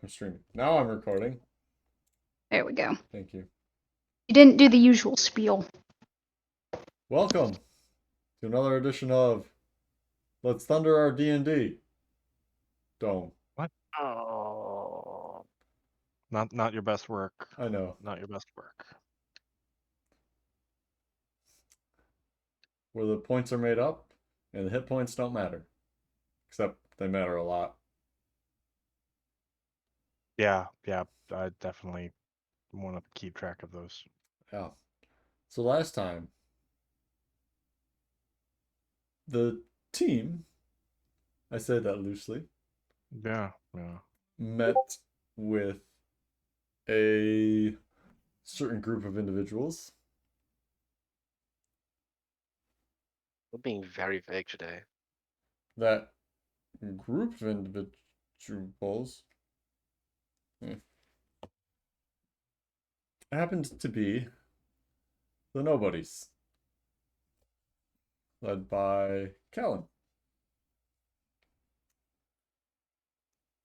I'm streaming. Now I'm recording. There we go. Thank you. You didn't do the usual spiel. Welcome to another edition of Let's Thunder Our D&D Dome. What? Oh, Not your best work. I know. Not your best work. Where the points are made up and the hit points don't matter. Except they matter a lot. Yeah, I definitely want to keep track of those. Yeah. So last time, the team, I say that loosely, Yeah. met with a certain group of individuals. we're being very vague today. That group of individuals happened to be the Nobodies, led by Callan.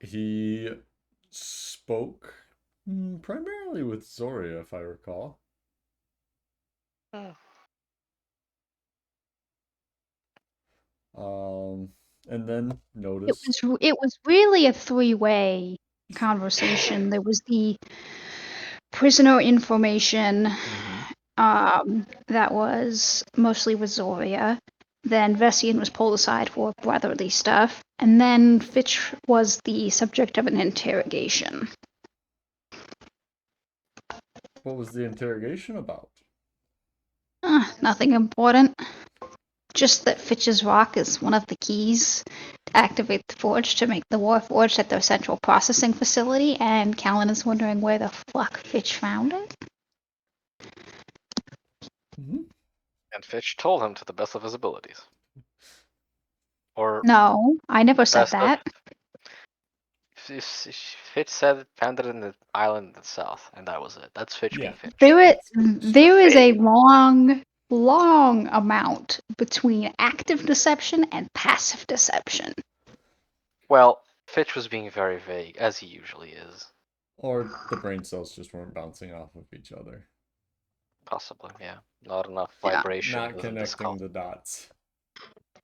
He spoke primarily with Zoria, if I recall. Oh. And then noticed It was really a three-way conversation. There was the prisoner information that was mostly with Zoria. Then Vessian was pulled aside for brotherly stuff, and then Fitch was the subject of an interrogation. what was the interrogation about. Nothing important. Just that Fitch's rock is one of the keys to activate the forge to make the Warforged at their central processing facility, and Callan is wondering where the fuck Fitch found it. And Fitch told him to the best of his abilities. Or No, I never said best of. that. Fitch said found it in the island in the south, and that was it. That's Fitch Yeah. being Fitch. There is a Vague. long amount between active deception and passive deception. Well, Fitch was being very vague, as he usually is. Or the brain cells just weren't bouncing off of each other. Possibly, yeah. Not enough Yeah. vibration Not within this connecting cult. the dots.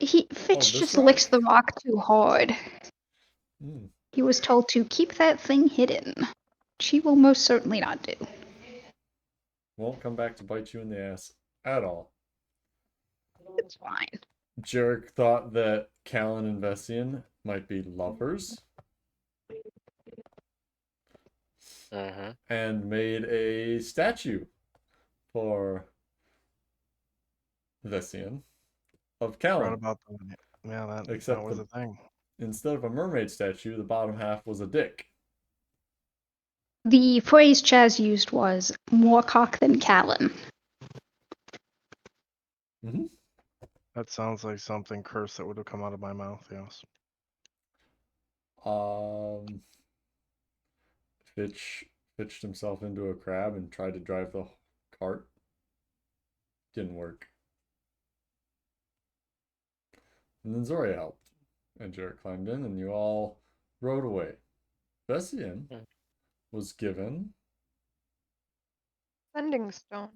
Fitch this just rock? licks the rock too hard. Mm. He was told to keep that thing hidden. She will most certainly not do. Won't come back to bite you in the ass at all. It's fine. Jarek thought that Callan and Vessian might be lovers and made a statue for Vessian of Forgot Callan. about that. Yeah, Except that was a thing. Instead of a mermaid statue, the bottom half was a dick. The phrase Chaz used was more cock than Callan. That sounds like something cursed that would have come out of my mouth, yes. Fitch pitched himself into a crab and tried to drive the cart. Didn't work. And then Zoria helped. And Jarek climbed in and you all rode away. Vessian was given Sending stone.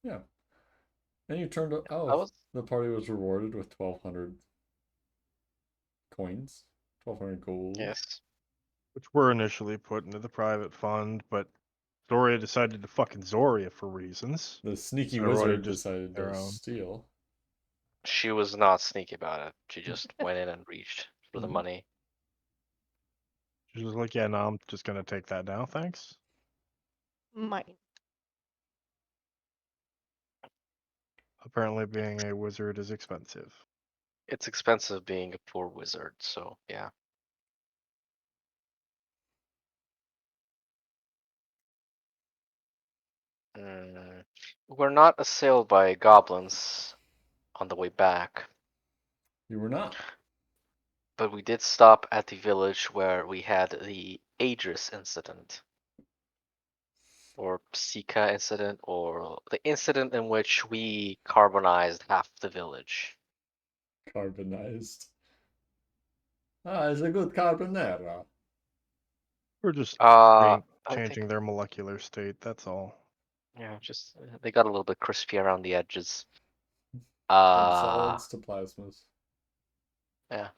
Yeah. And you turned out the party was rewarded with 1,200 coins. 1,200 gold. Yes. Which were initially put into the private fund, but Zoria decided to fucking Zoria for reasons. The sneaky So wizard just decided to steal. She was not sneaky about it. She just went in and reached for the money. She was like, yeah, no, I'm just gonna take that now, thanks. Mine. Apparently being a wizard is expensive. It's expensive being a poor wizard, so yeah. We're not assailed by goblins on the way back. You were not. But we did stop at the village where we had the Adris incident. or Sika incident, or the incident in which we carbonized half the village. Carbonized. Ah, it's a good carbonara. We're just I changing think, their molecular state. That's all. yeah, just they got a little bit crispy around the edges. From solids to plasmas. Yeah.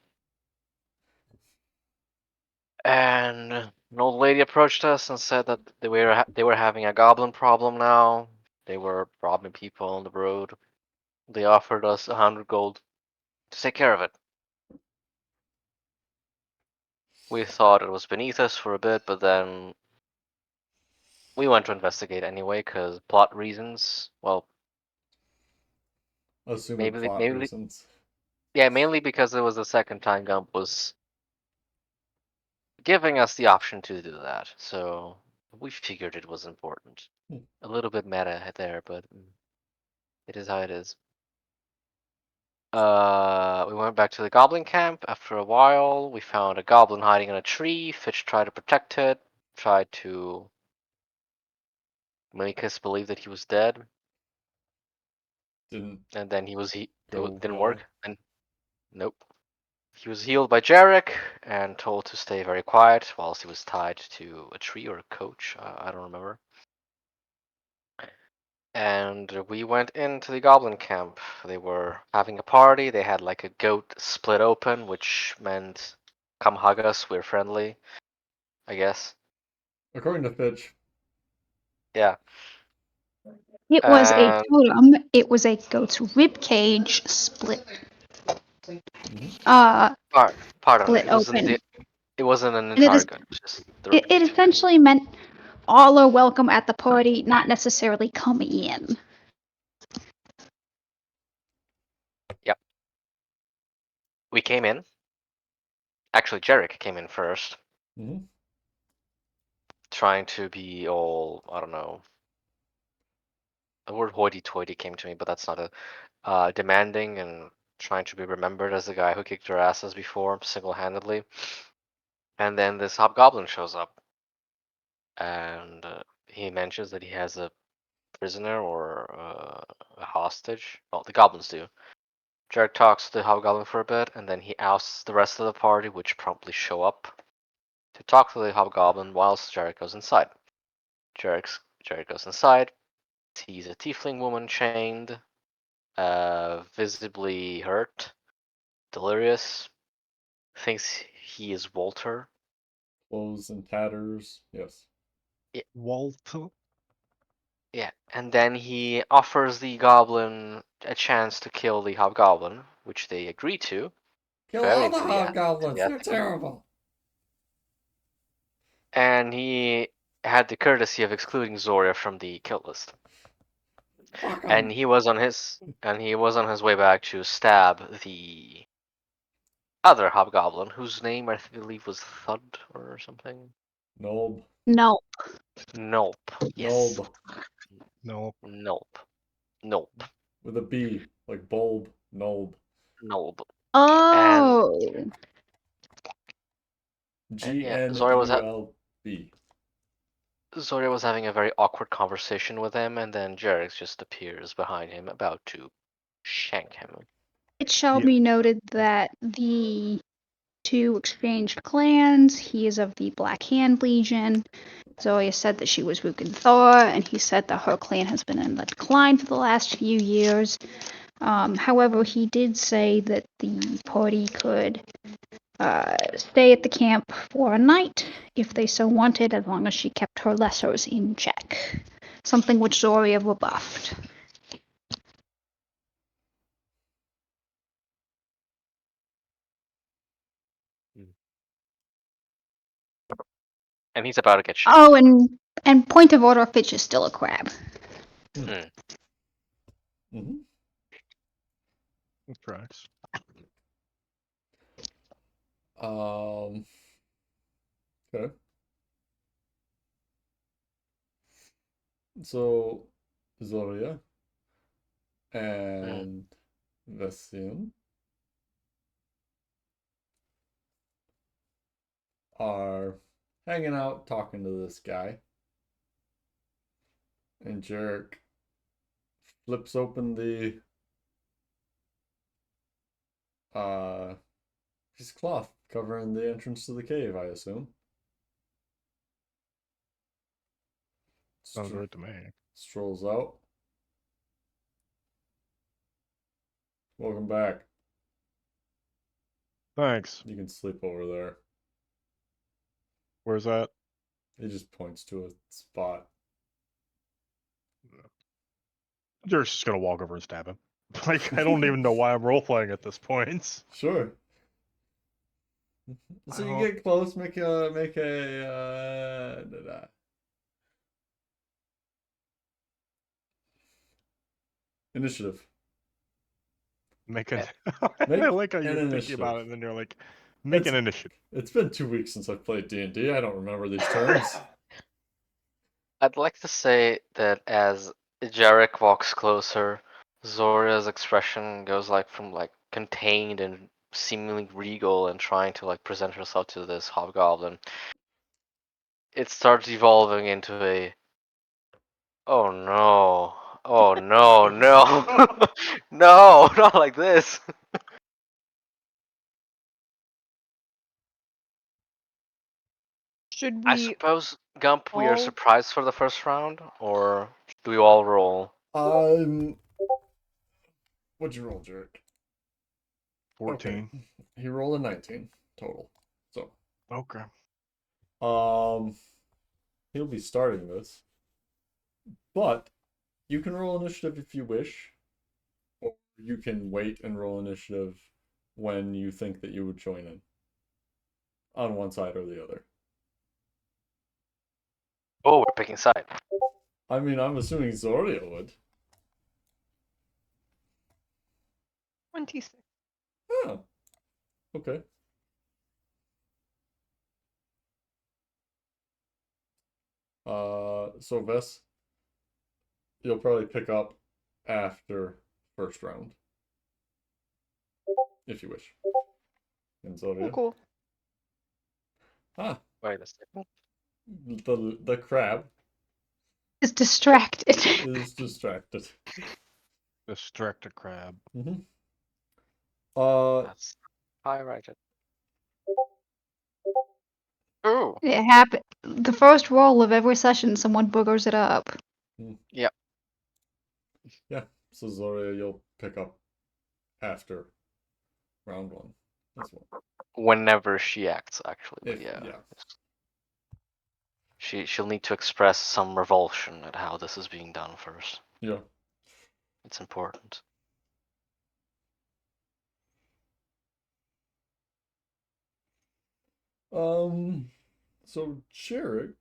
And an old lady approached us and said that they were having a goblin problem now. They were robbing people on the road. They offered us 100 gold to take care of it. We thought it was beneath us for a bit, but then we went to investigate anyway, cause plot reasons. Well, Assuming maybe, plot maybe, reasons. yeah, mainly because it was the second time Gump was giving us the option to do that. So we figured it was important. Hmm. A little bit meta there, but it is how it is. We went back to the goblin camp. After a while, we found a goblin hiding in a tree. Fitch tried to protect it, tried to make us believe that he was dead, Didn't and then it go didn't well. work. And nope. He was healed by Jarek and told to stay very quiet whilst he was tied to a tree or a coach. I don't remember. And we went into the goblin camp. They were having a party. They had like a goat split open, which meant come hug us, we're friendly, I guess. According to Fitch, Yeah. It was a And totem. It was a goat's rib cage split. mhm. part of it. Split open. It wasn't an And entire goat, just the rib it cage. essentially meant all are welcome at the party, not necessarily come in. Yep. We came in. Actually, Jarek came in first, Mhm. trying to be all, I don't know. The word hoity-toity came to me, but that's not a demanding and trying to be remembered as the guy who kicked our asses before single-handedly. And then this hobgoblin shows up, and he mentions that he has a prisoner or a hostage. Well, the goblins do. Jarek talks to the hobgoblin for a bit, and then he ousts the rest of the party, which promptly show up to talk to the hobgoblin whilst Jarek goes inside. Jarek goes inside, sees a tiefling woman chained, visibly hurt, delirious, thinks he is Walter. Clothes and tatters. Yes. Walter. Yeah, and then he offers the goblin a chance to kill the hobgoblin, which they agree to. Kill Very all the hobgoblins. They're enthusiastically. terrible. And he had the courtesy of excluding Zoria from the kill list. Fuck 'em. And he was on his way back to stab the other hobgoblin, whose name I believe was Thud or something. Nope. No. Nope. Yes. Nope. No. Nope. Nope. With a B, like bulb. Nope. Nope. And Oh. G yeah, N U L B. Zoria was having a very awkward conversation with him, and then Jerix just appears behind him, about to shank him. It shall Yeah. be noted that the two exchanged clans. He is of the Black Hand Legion. Zoya said that she was Rukin Thor, and he said that her clan has been in decline for the last few years. However, he did say that the party could stay at the camp for a night if they so wanted, as long as she kept her lessers in check. Something which Zoria rebuffed. And he's about to get shanked. Oh, and point of order, Fitch is still a crab. Mm. Mm-hmm. It tracks. Okay. So, Zoria and Vessian are hanging out talking to this guy. And Jarek flips open the piece of cloth covering the entrance to the cave, I assume. Sounds right to me. Strolls out. Welcome back. Thanks. You can sleep over there. Where's that? He just points to a spot. Jared's just gonna walk over and stab him. Like, I don't even know why I'm role playing at this point. Sure. So you get close, make a initiative. Make an. Make I like how an you're thinking initiative. about it, and then you're like, make an initiative. It's been 2 weeks since I've played D&D. I don't remember these terms. I'd like to say that as Jarek walks closer, Zoria's expression goes like from like contained and seemingly regal and trying to like present herself to this hobgoblin. It starts evolving into a oh no. Oh no, no. No, not like this. Should I we suppose, Gump, we are all surprised for the first round, or do we all roll? What'd you roll, Jarek? 14. Okay. He rolled a 19 total. So, Okay. he'll be starting this. But you can roll initiative if you wish, or you can wait and roll initiative when you think that you would join in. On one side or the other. Oh, we're picking side. I mean, I'm assuming Zoria would. 26? Oh, okay. So Vess, you'll probably pick up after first round, if you wish. And Zoria. Cool. Ah, Wait a second. the crab Is distracted. is distracted. Distract a crab. Mm-hmm. That's highlighted. Ooh. It happened. The first roll of every session, someone boogers it up. Yep. Yeah. So Zoria, you'll pick up after round one. That's one. Whenever she acts, actually, but If yeah. yeah. She'll need to express some revulsion at how this is being done first. Yeah. It's important. So Jarek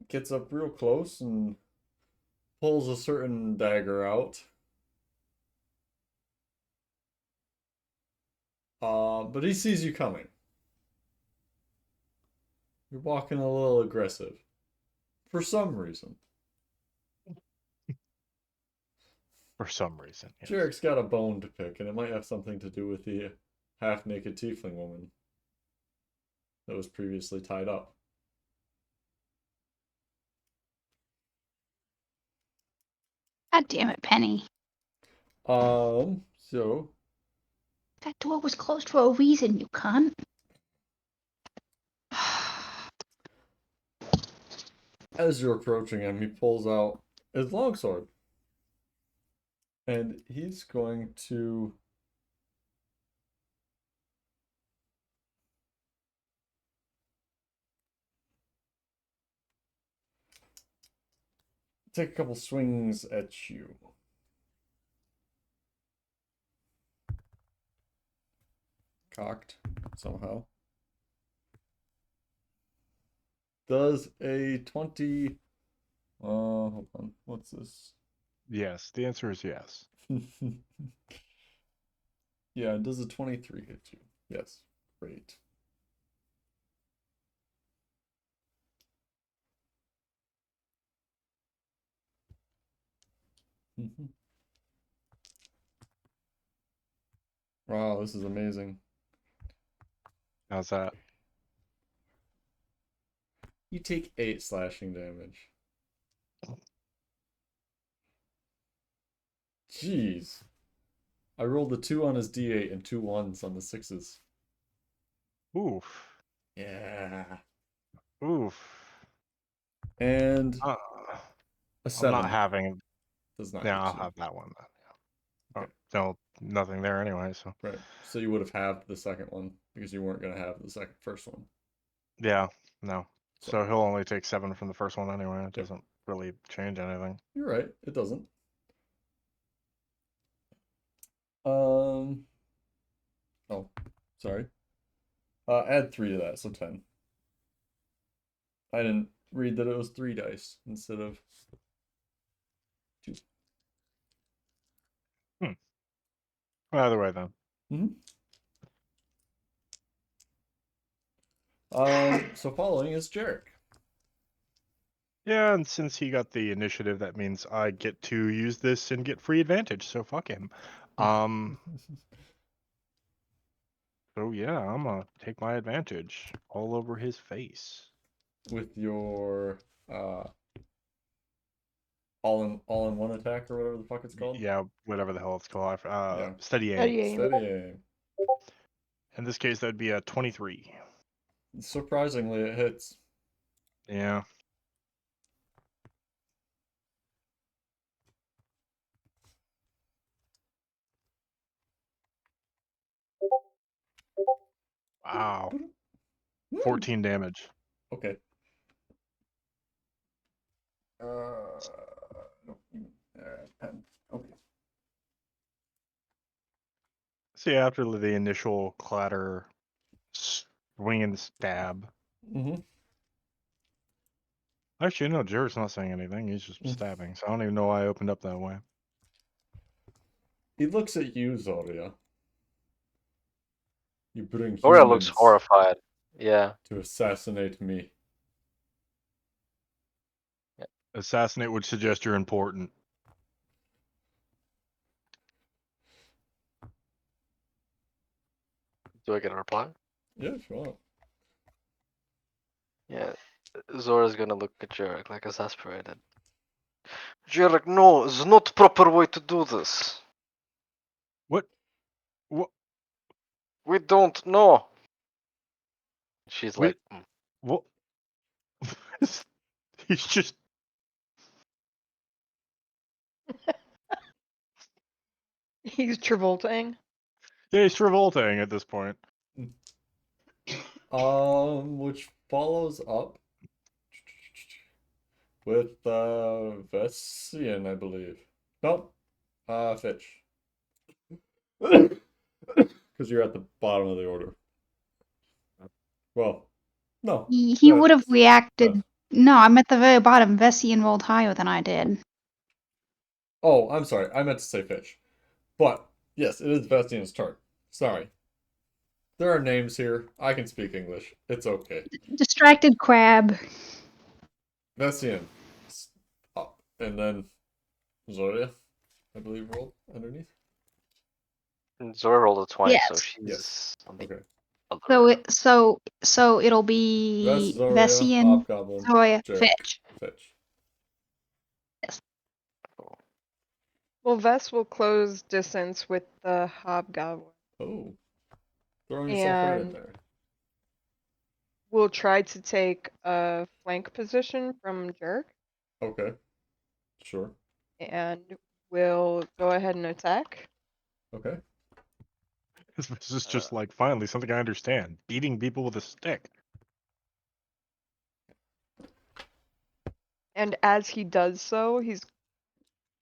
gets up real close and pulls a certain dagger out. But he sees you coming. You're walking a little aggressive. For some reason. For some reason. Yes. Jarek's got a bone to pick, and it might have something to do with the half-naked tiefling woman that was previously tied up. God damn it, Penny. So That door was closed for a reason, you cunt. as you're approaching him, he pulls out his longsword. And he's going to take a couple swings at you. Cocked somehow. Does a 20 hold on. What's this? Yes. The answer is yes. Yeah, does a 23 hit you? Yes. Great. Wow, this is amazing. How's that? You take 8 slashing damage. Jeez. I rolled a 2 on his d8 and 2 1s on the 6s. Oof. Yeah. Oof. And Uh, a I'm 7 not having. does not Yeah, hit I'll you. have that one. Then. Okay. No, nothing there anyway. So. Right. So you would have halved the second one because you weren't going to have the first one. Yeah. No. So So he'll only take 7 from the first one anyway. It Yep. doesn't really change anything. you're right. It doesn't. Oh, sorry. Add 3 to that, so 10. I didn't read that it was 3 dice instead of 2. Either way, then. So following is Jarek. Yeah, and since he got the initiative, that means I get to use this and get free advantage. So fuck him. So yeah, I'm gonna take my advantage all over his face. With your all in one attack or whatever the fuck it's called. Yeah, whatever the hell it's called. Yeah. Steady aim. Steady aim. Steady aim. In this case, that'd be a 23. Surprisingly, it hits. Yeah. Wow. 14 damage. Okay. No, pen. Okay. See, after the initial clatter, swing and stab. Mm-hmm. Actually, no, Jared's not saying anything. He's just stabbing. So I don't even know why I opened up that way. He looks at you, Zoria. You bring Zora looks humans horrified. Yeah. to assassinate me. Assassinate would suggest you're important. Do I get a reply? Yeah, if you want. Yeah. Zora's gonna look at Jarek like exasperated. Jarek, no, it's not proper way to do this. What? What? We don't know. She's Wait. like, What? He's just. He's Travoltaing. Yeah, he's revolting at this point. Which follows up with Vessian, I believe. Nope. Fitch. Because you're at the bottom of the order. Well, no. He would have reacted. Beth. No, I'm at the very bottom. Vessian rolled higher than I did. Oh, I'm sorry. I meant to say Fitch. But, yes, it is Vestian's turn. Sorry. There are names here. I can speak English. It's okay. Distracted crab. Vestian. Up. And then Zoria, I believe, rolled underneath. Zora rolled a 20, so Yes. she's Yes. on the Okay. other. So it'll be Zoria, Vessian, Hobgoblin, Zoya, Jarek, Fitch. Fitch. Well, Vess will close distance with the hobgoblin. Oh. Throwing yourself right in And there. we'll try to take a flank position from Jerk. Okay. Sure. And we'll go ahead and attack. Okay. This is just like finally something I understand. Beating people with a stick. And as he does so, he's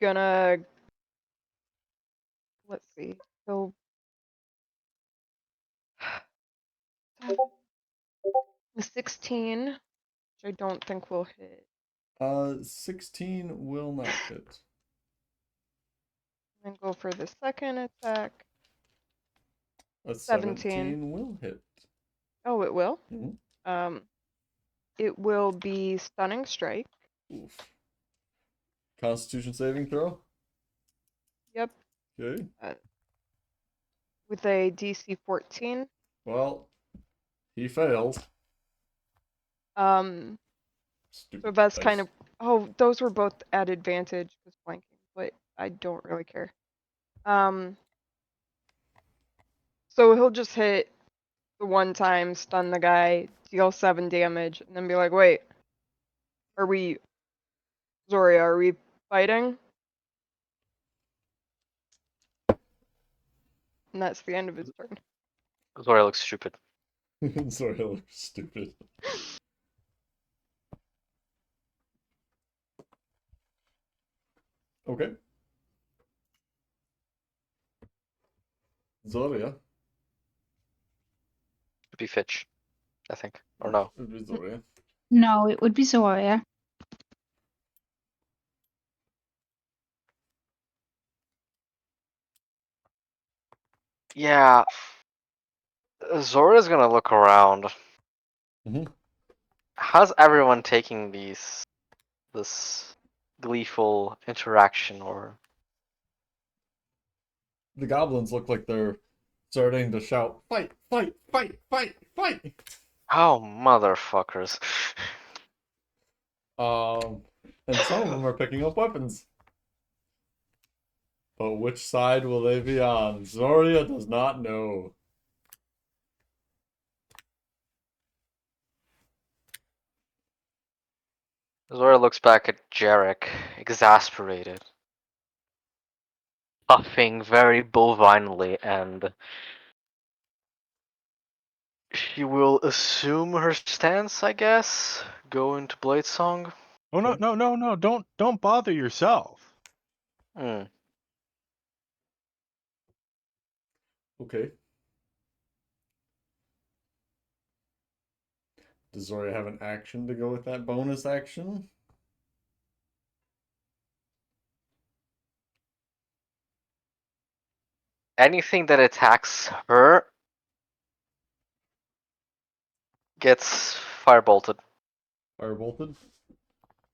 gonna. Let's see. He'll. The 16, which I don't think will hit. 16 will not hit. And go for the second attack. A 17. 17 will hit. Oh, it will? Mhm. It will be stunning strike. Oof. Constitution saving throw? Yep. Okay. With a DC 14. Well, he failed. Stupid. So that's dice. kind of. Oh, those were both at advantage with flanking, but I don't really care. So he'll just hit the one time, stun the guy, deal 7 damage, and then be like, wait, are we, Zoria, are we fighting? And that's the end of his turn. Zoria looks stupid. Sorry, I look stupid. Okay. Zoria. Could be Fitch, I think. Or no. It would be Zoria. No, it would be Zoria. Yeah. Zoria's gonna look around. Mhm. How's everyone taking this gleeful interaction or The goblins look like they're starting to shout, fight, fight, fight, fight, fight. oh motherfuckers. And some of them are picking up weapons. But which side will they be on? Zoria does not know. Zoria looks back at Jarek, exasperated, puffing very bovinely, and she will assume her stance, I guess. Go into Bladesong. Oh no, Okay. no! Don't bother yourself. Hmm. Okay. Does Zoria have an action to go with that bonus action? Anything that attacks her gets firebolted. Firebolted?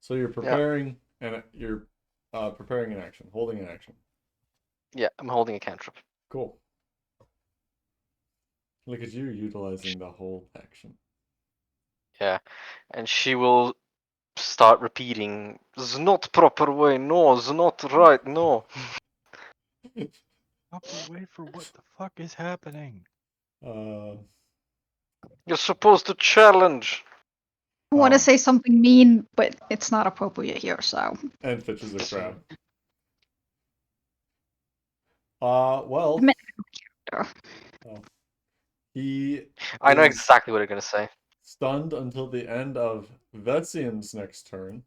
So you're Yeah. preparing and you're preparing an action, holding an action. Yeah, I'm holding a cantrip. Cool. Look at you utilizing the hold action. Yeah. And she will start repeating, "It's not proper way, no, it's not right, no." Proper way for what the fuck is happening? Uh, You're supposed to challenge. I want to Oh. say something mean, but it's not appropriate here, so. and Fitch is a crab. I Well, meant character. he I know is exactly what you're gonna say. stunned until the end of Vetsian's next turn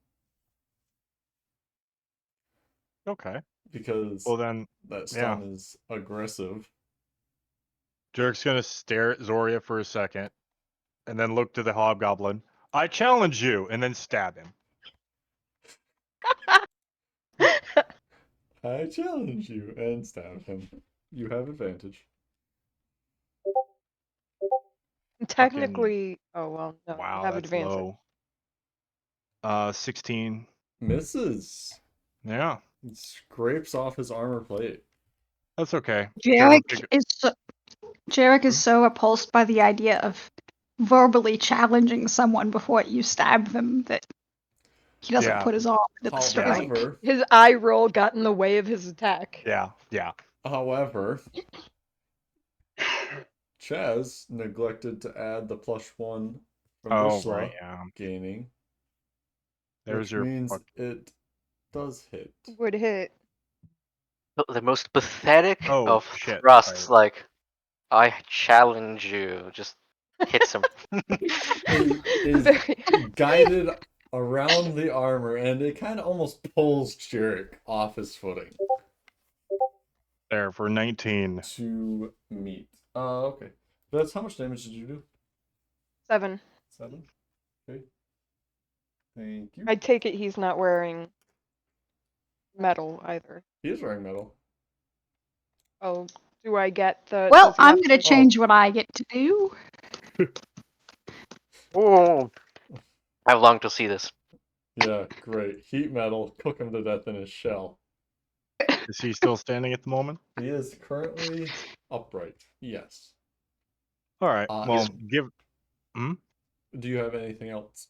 Okay. because Well then, that yeah. stun is aggressive. Jarek's gonna stare at Zoria for a second, and then look to the hobgoblin. I challenge you, and then stab him. I challenge you and stab him. You have advantage. Technically, oh well, no, you Wow, have that's advantage. low. 16. Misses. Yeah, It scrapes off his armor plate. that's okay. Give him a big. Jarek is so repulsed by the idea of verbally challenging someone before you stab them that he doesn't Yeah. put his arm into the strike. However, His eye roll got in the way of his attack. Yeah. however, Chaz neglected to add the +1 from Oh, Ishla right. Yeah. gaining, There's which your. means it does hit. Would hit. The most pathetic Oh of shit. thrusts, Right. like, I challenge you, just hits him. is Very. guided around the armor, and it kind of almost pulls Jarek off his footing There for 19. to meet. Okay. That's how much damage did you do? 7. 7? Okay. Thank you. I take it he's not wearing metal either. He is wearing metal. Oh, do I get the? Well, Does he I'm have going to change what I get to do. Oh, I've longed to see this. Yeah, great. Heat metal, cook him to death in his shell. Is he still standing at the moment? He is currently upright. Yes. All right. Uh, Well, is- give. Do you have anything else?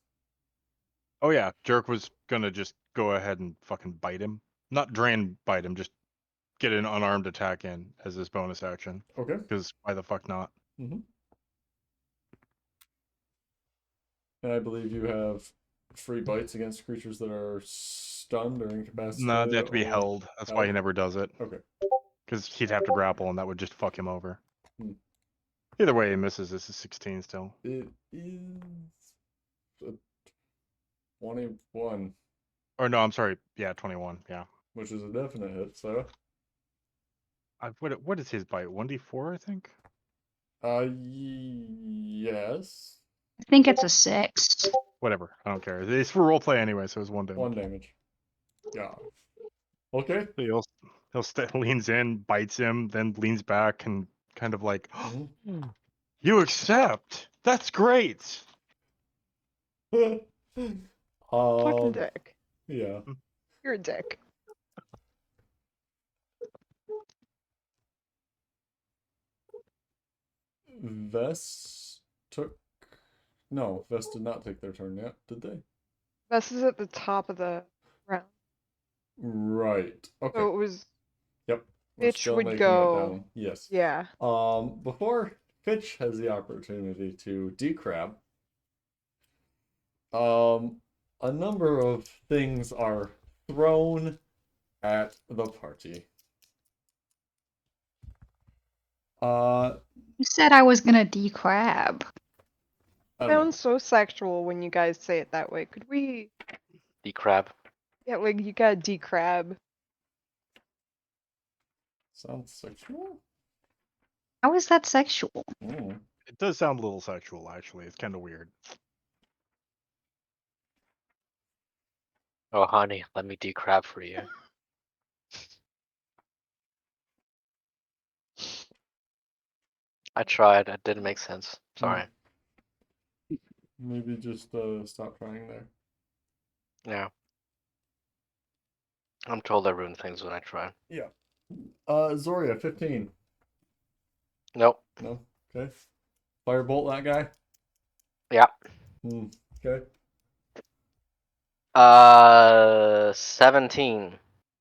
Oh yeah, Jerk was gonna just go ahead and fucking bite him. Not drain bite him, just get an unarmed attack in as his bonus action. Okay. Because why the fuck not? Mm-hmm. And I believe you have free bites against creatures that are stunned or incapacitated. Nah, they have to be or held. That's why he held? never does it. Okay. Because he'd have to grapple, and that would just fuck him over. Hmm. Either way, he misses. This is 16 still. It is a 21, Or no, I'm sorry. Yeah, 21. Yeah. which is a definite hit. So, What is his bite? 1d4, I think. yes, I think it's a 6. Whatever. I don't care. It's for roleplay anyway, so it's 1 damage. 1 damage. Yeah. Okay. So leans in, bites him, then leans back and kind of like, Mhm. you accept. That's great. Fucking Um. dick. Yeah. You're a dick. Vest took. No, Vest did not take their turn yet, did they? This is at the top of the round. Right. Okay. So it was Yep. We're Fitch still would making go- it down. Yes. yeah. Before Fitch has the opportunity to decrab, a number of things are thrown at the party. You said I was gonna decrab. I don't know. Sounds so sexual when you guys say it that way. Could we The crab. yeah, like you gotta decrab. Sounds sexual? How is that sexual? Mm. It does sound a little sexual, actually. It's kind of weird. Oh, honey, let me decrab for you. I tried. It didn't make sense. Sorry. Maybe just stop trying there. Yeah. I'm told I ruin things when I try. Yeah. Zoria, 15. Nope. No? Okay. Firebolt that guy? Yeah. Okay. 17.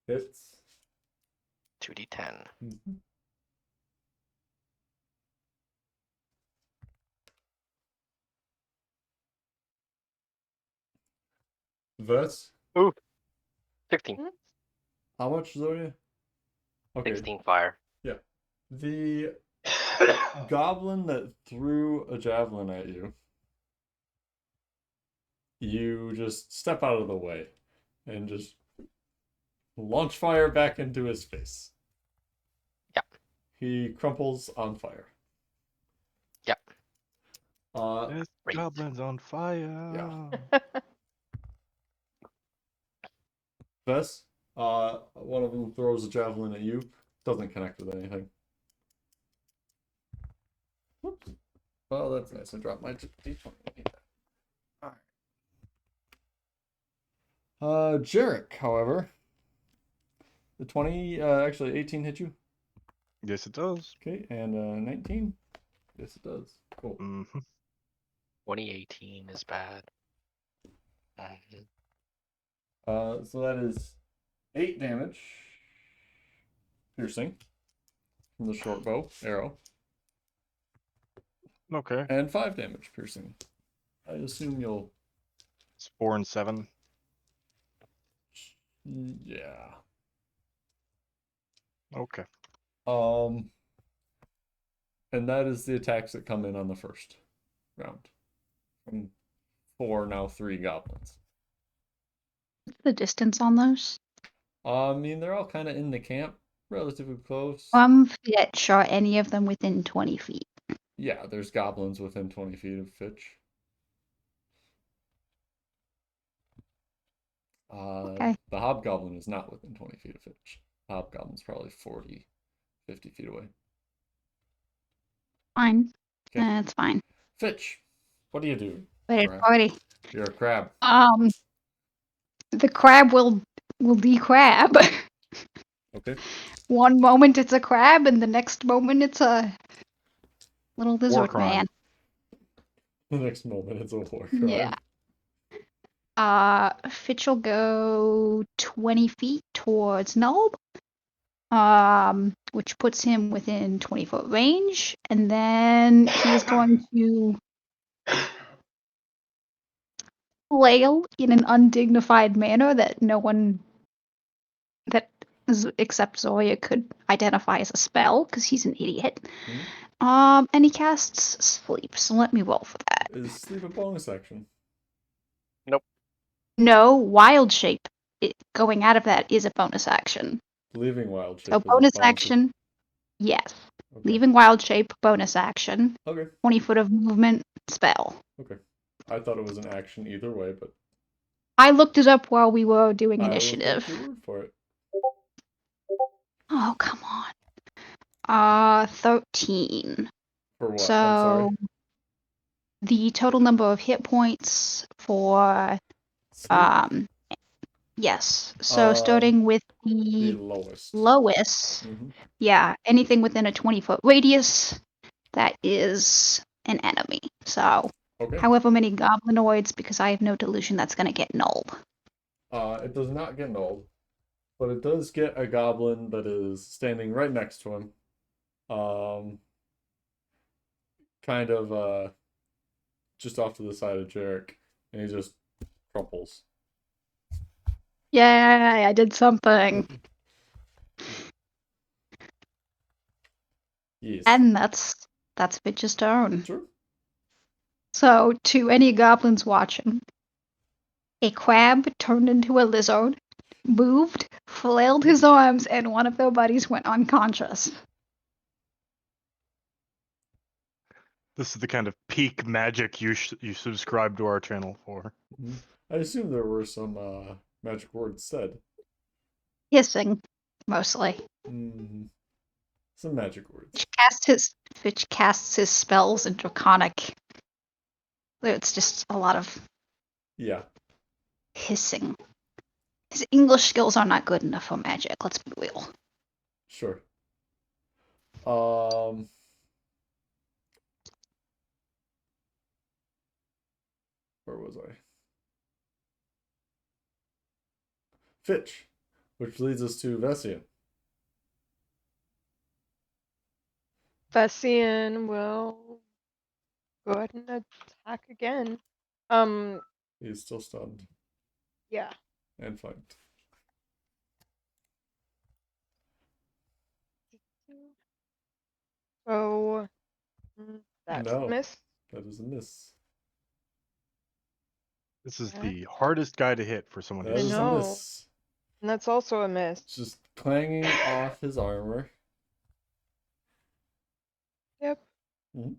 Hits. 2d10. Mhm. Vest? 16. How much, Zoria? Okay. 16 fire. The goblin that threw a javelin at you, you just step out of the way and just launch fire back into his face. Yep. He crumples on fire. Yep. This Great. goblin's on fire. Vess, one of them throws a javelin at you. Doesn't connect with anything. Whoops. Oh, that's nice. I dropped my d20. Alright. Jarek, however. The 20, actually 18 hit you. Yes, it does. Okay, and 19. Yes, it does. Cool. Mm-hmm. 2018 is bad. Mhm. So that is 8 damage. Piercing. From the short bow arrow. Okay. And 5 damage piercing. I assume you'll. It's 4 and 7. Yeah. Okay. And that is the attacks that come in on the first round. From 4, now 3 goblins. What's the distance on those? I mean, they're all kind of in the camp, relatively close. Fitch, are any of them within 20 feet? Yeah, there's goblins within 20 feet of Fitch. Okay. The hobgoblin is not within 20 feet of Fitch. Hobgoblin's probably 40, 50 feet away. Fine. Okay. That's fine. Fitch, what do you do? Wait, Crab. party. You're a crab. The crab will decrab. Okay. One moment it's a crab, and the next moment it's a little lizard crime. man. The next moment, it's a war crime. Yeah. Fitch will go 20 feet towards Nulb, which puts him within 20-foot range, and then he's going to flail in an undignified manner that no one except Zoya could identify as a spell, because he's an idiot. And he casts Sleep, so let me roll for that. Is sleep a bonus action? No, Wild Shape, going out of that is a bonus action. Leaving wild shape So is a bonus bonus action, yes. Okay. Leaving Wild Shape, bonus action. Okay. 20 foot of movement, spell. Okay. I thought it was an action either way, but I looked it up while we were doing I will take initiative. your word for it. Oh, come on. 13. For what? So I'm sorry. the total number of hit points for Sleep? yes. So starting with The the lowest. lowest, Mhm. yeah, anything within a 20-foot radius that is an enemy. So Okay. however many goblinoids, because I have no delusion that's gonna get nulled. It does not get nulled, but it does get a goblin that is standing right next to him. Kind of just off to the side of Jarek, and he just crumples. Yay, I did something. Yes. And that's Fitch's turn. Sure. So to any goblins watching, a crab turned into a lizard, moved, flailed his arms, and one of their buddies went unconscious. This is the kind of peak magic you subscribe to our channel for. I assume there were some magic words said. Hissing, mostly. Some magic words. Fitch casts his spells in Draconic. It's just a lot of Yeah. hissing. His English skills are not good enough for magic, let's be real. Sure. Where was I? Fitch, which leads us to Vessian. Vessian will go ahead and attack again. He's still stunned Yeah. and flanked. So that's No, a miss. that is a miss. This is Yeah. the hardest guy to hit for someone That who's is a know. miss. And that's also a miss. Just clanging off his armor. Yep. Mhm.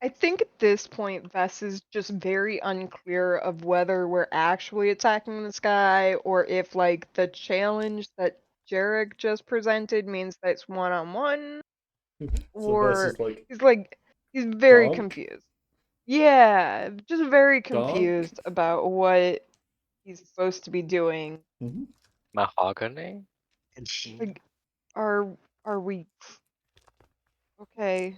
I think at this point, Vess is just very unclear of whether we're actually attacking this guy or if, like, the challenge that Jarek just presented means that it's one-on-one, So Vess or is like, he's very Dunk? confused. Yeah, just very Dunk? confused about what he's supposed to be doing. Mahogany? Like, are we okay?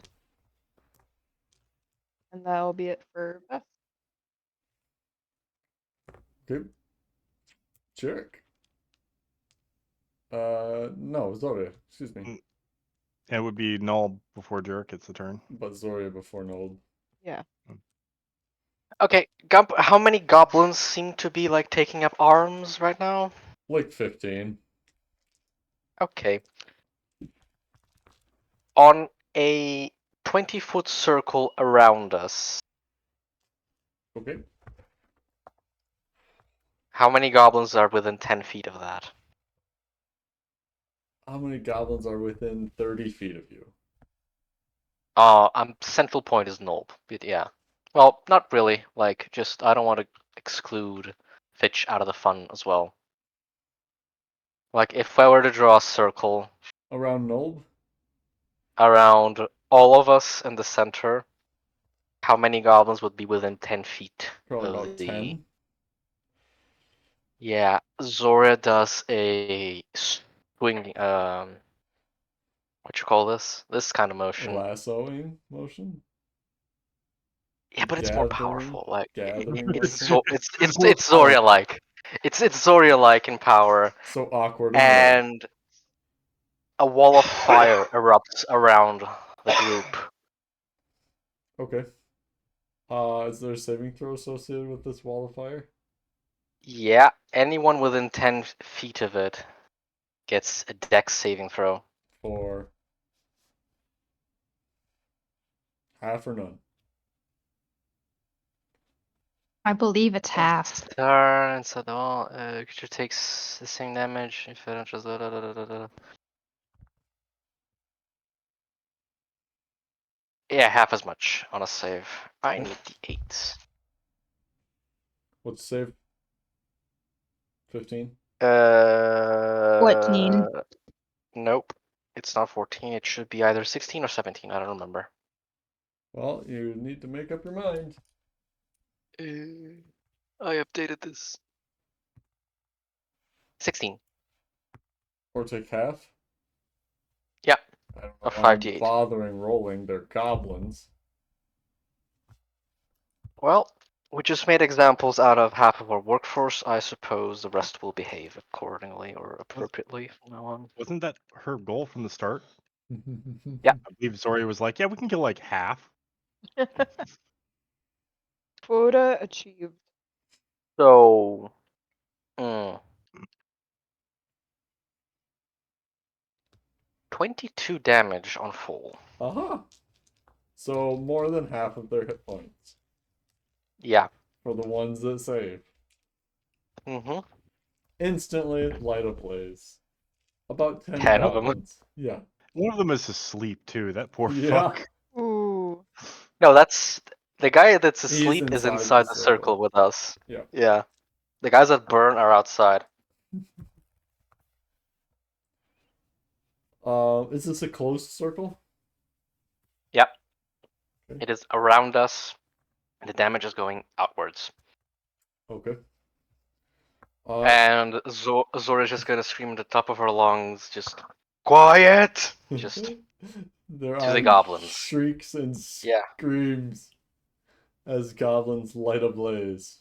And that'll be it for Vess. Okay. Jarek. No, Zoria. Excuse me. It would be null before Jarek gets the turn. But Zoria before Nold. Yeah. Okay, how many goblins seem to be like taking up arms right now? Like 15. Okay. On a 20-foot circle around us, Okay. how many goblins are within 10 feet of that? How many goblins are within 30 feet of you? Central point is null, but yeah. Well, not really. Like, just I don't want to exclude Fitch out of the fun as well. Like, if I were to draw a circle Around Nold? around all of us in the center, how many goblins would be within 10 feet Probably of about the... 10. Yeah, Zora does a swing, what you call this? This kind of A motion. lassoing motion? Yeah, but it's more Gathering- powerful. Like gathering it's motion? more it's Zoria like. It's Zoria like in power, So awkward and annoying. and a wall of fire erupts around the group. Okay. Is there a saving throw associated with this wall of fire? Yeah, anyone within 10 feet of it gets a dex saving throw. For half or none? I believe it's half. Turn, so the creature takes the same damage if it enters. Yeah, half as much on a save. I need the 8s. What's save? 15? 14. Nope. It's not 14. It should be either 16 or 17. I don't remember. Well, you need to make up your mind. I updated this. 16. Or take half? Yep. I don't know Of why I'm 5d8. bothering rolling. They're goblins. Well, we just made examples out of half of our workforce. I suppose the rest will behave accordingly or appropriately from now on. Wasn't that her goal from the start? Yeah. I believe Zoria was like, yeah, we can kill like half. Quota achieved. So, 22 damage on full. Aha! So more than half of their hit points. Yeah. For the ones that save. Mm-hmm. Instantly light ablaze. About 10 10 of them. goblins. Yeah. One of them is asleep too. That poor Yeah. fuck. Ooh. No, that's the guy that's He's asleep is inside inside the the circle circle. with us. Yeah. Yeah. The guys that burn are outside. Is this a closed circle? Yep. Okay. It is around us. And the damage is going outwards. Okay. And Zora is just gonna scream at the top of her lungs, just quiet! Just Their to the eye goblins. shrieks and Yeah. screams as goblins light ablaze.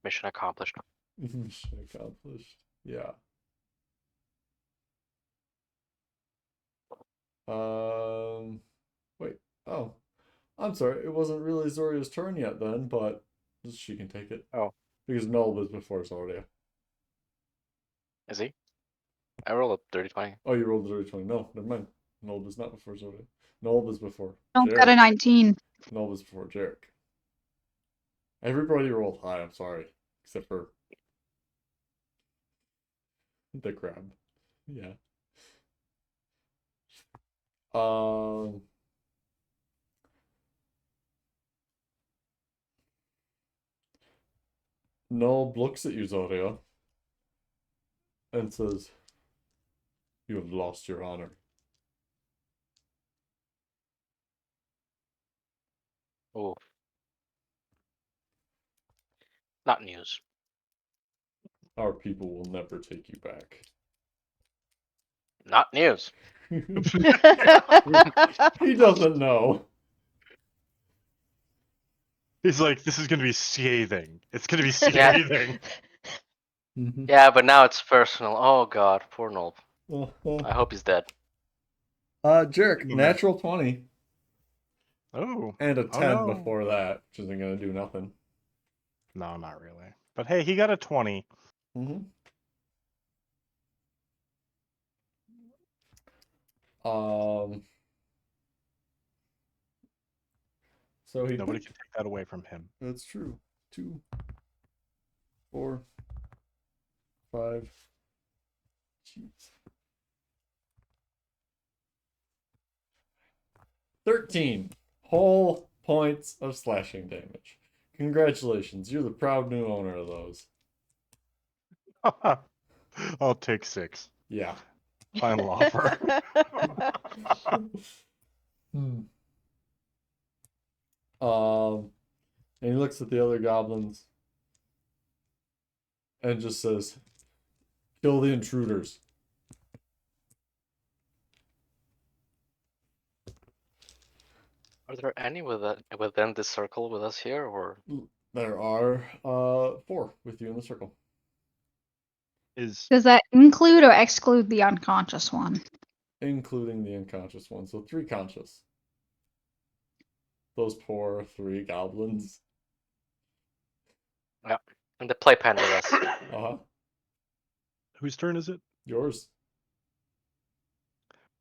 Mission accomplished. Mission accomplished. Yeah. Wait. Oh, I'm sorry. It wasn't really Zoria's turn yet then, but she can take it. Oh. Because Null was before Zoria. Is he? I rolled a 30-20. Oh, you rolled a dirty 20. No, never mind. Null was not before Zoria. Null was before Don't got a Jarek. 19. Null was before Jarek. Everybody rolled high, I'm sorry. Except for the crab. Yeah. Null looks at you, Zoria, and says, "You have lost your honor." Oh. Not news. Our people will never take you back. Not news. He doesn't know. He's like, this is gonna be scathing. It's gonna be Yeah. scathing. Yeah, but now it's personal. Oh god, poor Nulp. Uh-huh. I hope he's dead. Jarek, natural 20. Oh. And a Oh, 10 no. before that, which isn't going to do nothing. No, not really. But hey, he got a 20. Mm-hmm. So he Nobody can take that away from him. That's true. 2, 4, 5. Jeez. 13 whole points of slashing damage. Congratulations, you're the proud new owner of those. I'll take 6. Yeah. Final offer. And he looks at the other goblins and just says, "Kill the intruders." Are there any within this circle with us here, or There are 4 with you in the circle. Is Does that include or exclude the unconscious one? Including the unconscious one, so 3 conscious. Those poor 3 goblins. and the playpen with us? Uh-huh. whose turn is it? Yours.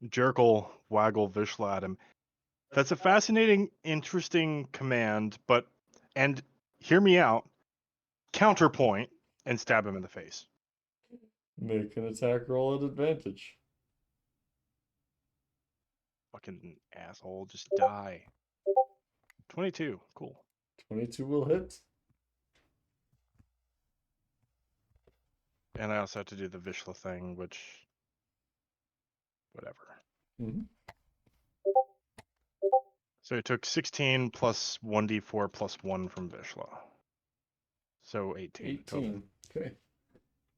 Jericho will waggle Vishla at him. That's a fascinating, interesting command, and hear me out. Counterpoint and stab him in the face. Make an attack roll at advantage. Fucking asshole, just die. 22, cool. 22 will hit. And I also have to do the Vishla thing, which, whatever. Mm-hmm. So it took 16 plus 1d4 plus 1 from Vishla. So 18 total. 18. Okay.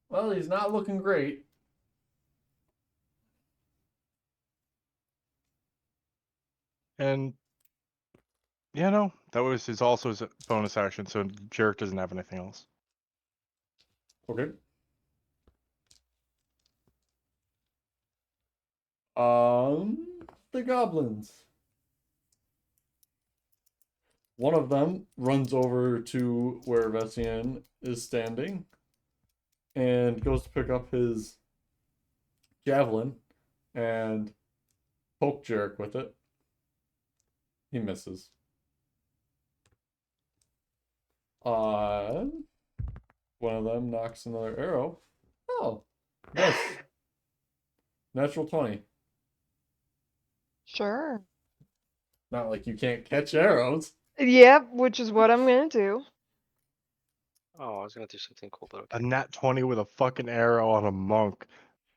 Well, he's not looking great. And yeah, no, that was also his bonus action, so Jarek doesn't have anything else. Okay. The goblins. One of them runs over to where Vessian is standing and goes to pick up his javelin and poke Jarek with it. He misses. One of them knocks another arrow. Oh, yes. Natural 20. Sure. Not like you can't catch arrows. Yep, which is what I'm gonna do. Oh, I was gonna do something cool, but A okay. nat 20 with a fucking arrow on a monk.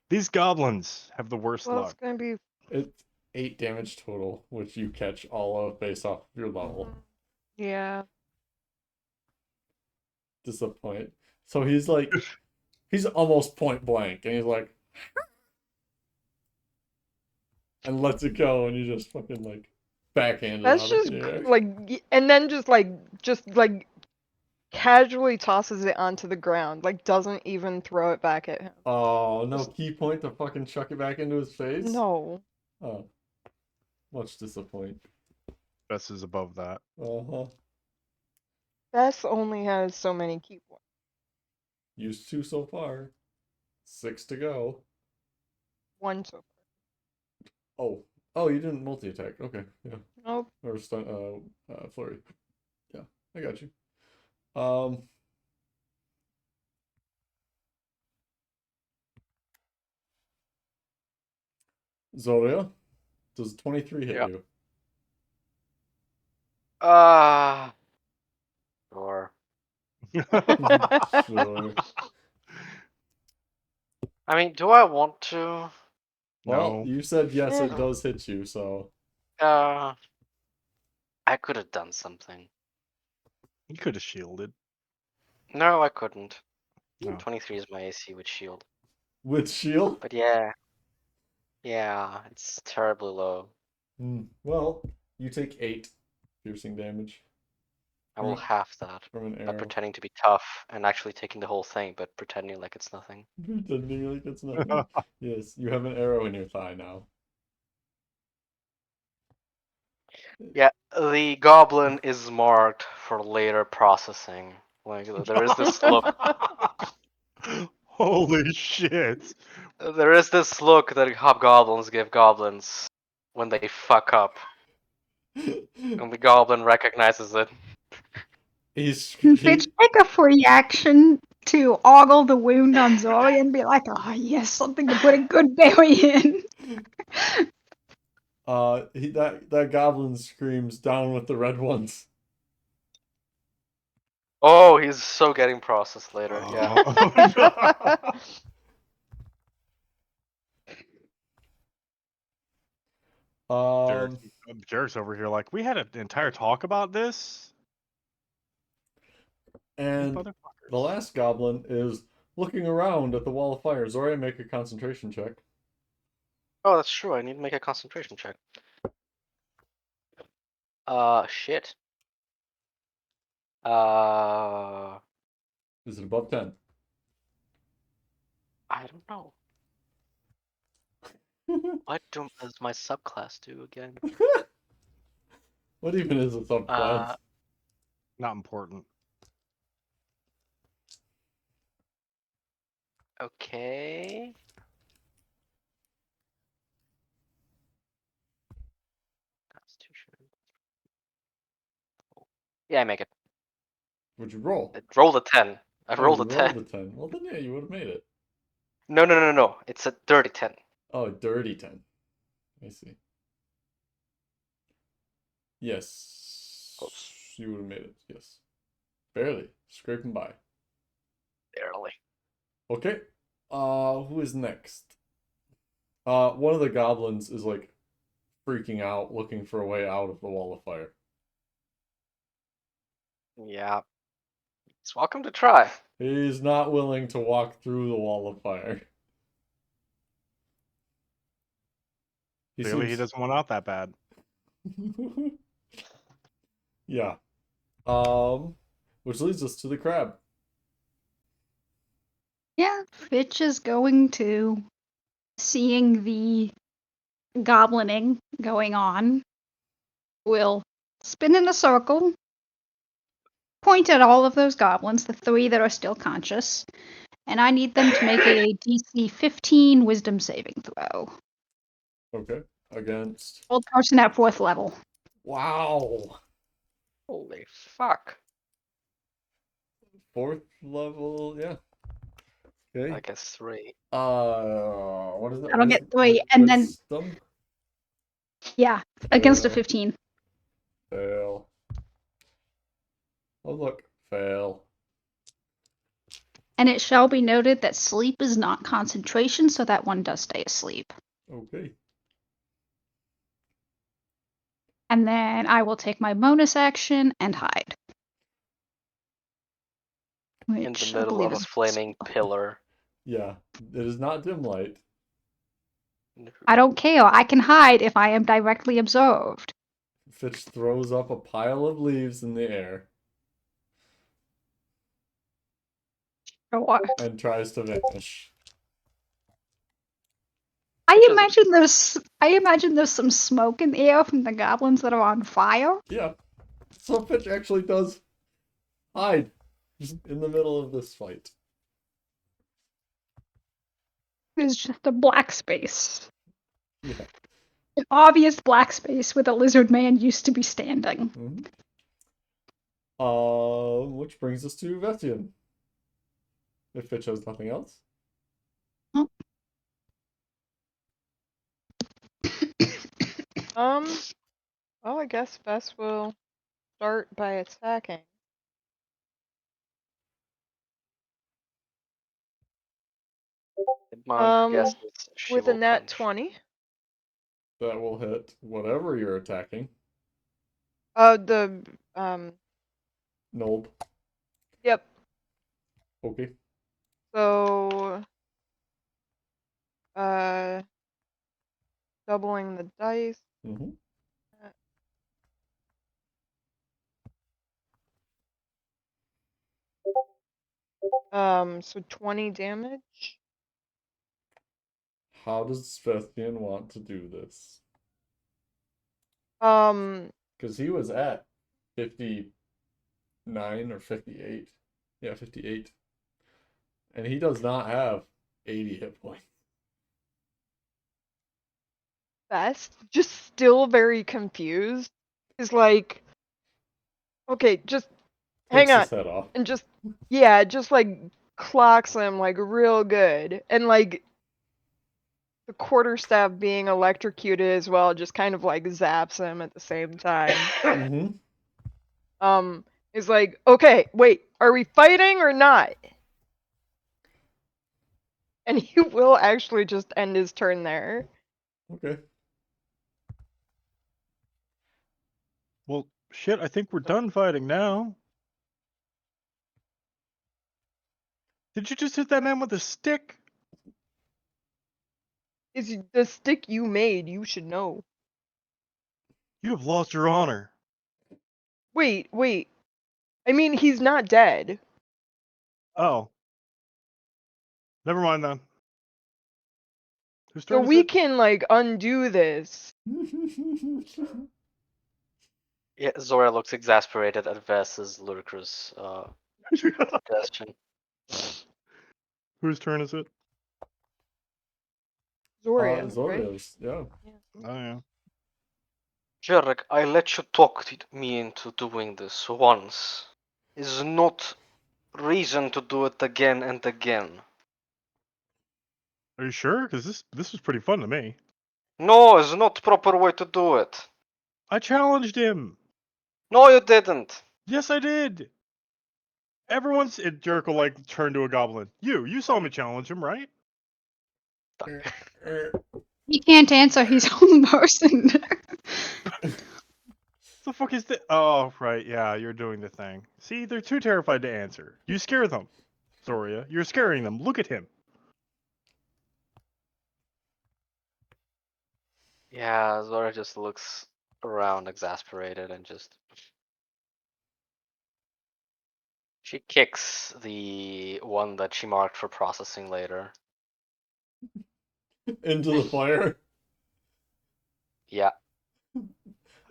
These goblins have the worst Well, it's luck. gonna be. It's 8 damage total, which you catch all of based off of your level. Yeah. Disappoint. So he's like, he's almost point blank, and he's like, and lets it go, and you just fucking like backhand it That's out of just the air. and then just casually tosses it onto the ground, like doesn't even throw it back at him. Oh, no key point to fucking chuck it back into his face? No. Oh. Much disappoint. Best is above that. Uh-huh. Bess only has so many key points. Used 2 so far. 6 to go. One so Oh. Oh, you didn't multi-attack. Okay, yeah. Nope. Or stun, flurry. Yeah, I got you. Um, Zoria, does 23 hit Yeah. you? Sure. Sure. I mean, do I want to? Well, No. you said yes, Eh. it does hit you, so I could have done something. You could have shielded. No, I couldn't. No. 23 is my AC with shield. with shield. But yeah. Yeah, it's terribly low. Well, you take 8 piercing damage I will From- half that from an by arrow. pretending to be tough and actually taking the whole thing, but pretending like it's nothing. Pretending like it's nothing. Yes, you have an arrow in your thigh now. Yeah, the goblin is marked for later processing. Like there is this look. Holy shit. There is this look that hobgoblins give goblins when they fuck up, and the goblin recognizes it. He's Bitch, take a free action to ogle the wound on Zoe and be like, oh yes, something to put a good berry in. that goblin screams, "Down with the red ones!" Oh, he's so getting processed later. Yeah. Um, Jarek's over here like, we had an entire talk about this? These and motherfuckers. the last goblin is looking around at the wall of fire. Zoria, make a concentration check. Oh, that's true. I need to make a concentration check. Shit. I Is it above 10? don't know. What does my subclass do again? What even is a subclass? Not important. Okay. Constitution. Yeah, I make it. Would you roll? I rolled a 10. I Oh, rolled you a 10. rolled a 10. Well, then yeah, you would have made it. No. It's a dirty 10. Oh, a dirty 10. I see. Yes. Close. You would have made it. Yes. Barely. Scraping by. Barely. Okay. Who is next? One of the goblins is like freaking out, looking for a way out of the wall of fire. Yeah. It's welcome to try. He's not willing to walk through the wall of fire. Clearly, he doesn't want out that bad. Yeah. Which leads us to the crab. Yeah, Fitch is going to, seeing the goblining going on, will spin in a circle, point at all of those goblins, the 3 that are still conscious, and I need them to make a DC 15 wisdom saving throw. Okay. Against. Old person at 4th level. Wow. Holy fuck. 4th level, yeah. Okay. I guess 3. What is it? I don't get 3, and then Wisdom? yeah, against a Fail. 15. Fail. Oh look, fail. And it shall be noted that sleep is not concentration, so that one does stay asleep. Okay. And then I will take my bonus action and hide. In the middle of a flaming pillar. Yeah, it is not dim light. I don't care. I can hide if I am directly observed. Fitch throws up a pile of leaves in the air Sure. and tries to vanish. I imagine there's some smoke in the air from the goblins that are on fire. Yeah. So Fitch actually does hide in the middle of this fight. There's just a black space. Yeah. An obvious black space where the lizard man used to be standing. Mm-hmm. Which brings us to Vestian. If Fitch has nothing else. Oh. Well, I guess Vess will start by attacking. The monk guesses she With will a nat punch. 20. That will hit whatever you're attacking. The Nope. Yep. Okay. So doubling the dice. Mm-hmm. So 20 damage. How does Vestian want to do this? Because he was at 59 or 58. Yeah, 58. And he does not have 80 hit points. Vess, just still very confused, is like, okay, just hang Takes on, his head off. and just like clocks him like real good, and like the quarterstaff being electrocuted as well, just kind of like zaps him at the same time. Mm-hmm. Is like, okay, wait, are we fighting or not? And he will actually just end his turn there. Okay. Well, shit, I think we're done fighting now. Did you just hit that man with a stick? Is the stick you made, you should know. You have lost your honor. Wait. I mean, he's not dead. Oh. Never mind then. Whose So turn is we it? can, like, undo this. Yeah, Zora looks exasperated at Vess's ludicrous suggestion. Whose turn is it? Zoria, right? Zoria's, yeah. Oh yeah. Jarek, I let you talk me into doing this once. Is not reason to do it again and again. Are you sure? Because this was pretty fun to me. No, is not proper way to do it. I challenged him. No, you didn't. Yes, I did. Everyone's Jerk will like turn to a goblin. You saw me challenge him, right? He can't answer his own person. The fuck is that? Oh, right, yeah, you're doing the thing. See, they're too terrified to answer. You scare them, Zoria. You're scaring them. Look at him. Yeah, Zora just looks around exasperated and just. She kicks the one that she marked for processing later. Into the fire. Yeah. You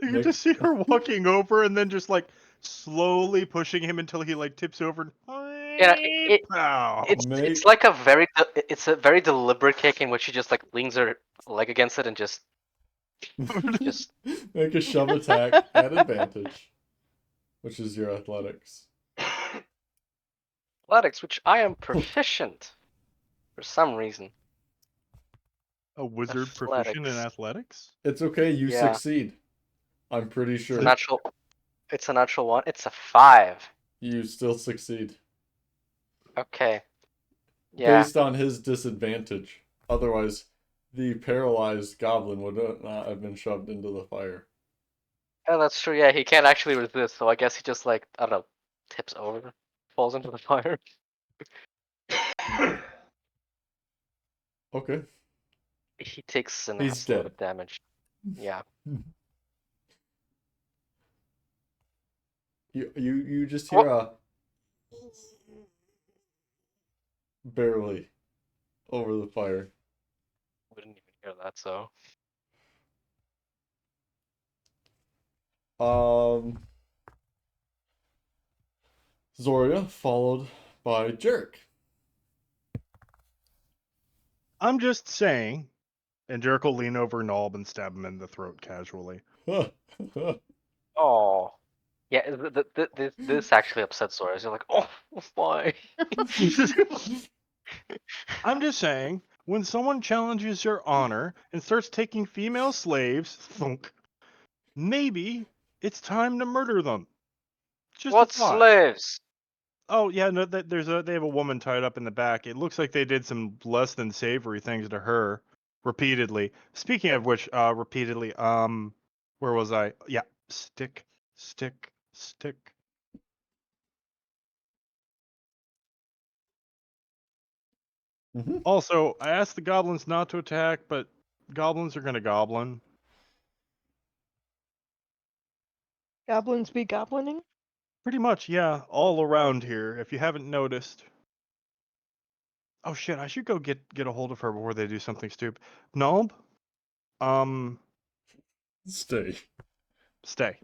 can just see her walking over and then just like slowly pushing him until he like tips over. Yeah, Pow. it's like it's a very deliberate kick in which she just like leans her leg against it and just Make a shove attack at advantage, which is your athletics. athletics, which I am proficient for some reason. A wizard proficient in Athletics. athletics? It's okay, you Yeah. succeed. I'm pretty It's sure a natural. It's a natural one. It's a 5. you still succeed. Okay. Yeah. Based on his disadvantage. Otherwise, the paralyzed goblin would not have been shoved into the fire. Yeah, that's true. Yeah, he can't actually resist, so I guess he just like I don't know, tips over, falls into the fire. Okay. He takes an He's absolute dead. damage. Yeah. You just hear a barely over the fire. We didn't even hear that, so. Zoria followed by Jerk. I'm just saying. And Jerk will lean over Nolb and stab him in the throat casually. Oh. Yeah, this actually upsets Zora. You're like, oh, why? I'm just saying, when someone challenges your honor and starts taking female slaves, thunk, maybe it's time to murder them. Just What a thought. slaves? Oh yeah, no, they have a woman tied up in the back. It looks like they did some less than savory things to her repeatedly. Speaking of which, repeatedly, where was I? Yeah, stick. Mhm. Also, I asked the goblins not to attack, but goblins are gonna goblin. Goblins be goblining? Pretty much, yeah, all around here, if you haven't noticed. Oh shit, I should go get a hold of her before they do something stupid. Nulb? Stay. Stay.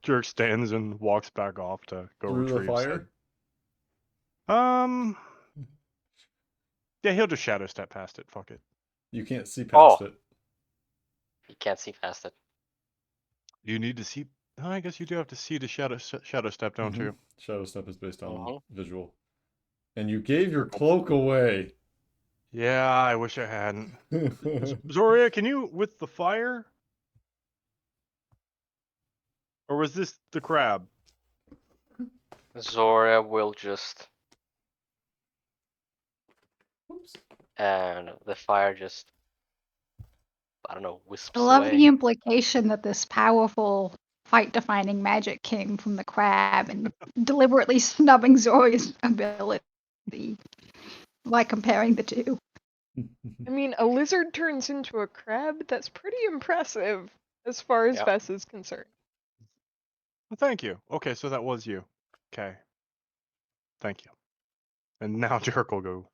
Jerk stands and walks back off to go Through the retrieve fire? said. Yeah, he'll just shadow step past it. Fuck it. You can't see past it. You can't see past it. You need to see. Oh, I guess you do have to see the shadow step, don't you? Shadow step is based on Mhm. visual. And you gave your cloak away. Yeah, I wish I hadn't. Zoria, can you with the fire? Or was this the crab? Zora will just. Oops. And the fire just. I don't know, wisps I love away. the implication that this powerful fight-defining magic came from the crab and deliberately snubbing Zori's ability by comparing the two. I mean, a lizard turns into a crab? That's pretty impressive as far as Yeah. Vess is concerned. Well, thank you. Okay, so that was you. Okay. Thank you. And now Jerk will go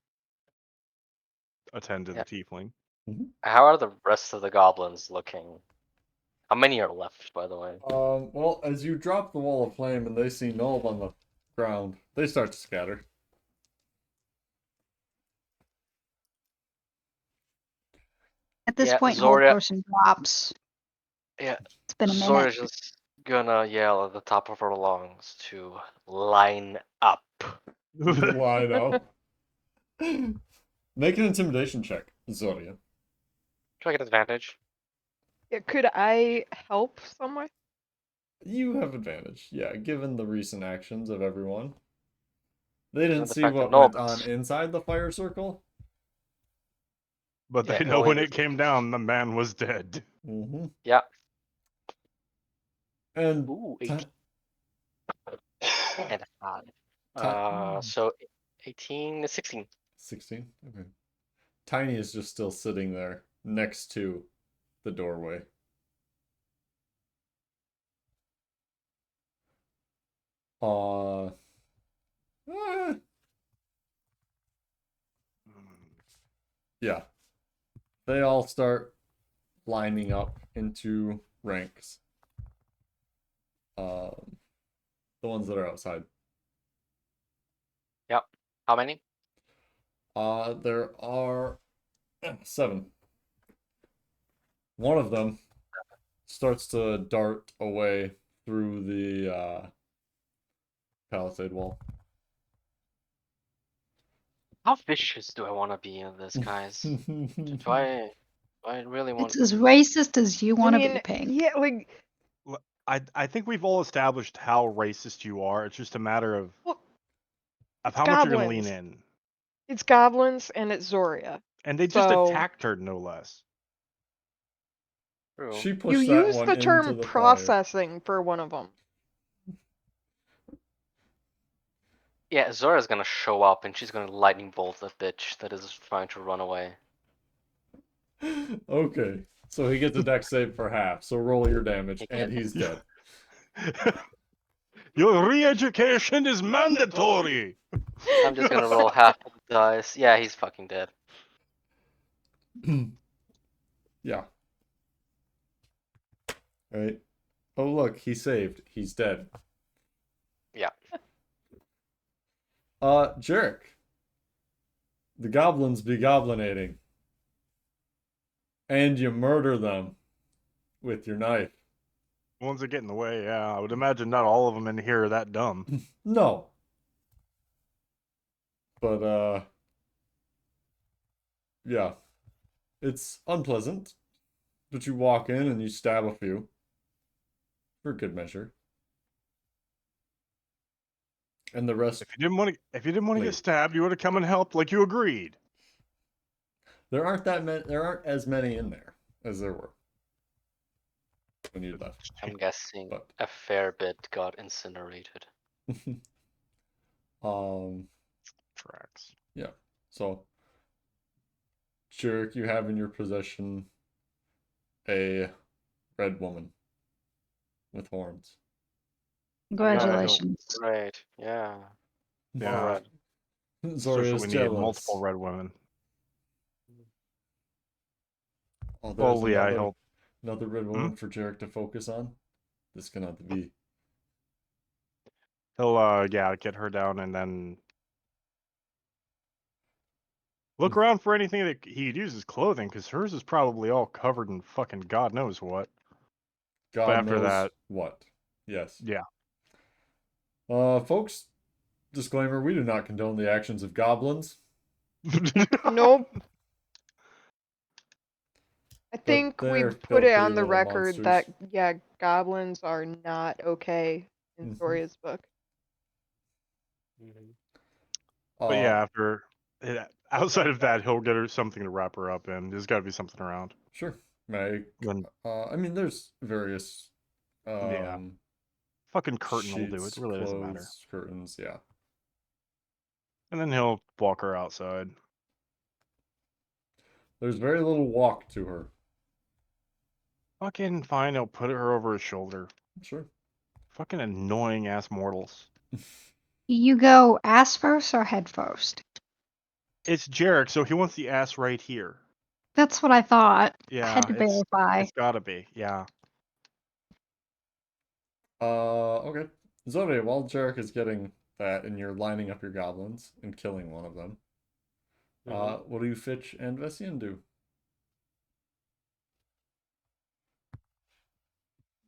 attend to Yeah. the tiefling. How are the rest of the goblins looking? How many are left, by the way? Well, as you drop the wall of flame and they see Nulb on the ground, they start to scatter. At this Yeah, point, whole Zoria. person drops. Yeah, It's been a minute. Zoria's just gonna yell at the top of her lungs to line up. Line up. Make an intimidation check, Zoria. Do I get advantage? Yeah, could I help somewhere? You have advantage, yeah, given the recent actions of everyone. They didn't And the see fact that what went on Norb's. inside the fire circle. But Yeah, they know well, when it came down, the man was dead. Mm-hmm. Yeah. And Ooh, 18 and a 5. Ti- So 18 is 16. 16? Okay. Tiny is just still sitting there next to the doorway. Uh, eh, yeah. They all start lining up into ranks. The ones that are outside. Yep. How many? There are 7. One of them starts to dart away through the palisade wall. How vicious do I want to be in this, guys? Do I really want? It's as racist as you I want to mean, be, Pink. yeah, like, I think we've all established how racist you are. It's just a matter of well, it's how much you're gonna lean goblins. in. It's goblins and it's Zoria. And they just So attacked her, no less. True. She you pushed that use one the into term the fire. processing for one of them. Yeah, Zora's gonna show up and she's gonna lightning bolt the bitch that is trying to run away. Okay, so he gets a dex save for half. So roll your damage, He and gets- he's dead. Your re-education is mandatory. I'm just gonna roll half of the dice. Yeah, he's fucking dead. Yeah. Right. Oh look, he saved. He's dead. Yeah. Jerk. The goblins be goblinating. And you murder them with your knife. Ones that get in the way, yeah. I would imagine not all of them in here are that dumb. No. But yeah. It's unpleasant. But you walk in and you stab a few. For good measure. And the rest If you didn't want to Leave. get stabbed, you would have come and helped like you agreed. there aren't as many in there as there were when you left. I'm guessing But a fair bit got incinerated. Tracks. Yeah. So, Jerk, you have in your possession a red woman with horns. Congratulations. Right. Yeah. Yeah. All right. Zoria So is we need jealous. multiple red women. Oh, there's Well, yeah, I hope. another red woman for Jarek to focus on. This cannot be. He'll get her down and then look around for anything that he'd use as clothing, because hers is probably all covered in fucking God knows what. God But after knows that, what. Yes. yeah. Folks, disclaimer, we do not condone the actions of goblins. Nope. I But think they're we put it filthy on the little record monsters. that, yeah, goblins are not okay in Mhm. Zoria's book. But yeah, Uh, after outside of that, he'll get her something to wrap her up in. There's got to be something around. Sure. Meg. Then I mean, there's various yeah, fucking curtain will do. It sheets, really doesn't matter. clothes, curtains, yeah. And then he'll walk her outside. There's very little walk to her. Fucking fine. He'll put her over his shoulder. Sure. Fucking annoying ass mortals. You go ass first or head first? It's Jarek, so he wants the ass right here. That's what I thought. I Yeah, had to verify. it's gotta be. Yeah. Okay. Zode, while Jarek is getting that and you're lining up your goblins and killing one of them, what do Fitch and Vessian do?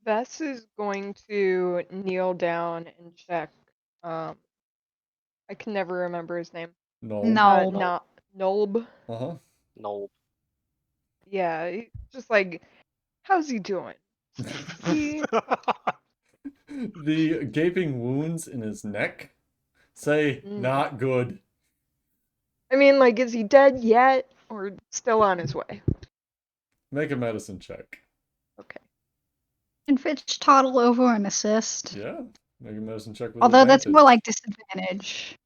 Vess is going to kneel down and check. I can never remember his name. No. No. Not Nolb. Uh-huh. No. Yeah, just like, how's he doing? He, The gaping wounds in his neck say not good. I mean, like, is he dead yet, or still on his way? Make a medicine check. Okay. Can Fitch toddle over and assist? Yeah. Make a medicine check with Although that's advantage. more like disadvantage.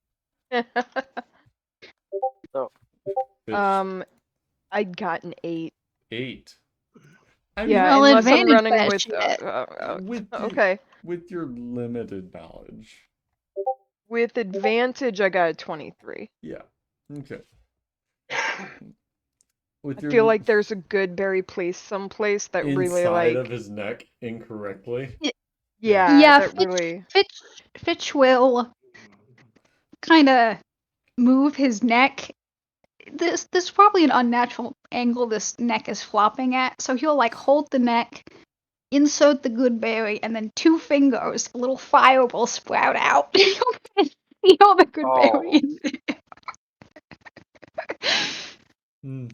Fitch, I got an 8. 8. I mean, Yeah, Well, unless I'm advantage running that with. shit. Okay. with your limited knowledge. With advantage, I got a 23. Yeah. Okay. With I your feel like there's a good berry placed someplace that really inside like. of his neck incorrectly. Yeah, that Fitch, really. Fitch will kind of move his neck. This is probably an unnatural angle this neck is flopping at. So he'll like hold the neck, insert the good berry, and then 2 fingers, a little fire will sprout out. Feel the good berry Oh. in there. Hmm.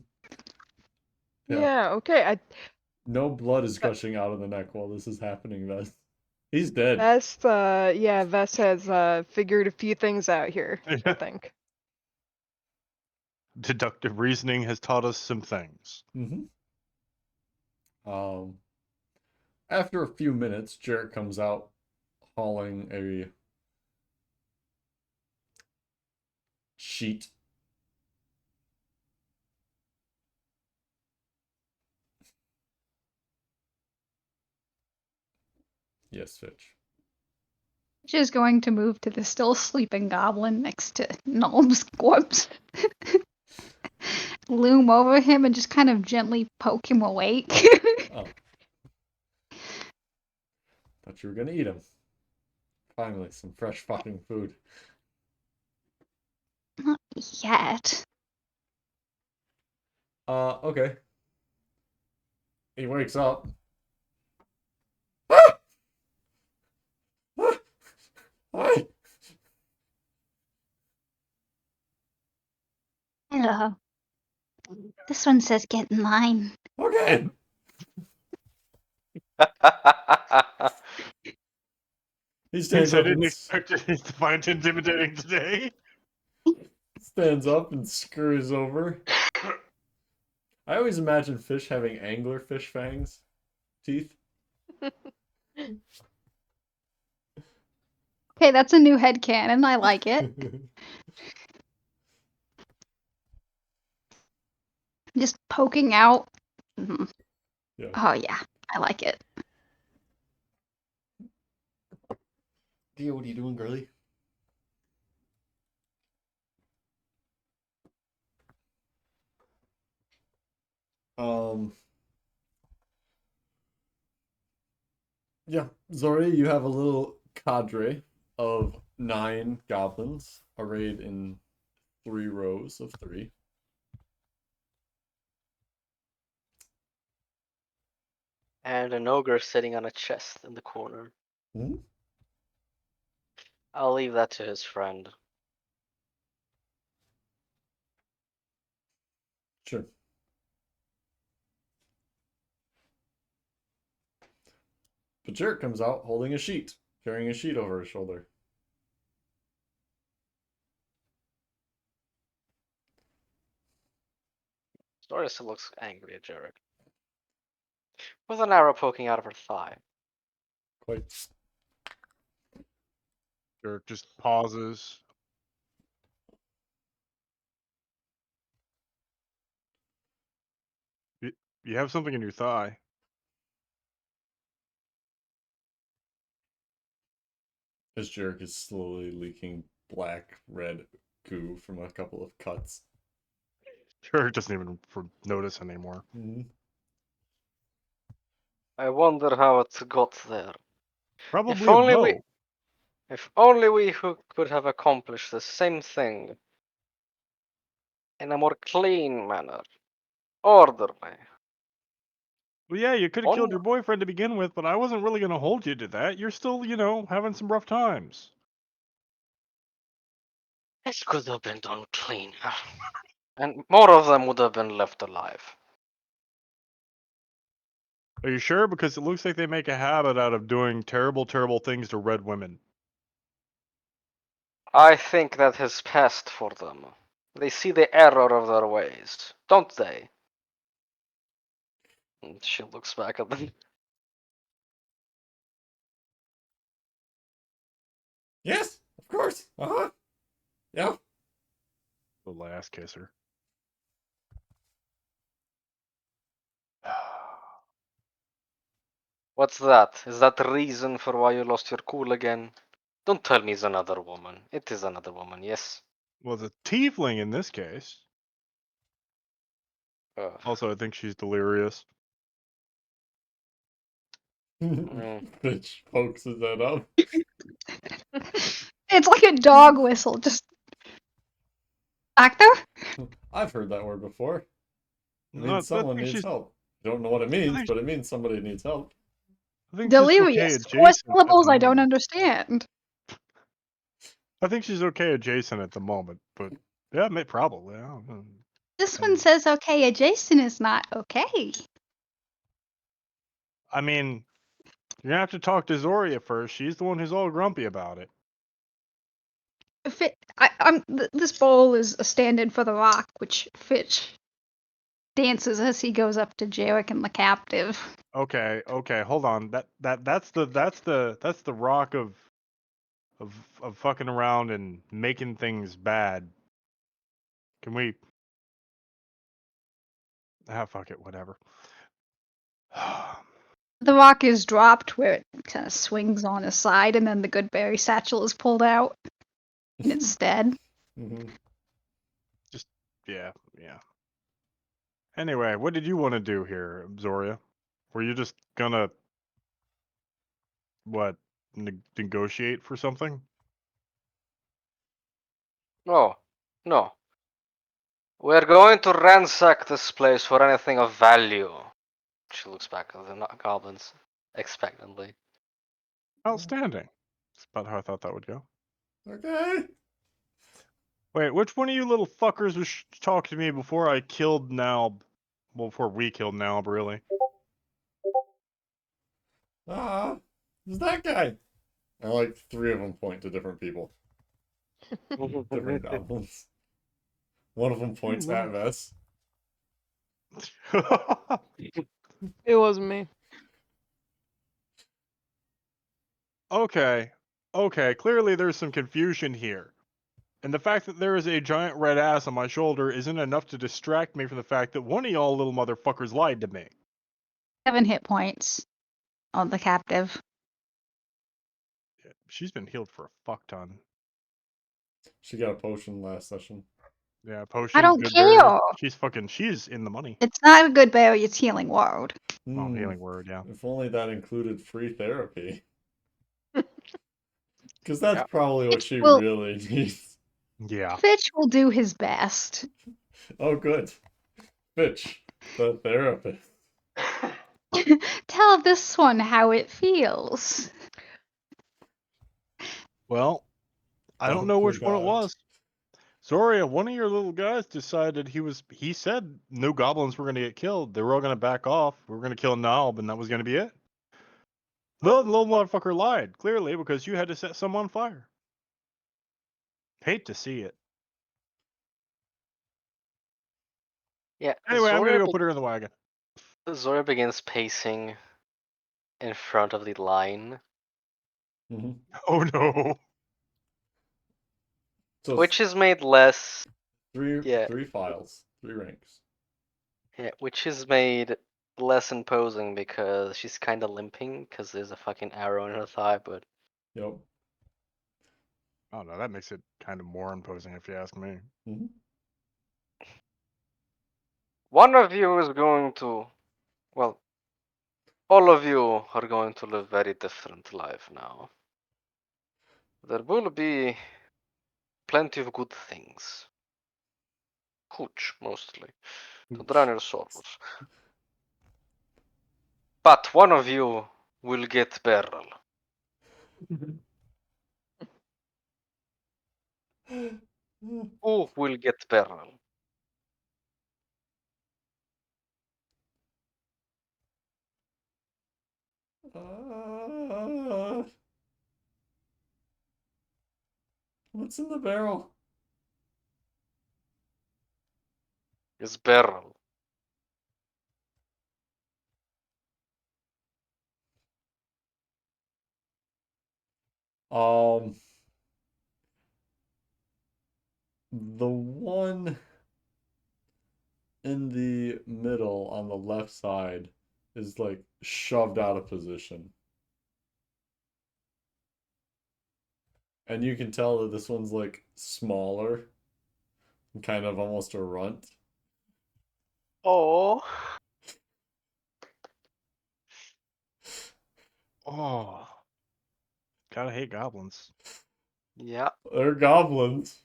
Yeah. Okay. No blood is gushing out of the neck while this is happening, Vess. He's dead. Vess. Yeah. Vess has figured a few things out here. I think. Deductive reasoning has taught us some things. After a few minutes, Jarrett comes out hauling a sheet. Yes, Fitch. Fitch is going to move to the still sleeping goblin next to Nulm's corpse. Loom over him and just kind of gently poke him awake. Oh. Thought you were gonna eat him. Finally, some fresh fucking food. Not yet. Okay. He wakes up. Ah! Ah! Hi! Hello. This one says get in line. Okay! He stands I up didn't and expect it to find it intimidating today. stands up and scurries over. I always imagine fish having anglerfish fangs, teeth. Okay, that's a new headcanon. I like it. Just poking out. Mhm. Yeah. Oh, yeah. I like it. Dio, what are you doing, girly? Yeah, Zori, you have a little cadre of 9 goblins arrayed in 3 rows of 3. And an ogre sitting on a chest in the corner. Hmm? I'll leave that to his friend. Sure. But Jarrett comes out holding a sheet, carrying a sheet over his shoulder. Story still looks angry at Jarek. With an arrow poking out of her thigh. Quite. Dirk just pauses. You have something in your thigh. His jerk is slowly leaking black, red goo from a couple of cuts. Sure, doesn't even notice anymore. Mhm. I wonder how it got there. Probably a bow. If only we who could have accomplished the same thing in a more clean manner, orderly. Well, yeah, you could have killed On your boyfriend to begin with, but I wasn't really going to hold you to that. You're still, having some rough times. it could have been done cleaner, and more of them would have been left alive. Are you sure? Because it looks like they make a habit out of doing terrible, terrible things to red women. I think that has passed for them. They see the error of their ways, don't they? And she looks back at them. Yes, of course. Uh-huh. Yeah. The last kisser. What's that? Is that the reason for why you lost your cool again? Don't tell me it's another woman. It is another woman, yes. Well, the tiefling in this case. Ugh. Also, I think she's delirious. Bitch pokes his head up. It's like a dog whistle, just actor. I've heard that word before. It No, I means someone think needs she's. help. Don't know what it I means, think, but it means somebody needs help. I think she's okay Delirious. Four adjacent at syllables the I don't moment. understand. I think she's okay adjacent at the moment, but yeah, probably. Yeah. This one And says okay adjacent is not okay. I mean, you're gonna have to talk to Zoria first. She's the one who's all grumpy about it. This bowl is a stand-in for the rock, which Fitch dances as he goes up to Jarek and the captive. Okay, hold on. That's the rock of fucking around and making things bad. Can we? Ah, fuck it, whatever. The rock is dropped where it kind of swings on his side, and then the Goodberry satchel is pulled out and it's dead. Mhm. Just yeah. Anyway, what did you want to do here, Zoria? Were you just gonna what negotiate for something? No, no. We're going to ransack this place for anything of value. She looks back at the goblins expectantly. Outstanding. That's about how I thought that would go. Okay. Wait, which one of you little fuckers was talking to me before I killed Nalb? Well, before we killed Nalb, really. Ah, who's that guy? And like three of them point to different people, different goblins. One of them points at Vess. It wasn't me. Okay, clearly there's some confusion here. And the fact that there is a giant red ass on my shoulder isn't enough to distract me from the fact that one of y'all little motherfuckers lied to me. 7 hit points on the captive. She's been healed for a fuck ton. She got a potion last session. Yeah, I potion, don't good berry. care. She's in the money. It's not a good berry, it's healing word. Oh, Hmm. healing word, yeah. If only that included free therapy. Because that's Yeah. probably what Fitch she will, really needs. Yeah. Fitch will do his best. Oh, good. Fitch, the therapist. Tell this one how it feels. Well, I don't Oh, know poor which one it God. was. Zoria, one of your little guys decided he said no goblins were gonna get killed. They were all gonna back off. We were gonna kill Nalb, and that was gonna be it. The little motherfucker lied, clearly, because you had to set some on fire. Hate to see it. Yeah, Anyway, I'm gonna go put her in the wagon. Zora begins pacing in front of the line, Mm-hmm. Oh no. So which is made less. three Yeah, three files, three ranks. yeah, which is made less imposing because she's kind of limping because there's a fucking arrow in her thigh. But Yep. Oh no, that makes it kind of more imposing if you ask me. Mhm. One of you is going to, well, all of you are going to live very different life now. There will be plenty of good things. Hooch, mostly, to drown your sorrows. But one of you will get barrel. Who will get barrel? What's in the barrel? Is barrel. Um, the one in the middle on the left side is like shoved out of position. And you can tell that this one's like smaller, kind of almost a runt. Oh. Oh, gotta hate goblins. Yeah. They're goblins.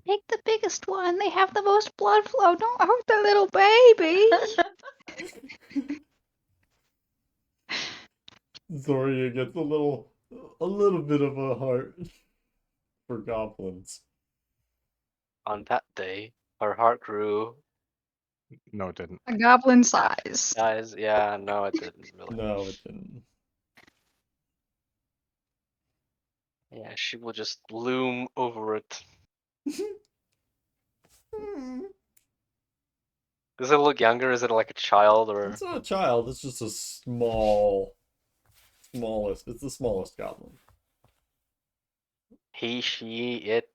Take the biggest one. They have the most blood flow. Don't hurt the little baby. Zoria gets a little bit of a heart for goblins. On that day, her heart grew. No, it didn't. A goblin size. Guys, yeah, no, it didn't really. No, it didn't. Yeah, she will just loom over it. Does it look younger? Is it like a child or? It's not a child, it's just a smallest. It's the smallest goblin. He, she, it.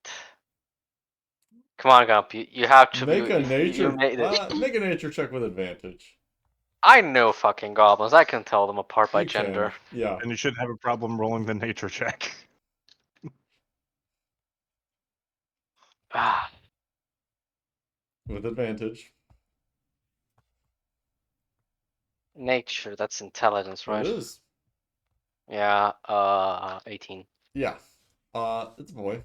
Come on, Gump. You have to Make a be. You nature made it. make a nature check with advantage. I know fucking goblins. I can tell them apart by You gender. can, yeah. And you shouldn't have a problem rolling the nature check. Ah, With advantage. nature. That's intelligence, It right? is. Yeah. 18. Yeah. It's a boy.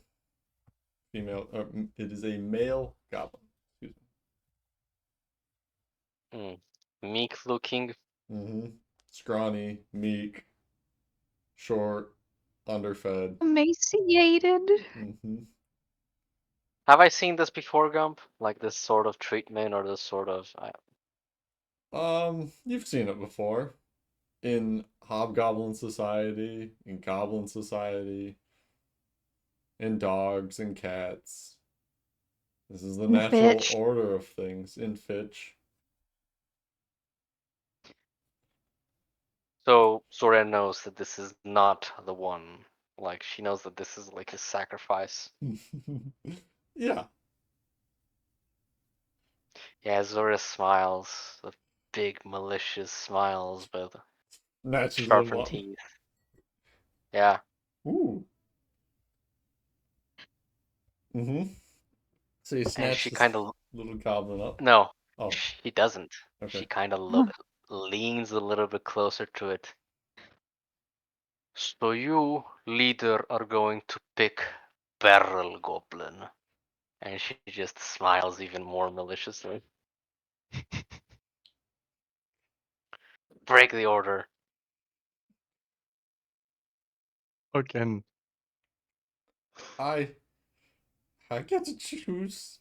Female. It is a male goblin. Excuse Meek looking. me. Scrawny, meek, short, underfed. Emaciated. Have I seen this before, Gump? Like this sort of treatment or this sort of. You've seen it before. In Hobgoblin Society, in Goblin Society, in dogs and cats. This is the In natural Fitch. order of things in Fitch. So Zora knows that this is not the one. Like she knows that this is like a sacrifice. Yeah. Yeah, Zora smiles. The big malicious smiles with Matches them sharpened up. teeth. Yeah. Ooh. So you And snatch she this kind of little goblin up. no, Oh, she doesn't. okay. She kind of leans a little bit closer to it. So you, leader, are going to pick Barrel Goblin. And she just smiles even more maliciously. Break the order. Again, I get to choose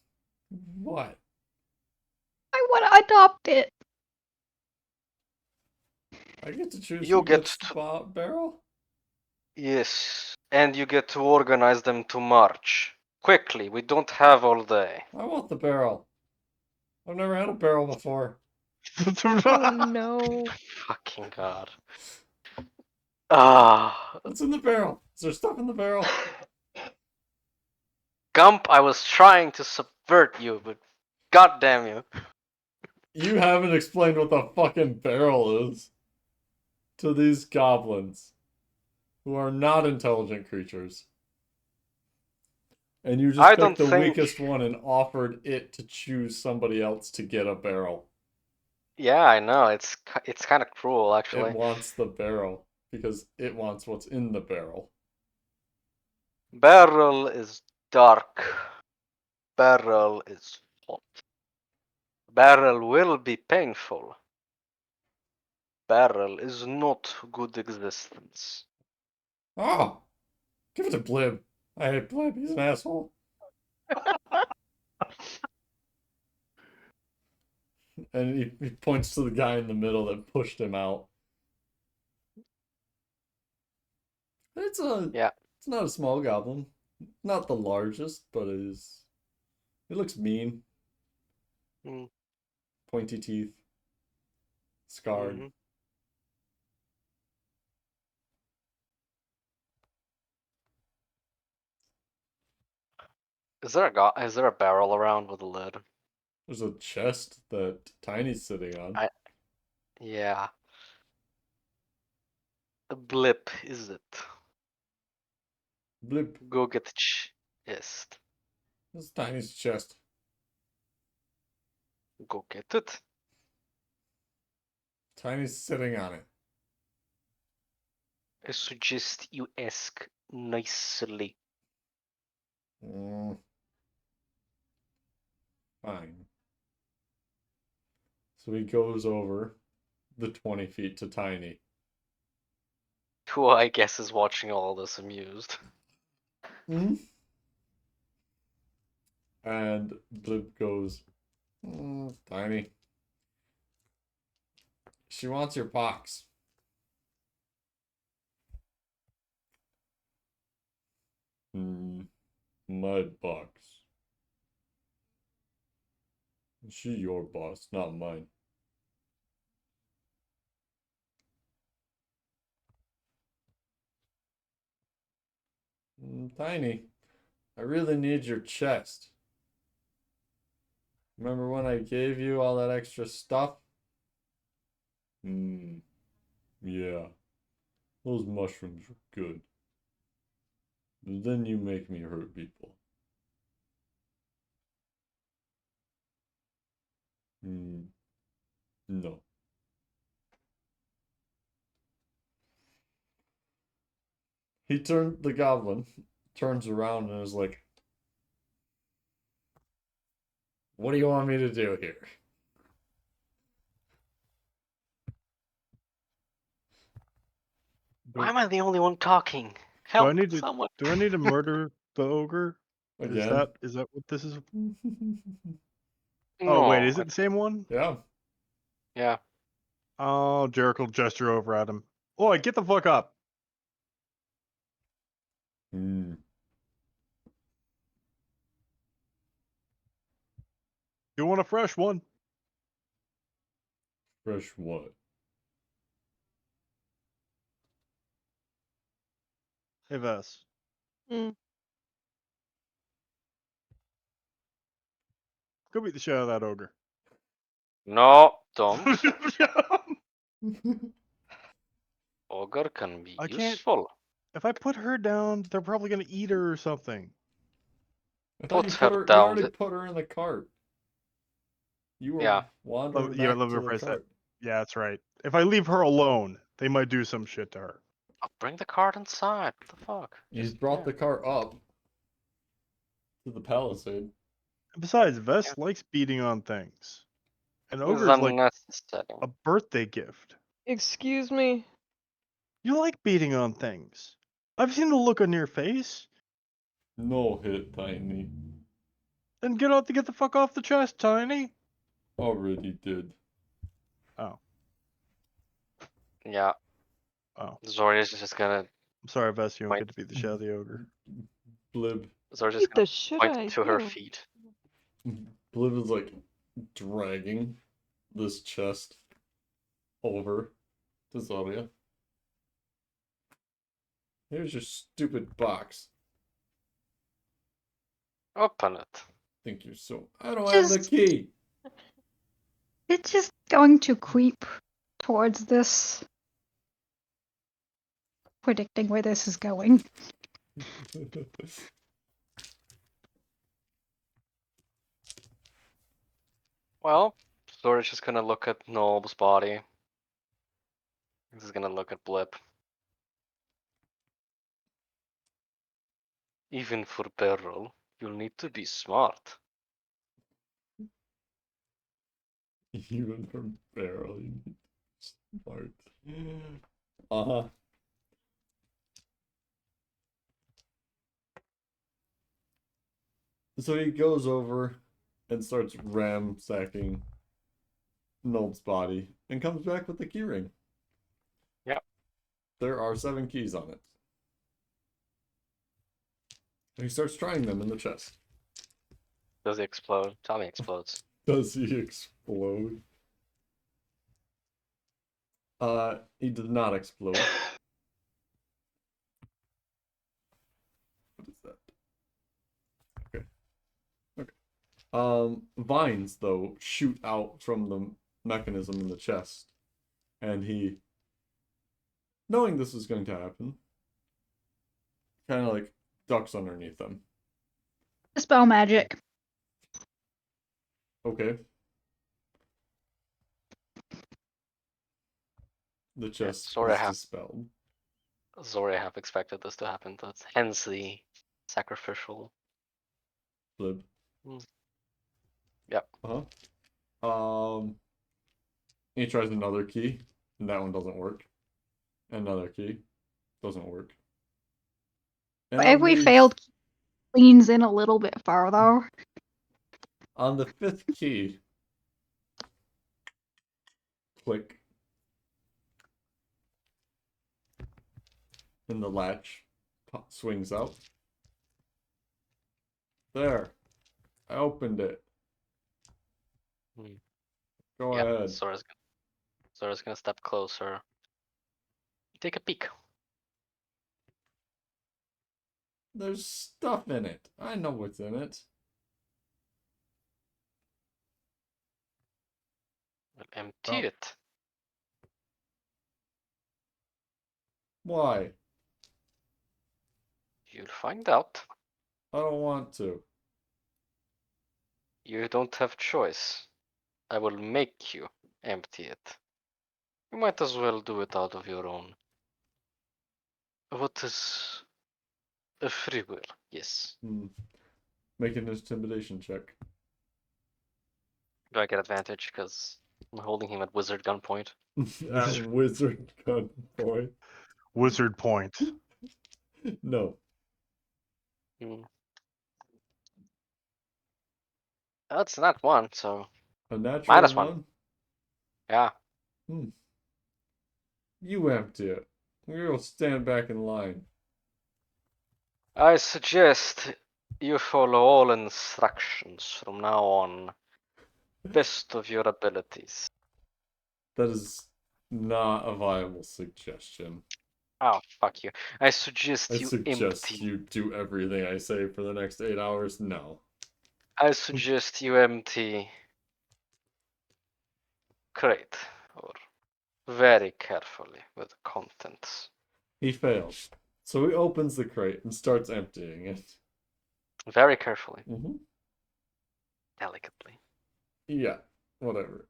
what? I want to adopt it. I get to choose You who get gets the to, barrel? yes, and you get to organize them to march. Quickly, we don't have all day. I want the barrel. I've never had a barrel before. Oh no. Fucking god. Ah, What's in the barrel? Is there stuff in the barrel? Gump, I was trying to subvert you, but god damn you. You haven't explained what the fucking barrel is to these goblins who are not intelligent creatures. And you just I picked don't the think. weakest one and offered it to choose somebody else to get a barrel. Yeah, I know. It's kind of cruel, It actually. wants the barrel because it wants what's in the barrel. Barrel is dark. Barrel is hot. Barrel will be painful. Barrel is not good existence. Oh, give it to Blib. I hate Blib. He's an asshole. And he points to the guy in the middle that pushed him out. It's Yeah. it's not a small goblin. Not the largest, but it looks mean. Mm, Pointy teeth. Scarred. mhm. Is there a barrel around with a lid? There's a chest that Tiny's sitting on. Yeah. A blip, is it? Blip. Go get the chest. This is Tiny's chest. Go get it. Tiny's sitting on it. I suggest you ask nicely. Mm. Fine. So he goes over the 20 feet to Tiny. Who I guess is watching all this amused. Mm. And Blip goes, Tiny. She wants your box. My box. Is she your boss, not mine? Tiny, I really need your chest. Remember when I gave you all that extra stuff? Yeah. Those mushrooms are good. But then you make me hurt people. No. The goblin turns around and is like, what do you want me to do here? Why am I the only one talking? Do Help I need to someone. do I need to murder the ogre? Again? Is that what this is? No. Oh wait, is it the same one? Yeah. Yeah. Oh, Jericho gesture over at him. Oi, get the fuck up. Hmm. You want a fresh one? Fresh what? Hey Vess. Hmm. Go beat the shit out of that ogre. No, don't. Ogre can be I can't. useful. If I put her down, they're probably gonna eat her or something. I thought Put her you down. already put her in the cart. You were Yeah. wandering Yeah, back let me to the rephrase that. cart. Yeah, that's right. If I leave her alone, they might do some shit to her. I'll bring the card inside. What the fuck? He's Just, brought yeah. the cart up to the palisade. And besides, Vess Yeah. likes beating on things. An It's ogre's like unnecessary. a birthday gift. Excuse me. You like beating on things. I've seen the look on your face. No hit, Tiny. Then get the fuck off the chest, Tiny. Already did. Oh. Yeah. Oh. Zoria's just gonna. I'm sorry, Vess, you don't Point. get to beat the shit out of the ogre. Blib. Zoria's just Beat gonna the shit point out of to her you. feet. Blib is like dragging this chest over to Zoria. Here's your stupid box. Open it. Think you're so. I don't have the Just, key. it's just going to creep towards this, predicting where this is going. Well, Zora's just gonna look at Nob's body. He's gonna look at Blip. Even for Beryl, you'll need to be smart. Even from barely smart. Uh-huh. So he goes over and starts ransacking Nob's body and comes back with the keyring. Yep. There are 7 keys on it. And he starts trying them in the chest. Does he explode? Tommy explodes. Does he explode? He did not explode. What is that? Okay. Okay. Vines, though, shoot out from the mechanism in the chest. And he, knowing this is going to happen, kind of like ducks underneath them. Dispel magic. Okay. The Yeah, chest Zora is have dispelled. Zora have expected this to happen. That's hence the sacrificial. Blib. Yep. He tries another key, and that one doesn't work. Another key doesn't work. And on Every the failed leans in a little bit farther. on the 5th key, click, and the latch swings out. There, I opened it. Hmm. Go Yep. ahead. Zora's gonna step closer. Take a peek. There's stuff in it. I know what's in it. We'll empty Oh. it. Why? You'll find out. I don't want to. You don't have choice. I will make you empty it. You might as well do it out of your own. What is a free will? Yes. Make an intimidation check. Do I get advantage because I'm holding him at wizard gunpoint? At wizard gunpoint. Wizard point. No. That's not one, so A natural -1. one? Yeah. You empty it. We'll stand back in line. I suggest you follow all instructions from now on. Best of your abilities. That is not a viable suggestion. Oh, fuck you. I suggest I you suggest empty. you do everything I say for the next 8 hours. No. I suggest you empty crate or very carefully with the contents. He fails. So he opens the crate and starts emptying it. Very carefully. Delicately. Yeah, whatever.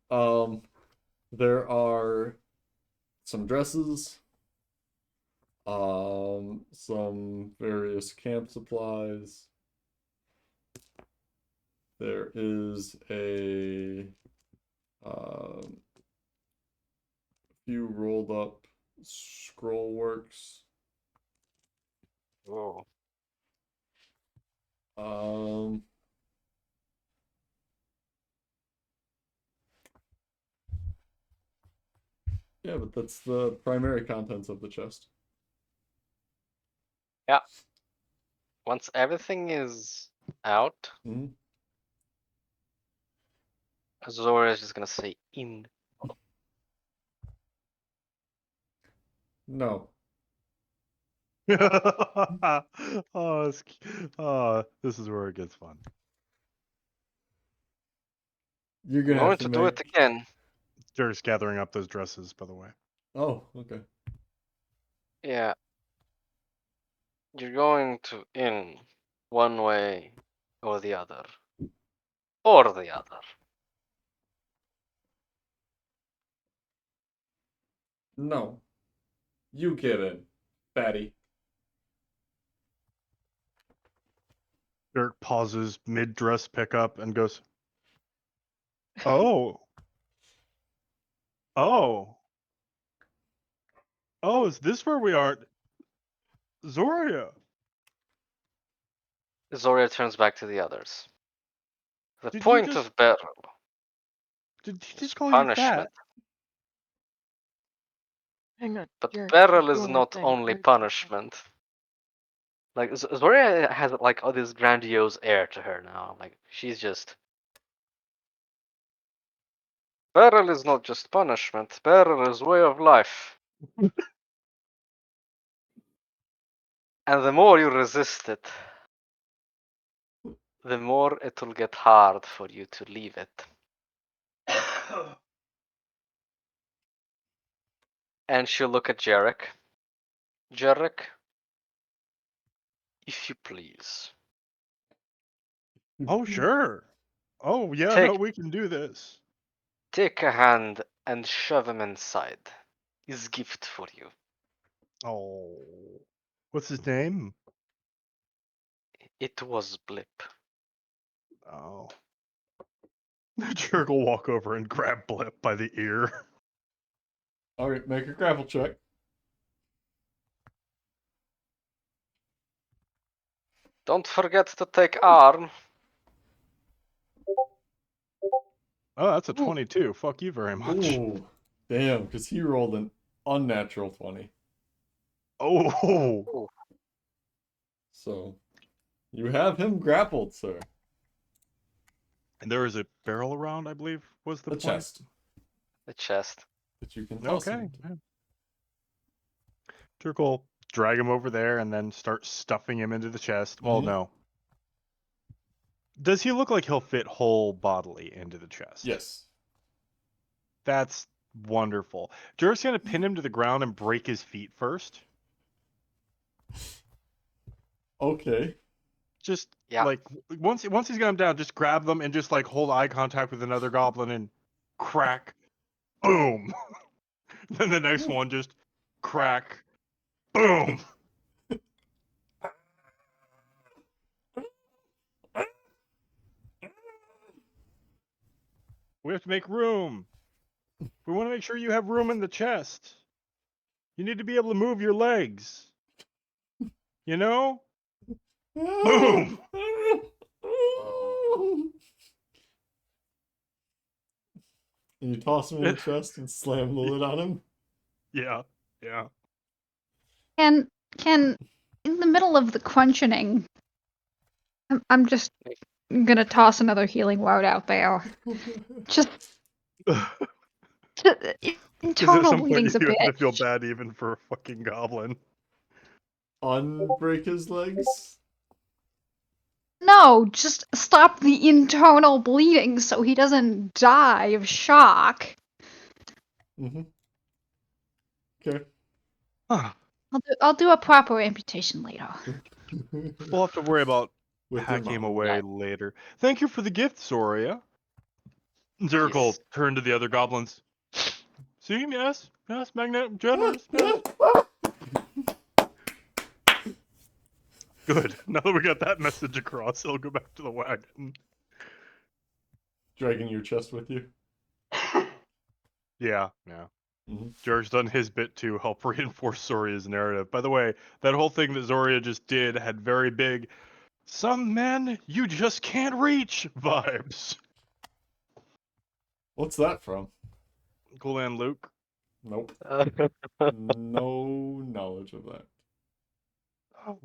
There are some dresses, some various camp supplies. There is a few rolled up scroll works. Whoa. Yeah, but that's the primary contents of the chest. Yeah. Once everything is out, Zora is just gonna say in. No. Oh, this is where it gets fun. You're I'm gonna going have to to do it make. again. Jerry's gathering up those dresses, by the way. Oh, okay. Yeah. You're going to in one way or the other. Or the other. No. You get in, fatty. Dirk pauses mid-dress pickup and goes, "Oh, oh, oh, is this where we are? Zoria, Zoria turns back to the others. The did point of battle he is just call you punishment. fat? Hang on. But Jared, battle she's is doing her not thing. only Let her do her thing. punishment. Like Zoria has like all this grandiose air to her now. Like she's just battle is not just punishment. Battle is way of life. And the more you resist it, the more it will get hard for you to leave it. And she'll look at Jarek. Jarek, if you please, Oh, sure. Oh, yeah, take no, we can do this. take a hand and shove him inside. His gift for you. Oh, what's his name? It was Blip. Oh. Jerk will walk over and grab Blip by the ear. Alright, make a grapple check. Don't forget to take arm. Oh, that's a Ooh. 22. Fuck you very much. Ooh. Damn, because he rolled an unnatural 20. Oh, Ooh. So, you have him grappled, sir. and there is a barrel around, I believe, was the The point. chest The chest. that you can toss him Okay. into. Yeah. Jerk will drag him over there and then start stuffing him into the chest. Well, Mhm. no. Does he look like he'll fit whole bodily into the chest? Yes. That's wonderful. Jerk's gonna pin him to the ground and break his feet first. Okay. Just Yeah. like once he's got him down, just grab them and just like hold eye contact with another goblin and crack, boom. Then the next one just crack, boom. We have to make room. We want to make sure you have room in the chest. You need to be able to move your legs. You know? Boom. And you toss him in the chest and slam the lid on him. Yeah. Yeah. Can in the middle of the crunching, I'm just gonna toss another healing word out there. Just, just Because at internal some point bleeding's a you have to feel bitch. bad even for a fucking goblin. Unbreak his legs. No, just stop the internal bleeding so he doesn't die of shock. Mm-hmm. Okay. Huh. I'll do a proper amputation later. We'll have to worry about With your hacking him mom. away later. Thank you for the gift, Soria. Zerk will Yes. turn to the other goblins. See, yes, yes, magnet, generous, yes. Good. Now that we got that message across, he'll go back to the wagon. Dragging your chest with you. Yeah, yeah. Mhm. George's done his bit to help reinforce Zoria's narrative. By the way, that whole thing that Zoria just did had very big, some men you just can't reach vibes. What's that from? Gulan Luke. Nope. No knowledge of that. Oh,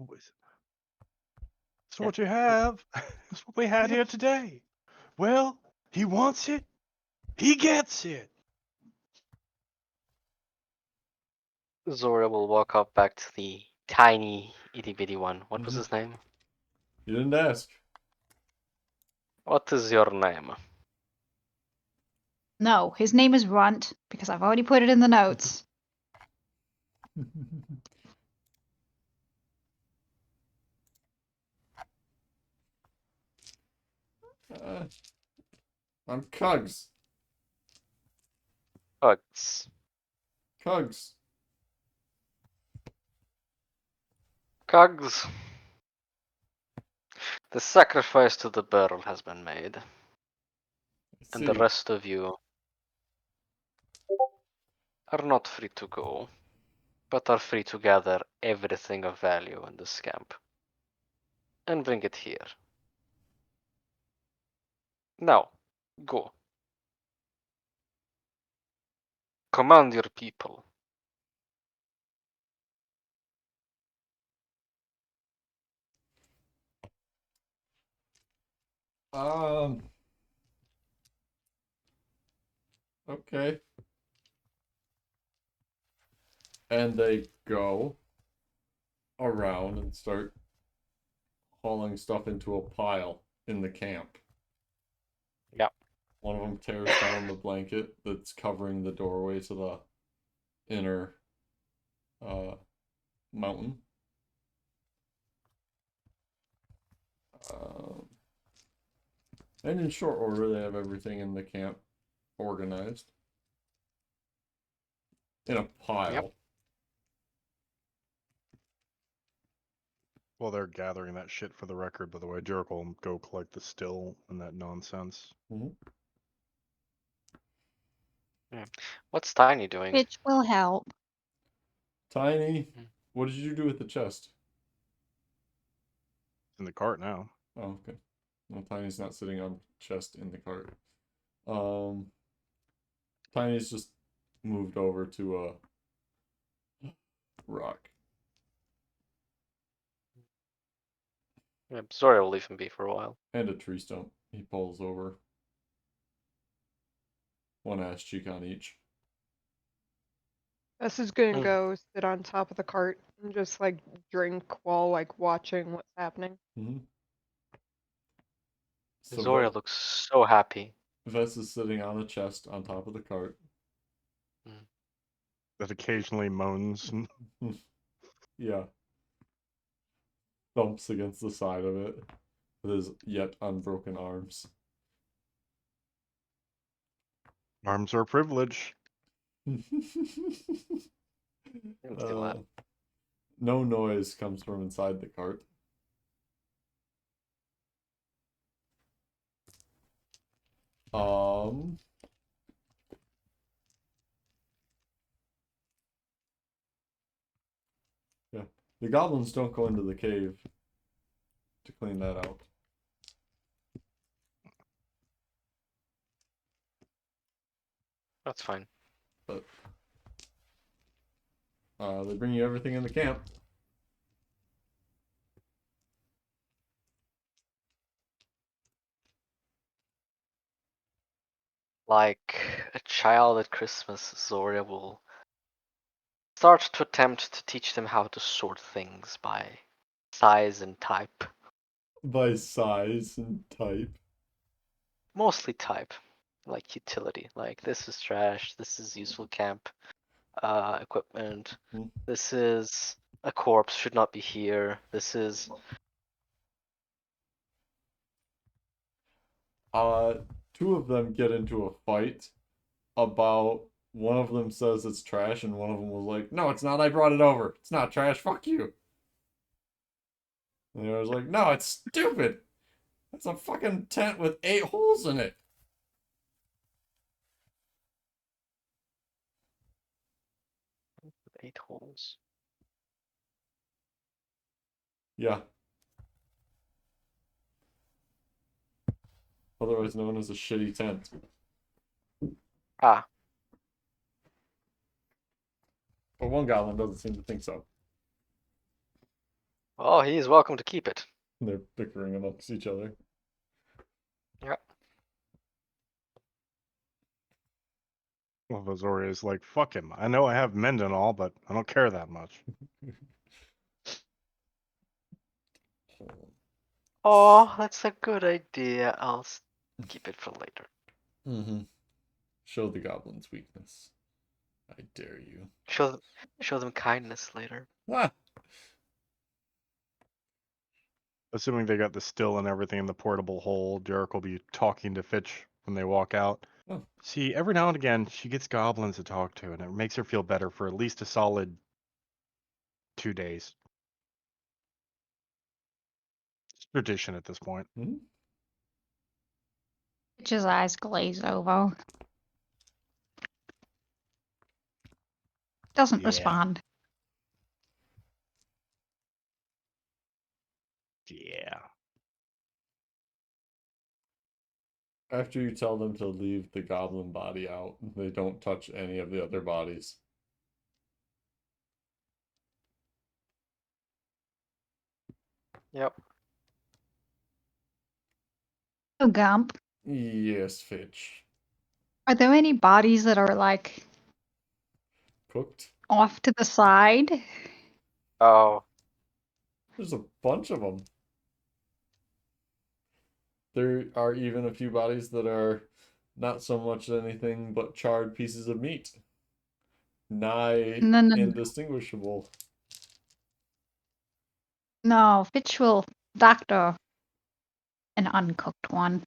so what you have is what we had here today. Well, he wants it, he gets it. Zora will walk up back to the tiny itty bitty one. What was Mhm. his name? You didn't ask. What is your name? No, his name is Runt, because I've already put it in the notes. uh, I'm Cugs. Hugs. Cugs. Cogs. The sacrifice to the barrel has been made, I and the see. rest of you are not free to go, but are free to gather everything of value in this camp and bring it here. Now, go. Command your people. Okay. And they go around and start hauling stuff into a pile in the camp. Yep. One of them tears down the blanket that's covering the doorway to the inner mountain. And in short order, they have everything in the camp organized in a pile. Yep. Well, they're gathering that shit for the record, by the way. Jericho will go collect the still and that nonsense. What's Tiny doing? Which will help. Tiny, Hmm. what did you do with the chest? It's in the cart now. Oh, okay. Well, Tiny's not sitting on chest in the cart. Tiny's just moved over to a rock. Yeah, Zora will leave him be for a while. And a tree stump. He pulls over. One ass cheek on each. This is gonna Mm. go sit on top of the cart and just like drink while like watching what's happening. Mm-hmm. So Zora looks so happy. Vess is sitting on a chest on top of the cart. That occasionally moans. Yeah. Thumps against the side of it with his yet unbroken arms. Arms are a privilege. No noise comes from inside the cart. Yeah. The goblins don't go into the cave to clean that out. That's fine. But they bring you everything in the camp. Like a child at Christmas, Zora will start to attempt to teach them how to sort things by size and type. By size and type. Mostly type, like utility. Like this is trash, this is useful camp equipment, Hmm. this is a corpse, should not be here, this is... Two of them get into a fight about one of them says it's trash and one of them was like, no, it's not, I brought it over. It's not trash, fuck you. And the other was like, no, it's stupid. It's a fucking tent with 8 holes in it. With 8 holes. Yeah. Otherwise known as a shitty tent. Ah, But one goblin doesn't seem to think so. well, he's welcome to keep it. And they're bickering amongst each other. Yep. Well, Zora is like, fuck him. I know I have mend and all, but I don't care that much. Oh, that's a good idea. I'll keep it for later. Mm-hmm. Show the goblins weakness. I dare you. Show them kindness later. Ah! Assuming they got the still and everything in the portable hole, Jericho will be talking to Fitch when they walk out. See, every now and again, she gets goblins to talk to, and it makes her feel better for at least a solid 2 days. It's tradition at this point. Hmm? Fitch's eyes glaze over. Doesn't Yeah. respond. Yeah. After you tell them to leave the goblin body out, they don't touch any of the other bodies. Yep. Oh, Gump. Yes, Fitch. Are there any bodies that are like Cooked? off to the side? Oh, There's a bunch of them. There are even a few bodies that are not so much anything but charred pieces of meat. Nigh No. indistinguishable. No, Fitch will doctor an uncooked one.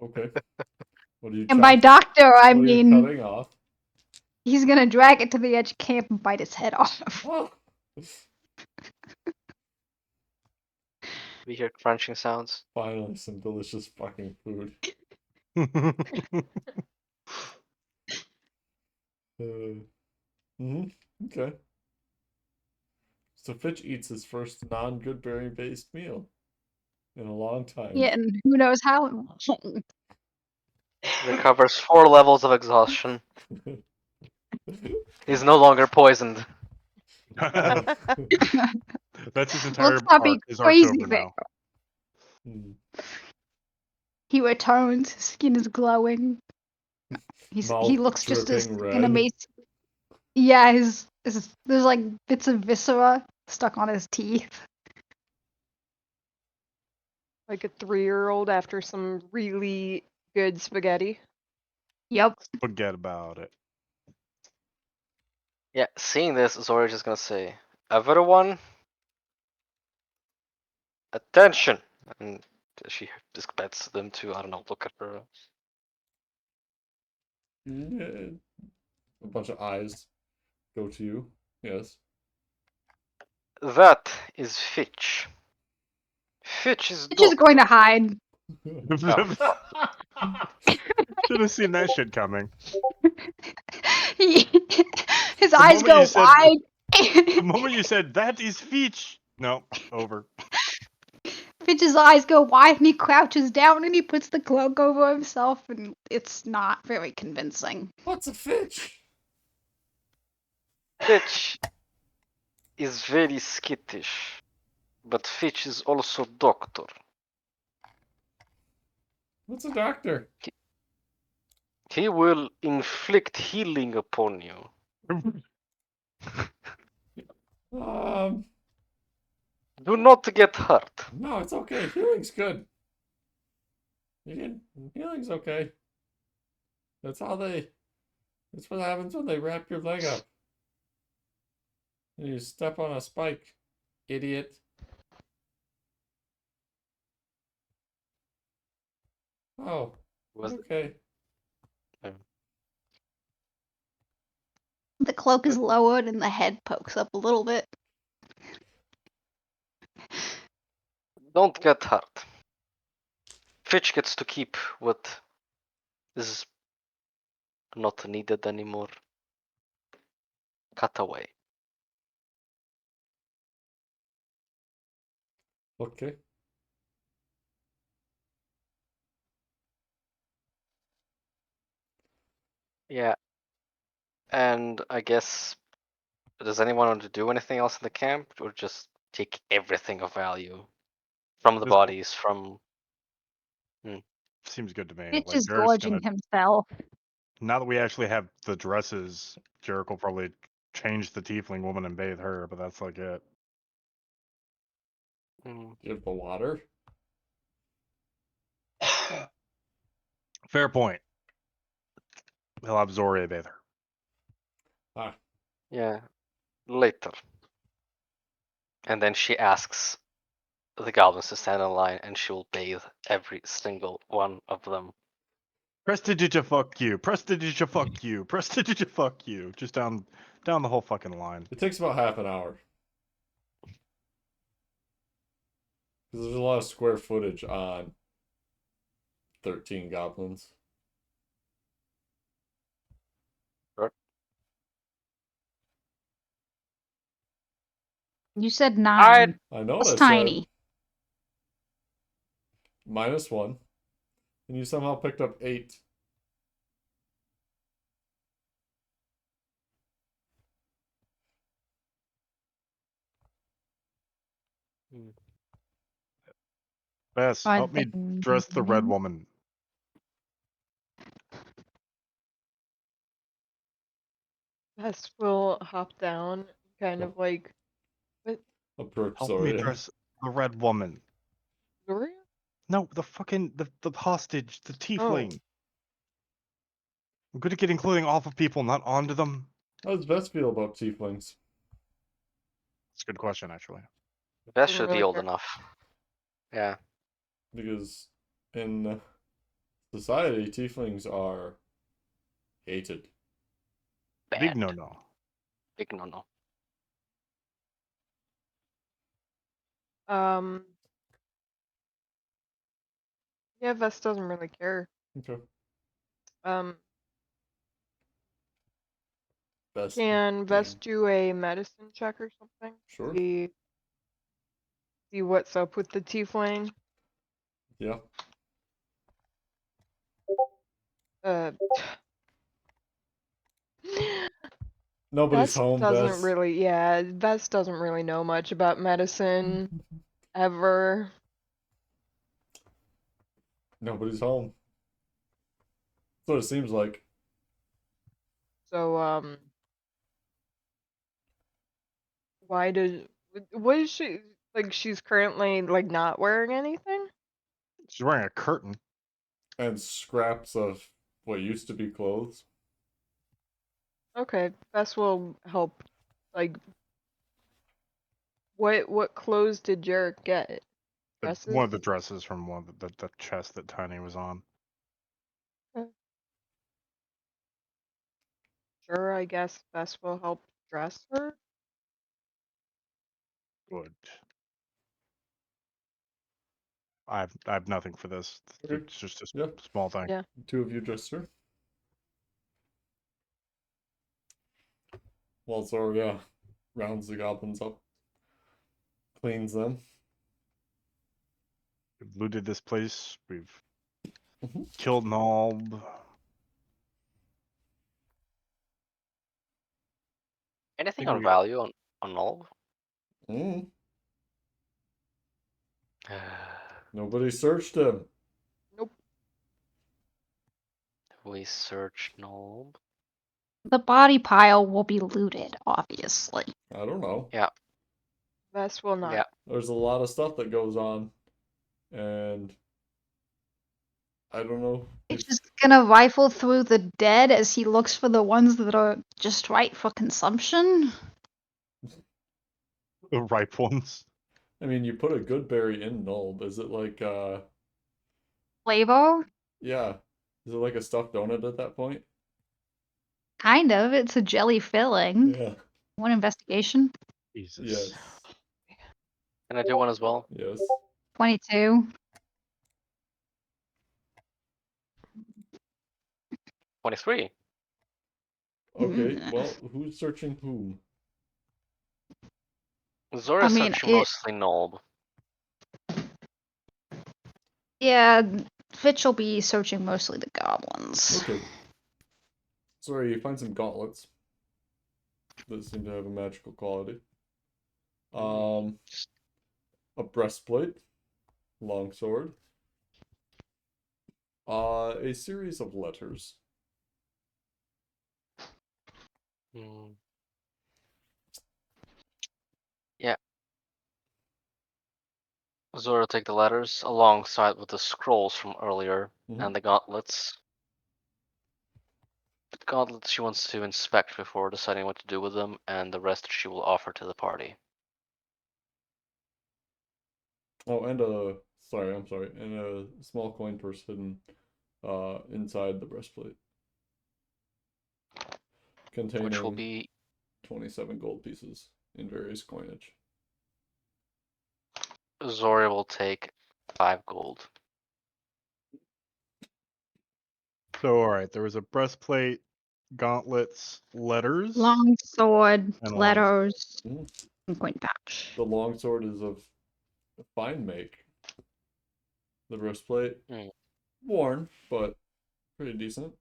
Okay. What are you And by doctor, I what are you mean cutting off? he's gonna drag it to the edge of camp and bite its head off. Oh. we hear crunching sounds. Finally, some delicious fucking food. Okay. So Fitch eats his first non-Goodberry based meal in a long time. Yeah, and who knows how long. Recovers 4 levels of exhaustion. He's no longer poisoned. That's his entire Let's not arc. be His arc's crazy over there. now. Hmm. He returns, his skin is glowing. He Mouth looks just as dripping red. amazing. Yeah, there's like bits of viscera stuck on his teeth. Like a 3-year-old after some really good spaghetti. Yep. Forget about it. Yeah, seeing this, Zori's just gonna say, everyone, attention! And she expects them to, I don't know, look at her. Yeah. A bunch of eyes go to you. Yes. That is Fitch. Fitch is Fitch is doctor. going to hide. Should have seen that shit coming. He, his The eyes moment go you said- wide. The moment you said that is Fitch, no, over. Fitch's eyes go wide and he crouches down and he puts the cloak over himself and it's not very convincing. What's a Fitch? Fitch is very skittish, but Fitch is also doctor. What's a doctor? He will inflict healing upon you. Do not get hurt. No, it's okay. Healing's good. Healing's okay. That's what happens when they wrap your leg up. You step on a spike, idiot. Oh, Was okay. The cloak is lowered and the head pokes up a little bit. Don't get hurt. Fitch gets to keep what is not needed anymore. Cut away. Okay. Yeah. And I guess, does anyone want to do anything else in the camp, or just take everything of value from the This point- bodies? From Seems good to me. Fitch Like is Jarrett's gorging gonna. himself. Now that we actually have the dresses, Jarrett will probably change the tiefling woman and bathe her, but that's like it. You have the water. Fair point. He'll have Zoria bathe her. Ah, yeah, later. And then she asks the goblins to stand in line, and she will bathe every single one of them. Fuck you. Fuck you. Fuck you. Just down the whole fucking line. It takes about half an hour. Because there's a lot of square footage on 13 goblins. You said 9. I know That's what I tiny. said. -1. And you somehow picked up 8. Bess, help me dress the red woman. Bess will hop down, kind of like, Approach Help me Zoria. dress the red woman. Zoria? No, the fucking the hostage, the Oh. tiefling. I'm good at getting clothing off of people, not onto them. How does Vess feel about tieflings? It's a good question, actually. Bess Doesn't should be really old care. enough. Yeah. Because in society, tieflings are hated. Bad. Big no. Big no. Yeah, Vess doesn't really care. Okay. Vess. Can Vess do a medicine check or something? Sure. See what's up with the tiefling. Yeah. Nobody's Vess home, doesn't Vess. really, yeah, Vess doesn't really know much about medicine ever. Nobody's home. That's what it seems like. So, what is she, like, she's currently, like, not wearing anything? She's wearing a curtain. And scraps of what used to be clothes. Okay, Vess will help, like, what clothes did Jarek get? Dresses? One of the dresses from one of the chest that Tiny was on. Sure, I guess Vess will help dress her. Good. I have nothing for this. Okay. It's just a Yeah. small thing. Yeah. 2 of you dressed her. Well, Zoria rounds the goblins up, cleans them. We've looted this place. We've Mhm. killed Nalb. Anything think on we- value on Null? Mm. Nobody searched him. Nope. We search Null. The body pile will be looted, obviously. I don't know. Yeah. Vess will not. Yeah. There's a lot of stuff that goes on, and I don't know. He's just gonna rifle through the dead as he looks for the ones that are just right for consumption. The ripe ones. I mean, you put a good berry in Nulb. Is it like, Flavor? yeah. Is it like a stuffed donut at that point? Kind of. It's a jelly filling. Yeah. One investigation. Jesus. Yes. Can I do one as well? Yes. 22. 23. Okay, well, who's searching whom? Zora I mean, searched mostly Null. Yeah, Fitch will be searching mostly the goblins. Okay. Sorry, you find some gauntlets that seem to have a magical quality. A breastplate, longsword, a series of letters. Yeah. Zora take the letters alongside with the scrolls from earlier and the gauntlets. The gauntlets she wants to inspect before deciding what to do with them, and the rest she will offer to the party. Oh, and I'm sorry, and a small coin purse hidden inside the breastplate, containing Which will be 27 gold pieces in various coinage. Zoria will take 5 gold. So, all right, there was a breastplate, gauntlets, letters. Long sword, And a letters, Mhm. and coin pouch. The longsword is of fine make. The breastplate, Hmm. worn, but pretty decent.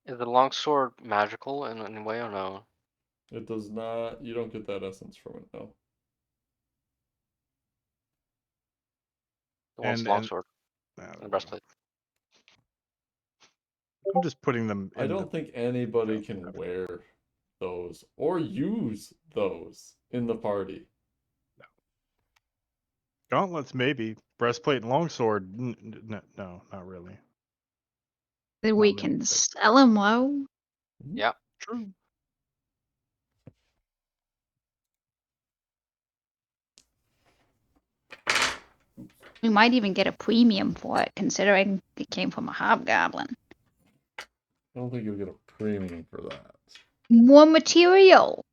Is the longsword magical in any way or no? It does not, you don't get that essence from it, no. The one's And longsword I don't and know. breastplate. I'm just putting them in I don't think anybody can wear those or use those in the party. gauntlets, maybe. Breastplate and longsword, no, not really. Then Not we many can things. sell them low. Yeah. True. We might even get a premium for it, considering it came from a hobgoblin. I don't think you'll get a premium for that. More material.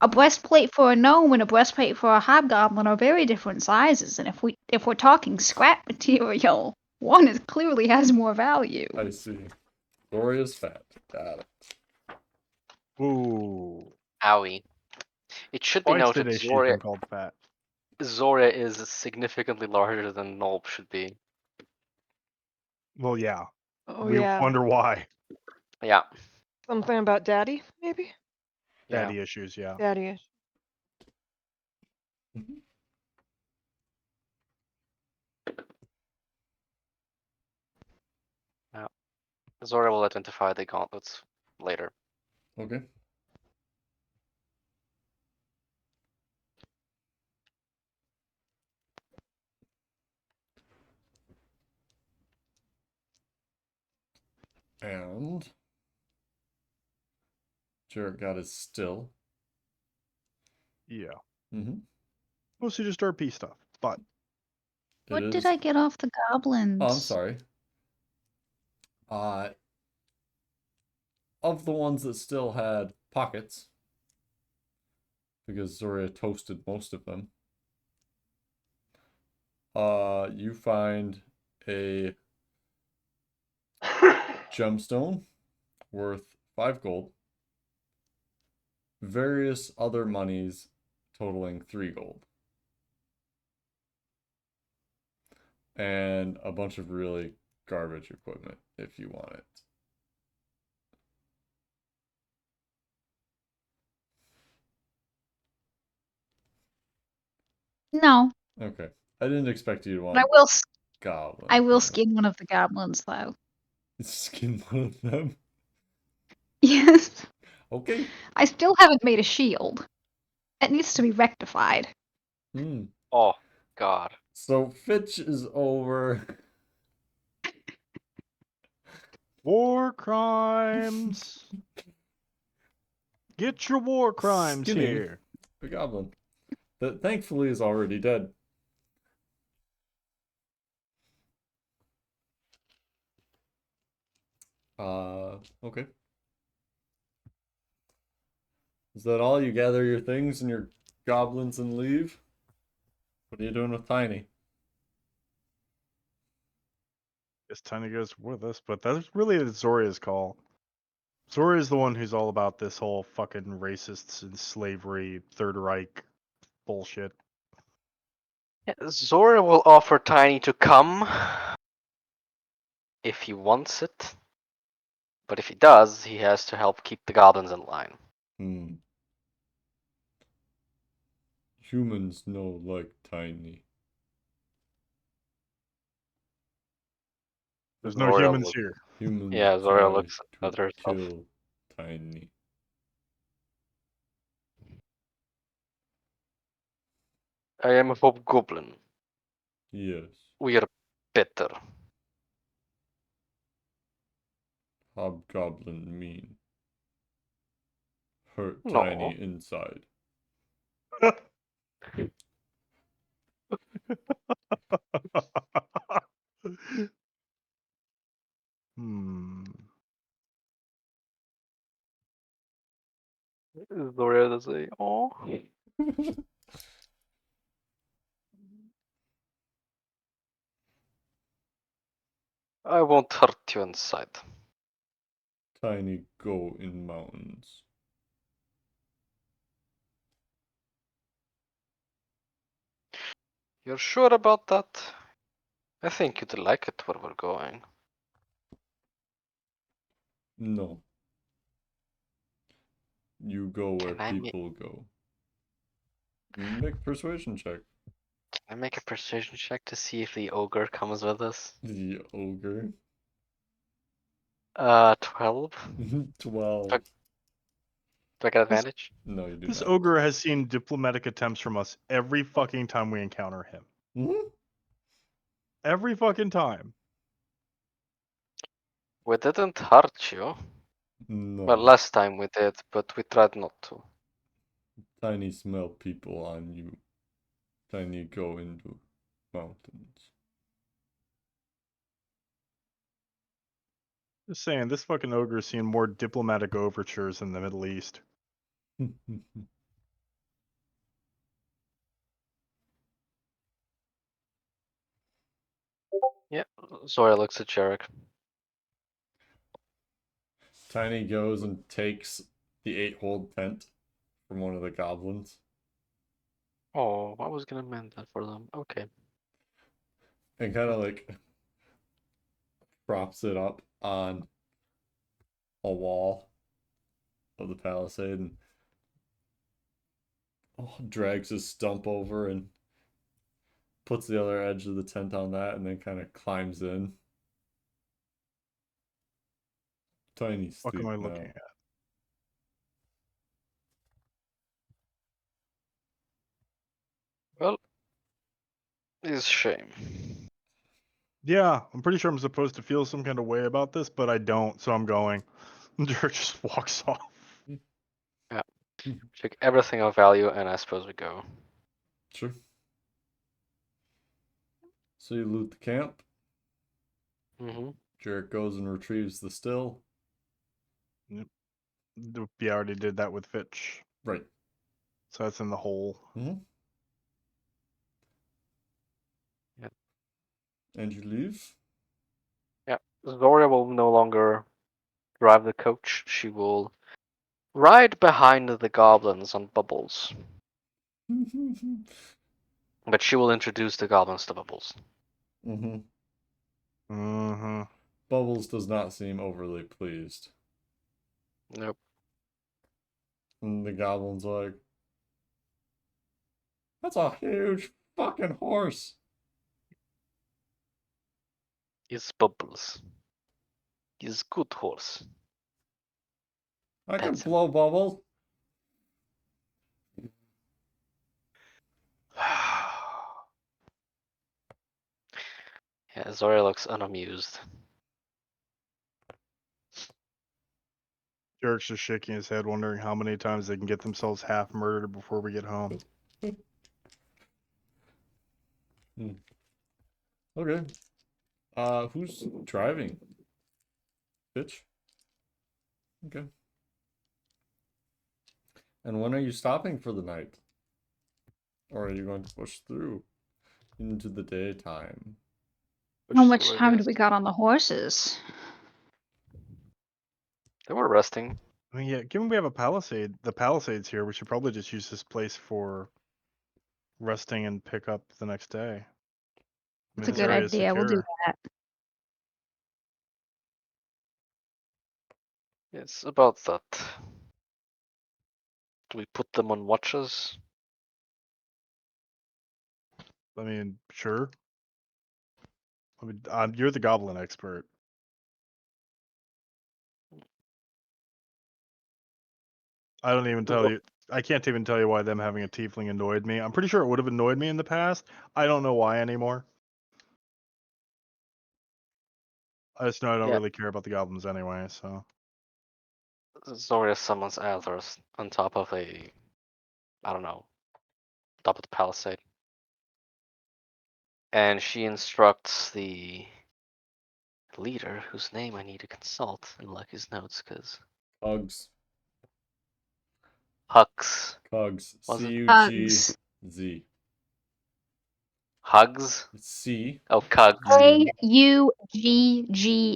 A breastplate for a gnome and a breastplate for a hobgoblin are very different sizes, and if we're talking scrap material, one is clearly has more value. I see. Gloria's fat. Got it. Ooh. Owie. It should be Twice noted today she's been called fat. Zoria is significantly larger than Nulp should be. Well, yeah. Oh We yeah. wonder why. Yeah. Something about daddy, maybe? Yeah. Daddy issues, yeah. Daddy is. Mhm. Zoria will identify the gauntlets later. Okay. And Jarrett got his still. Yeah. Mm-hmm. Mostly just RP stuff, but What did I get off the goblins? Oh, I'm sorry. Of the ones that still had pockets, because Zoria toasted most of them, you find a gemstone worth 5 gold, various other monies totaling 3 gold, and a bunch of really garbage equipment if you want it. No, Okay. I didn't expect you to but I want will. goblin. I will skin one of the goblins, though. Skin one of them. Yes. Okay. I still haven't made a shield. It needs to be rectified. Hmm. Oh, God. So Fitch is over. war crimes. Get your war crimes Skinning here. the goblin that thankfully is already dead. Okay. Is that all? You gather your things and your goblins and leave? What are you doing with Tiny? Guess Tiny goes with us, but that's really Zoria's call. Zoria's the one who's all about this whole fucking racists and slavery, Third Reich bullshit. Yeah, Zoria will offer Tiny to come if he wants it. But if he does, he has to help keep the goblins in line. Hmm. Humans no like Tiny. There's no Zoria humans looks. here. Humans Yeah, Zoria try looks to at herself. kill Tiny. I am a hobgoblin. Yes. We are better. Hobgoblin mean. Hurt No. Tiny inside. say, "Oh." I won't hurt you inside. Tiny go in mountains. You're sure about that? I think you'd like it where we're going. No. You go where Can I people go. Make a persuasion check. Can I make a persuasion check to see if the ogre comes with us? The ogre. 12. 12. Do I get advantage? No, you do This not. ogre has seen diplomatic attempts from us every fucking time we encounter him. Mhm. Every fucking time. We didn't hurt you. No. Well, last time we did, but we tried not to. Tiny smell people on you. Tiny go into mountains. Just saying, this fucking ogre has seen more diplomatic overtures in the Middle East. Yeah, Zora looks at Jarek. Tiny goes and takes the 8-hole tent from one of the goblins Oh, I was gonna mend that for them. Okay. and kind of like props it up on a wall of the palisade and drags his stump over and puts the other edge of the tent on that and then kind of climbs in. Tiny What am sleep I now. looking at? Well, it's a shame. Yeah, I'm pretty sure I'm supposed to feel some kind of way about this, but I don't, so I'm going. Dirk just walks off. Check everything of value, and I suppose we go. Sure. So you loot the camp. Mm-hmm. Jarek goes and retrieves the still. We already did that with Fitch, Right. so that's in the hole. Mm-hmm. Yep. And you leave. Yeah, Zoria will no longer drive the coach. She will ride behind the goblins on Bubbles. But she will introduce the goblins to Bubbles. Mm-hmm. Mm-hmm. Bubbles does not seem overly pleased. Nope. And the goblin's like, that's a huge fucking horse. It's Bubbles. He's a good horse. I can Pets him. blow bubbles. Yeah, Zoria looks unamused. Dirk's just shaking his head, wondering how many times they can get themselves half murdered before we get home. Okay. Who's driving? Bitch. Okay. And when are you stopping for the night? Or are you going to push through into the daytime? How Push much through, I time do guess. we got on the horses? They were resting. I mean, yeah, given we have a palisade, the palisade's here, we should probably just use this place for resting and pick up the next day. I That's mean, a this good area is idea. We'll do secure. that. It's about that. Do we put them on watches? I mean, sure. I mean, you're the goblin expert. I don't even tell you. I can't even tell you why them having a tiefling annoyed me. I'm pretty sure it would have annoyed me in the past. I don't know why anymore. I just know I don't Yeah. really care about the goblins anyway, so. Zoria summons Athers on top of a, I don't know, top of the palisade. And she instructs the leader, whose name I need to consult in Lucky's notes, because Hugs. Hugs. Cugs. Was it? Hugs. C-U-G-Z. Hugs. It's C. Oh, Cugs.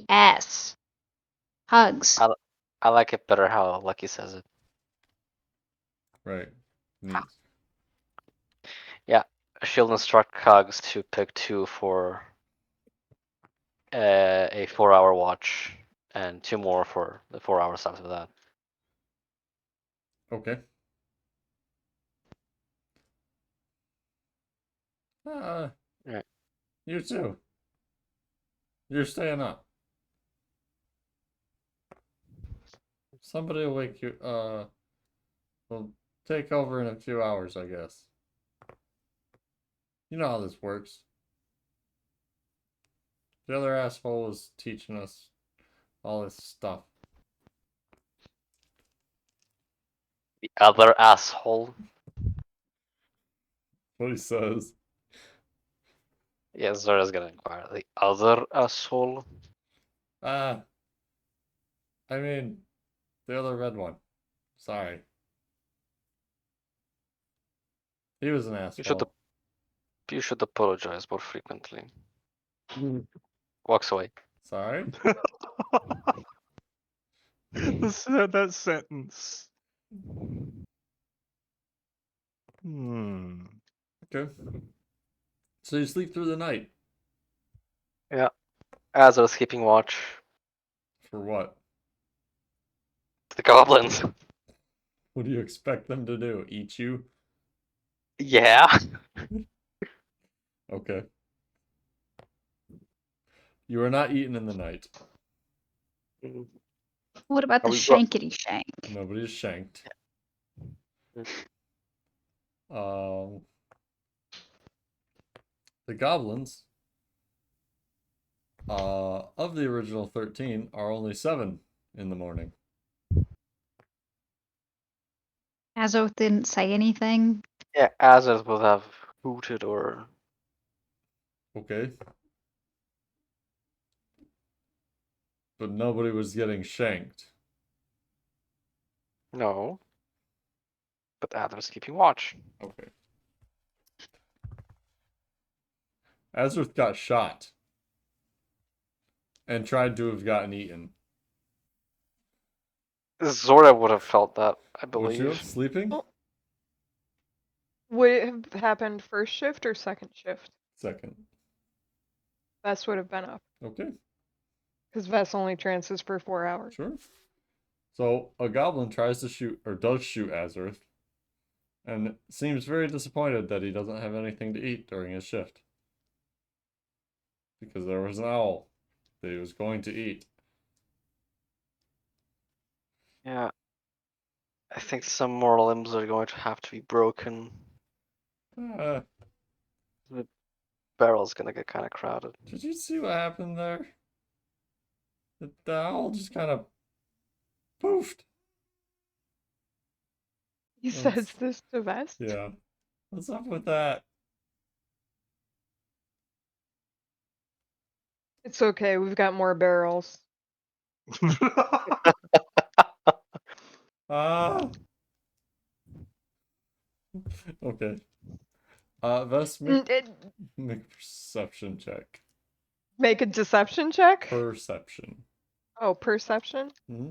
Huggs. Hugs. I like it better how Lucky says it. Right. Neat. Yeah, she'll instruct Cogs to pick 2 for a 4-hour watch, and 2 more for the 4 hours after that. Okay. Right. You too. You're staying up. Somebody will wake you. Will take over in a few hours, I guess. You know how this works. The other asshole is teaching us all this stuff. The other asshole. What he says. Yeah, Zora's gonna inquire. The other asshole? I mean, the other red one. Sorry. He was an asshole. You should apologize more frequently. Walks away. Sorry? that sentence. Okay. So you sleep through the night. Yeah. As I was keeping watch. For what? The goblins. What do you expect them to do? Eat you? Yeah. Okay. You are not eaten in the night. What about the Are we ro- shankety shank? Nobody is shanked. The goblins of the original 13 are only 7 in the morning. Azoth didn't say anything. Yeah, Azaz would have hooted or. Okay. But nobody was getting shanked. No. But Adam's keeping watch. Okay. Azurth got shot and tried to have gotten eaten. Zora would have felt that, I Would you? believe. Sleeping? Oh. Would it have happened first shift or second shift? Second. Vess would have been up. Okay, Because Vess only trances for 4 hours. sure. So a goblin tries to shoot, or does shoot Azurth, and seems very disappointed that he doesn't have anything to eat during his shift. Because there was an owl that he was going to eat. Yeah. I think some more limbs are going to have to be broken. Uh, The barrel's gonna get kind of crowded. did you see what happened there? The owl just kind of poofed. He That's- says this to Vess? Yeah. What's up with that? It's okay, we've got more barrels. Ah. Okay. Vest, make a perception check. Make a deception check? Perception. Oh, perception? Hmm.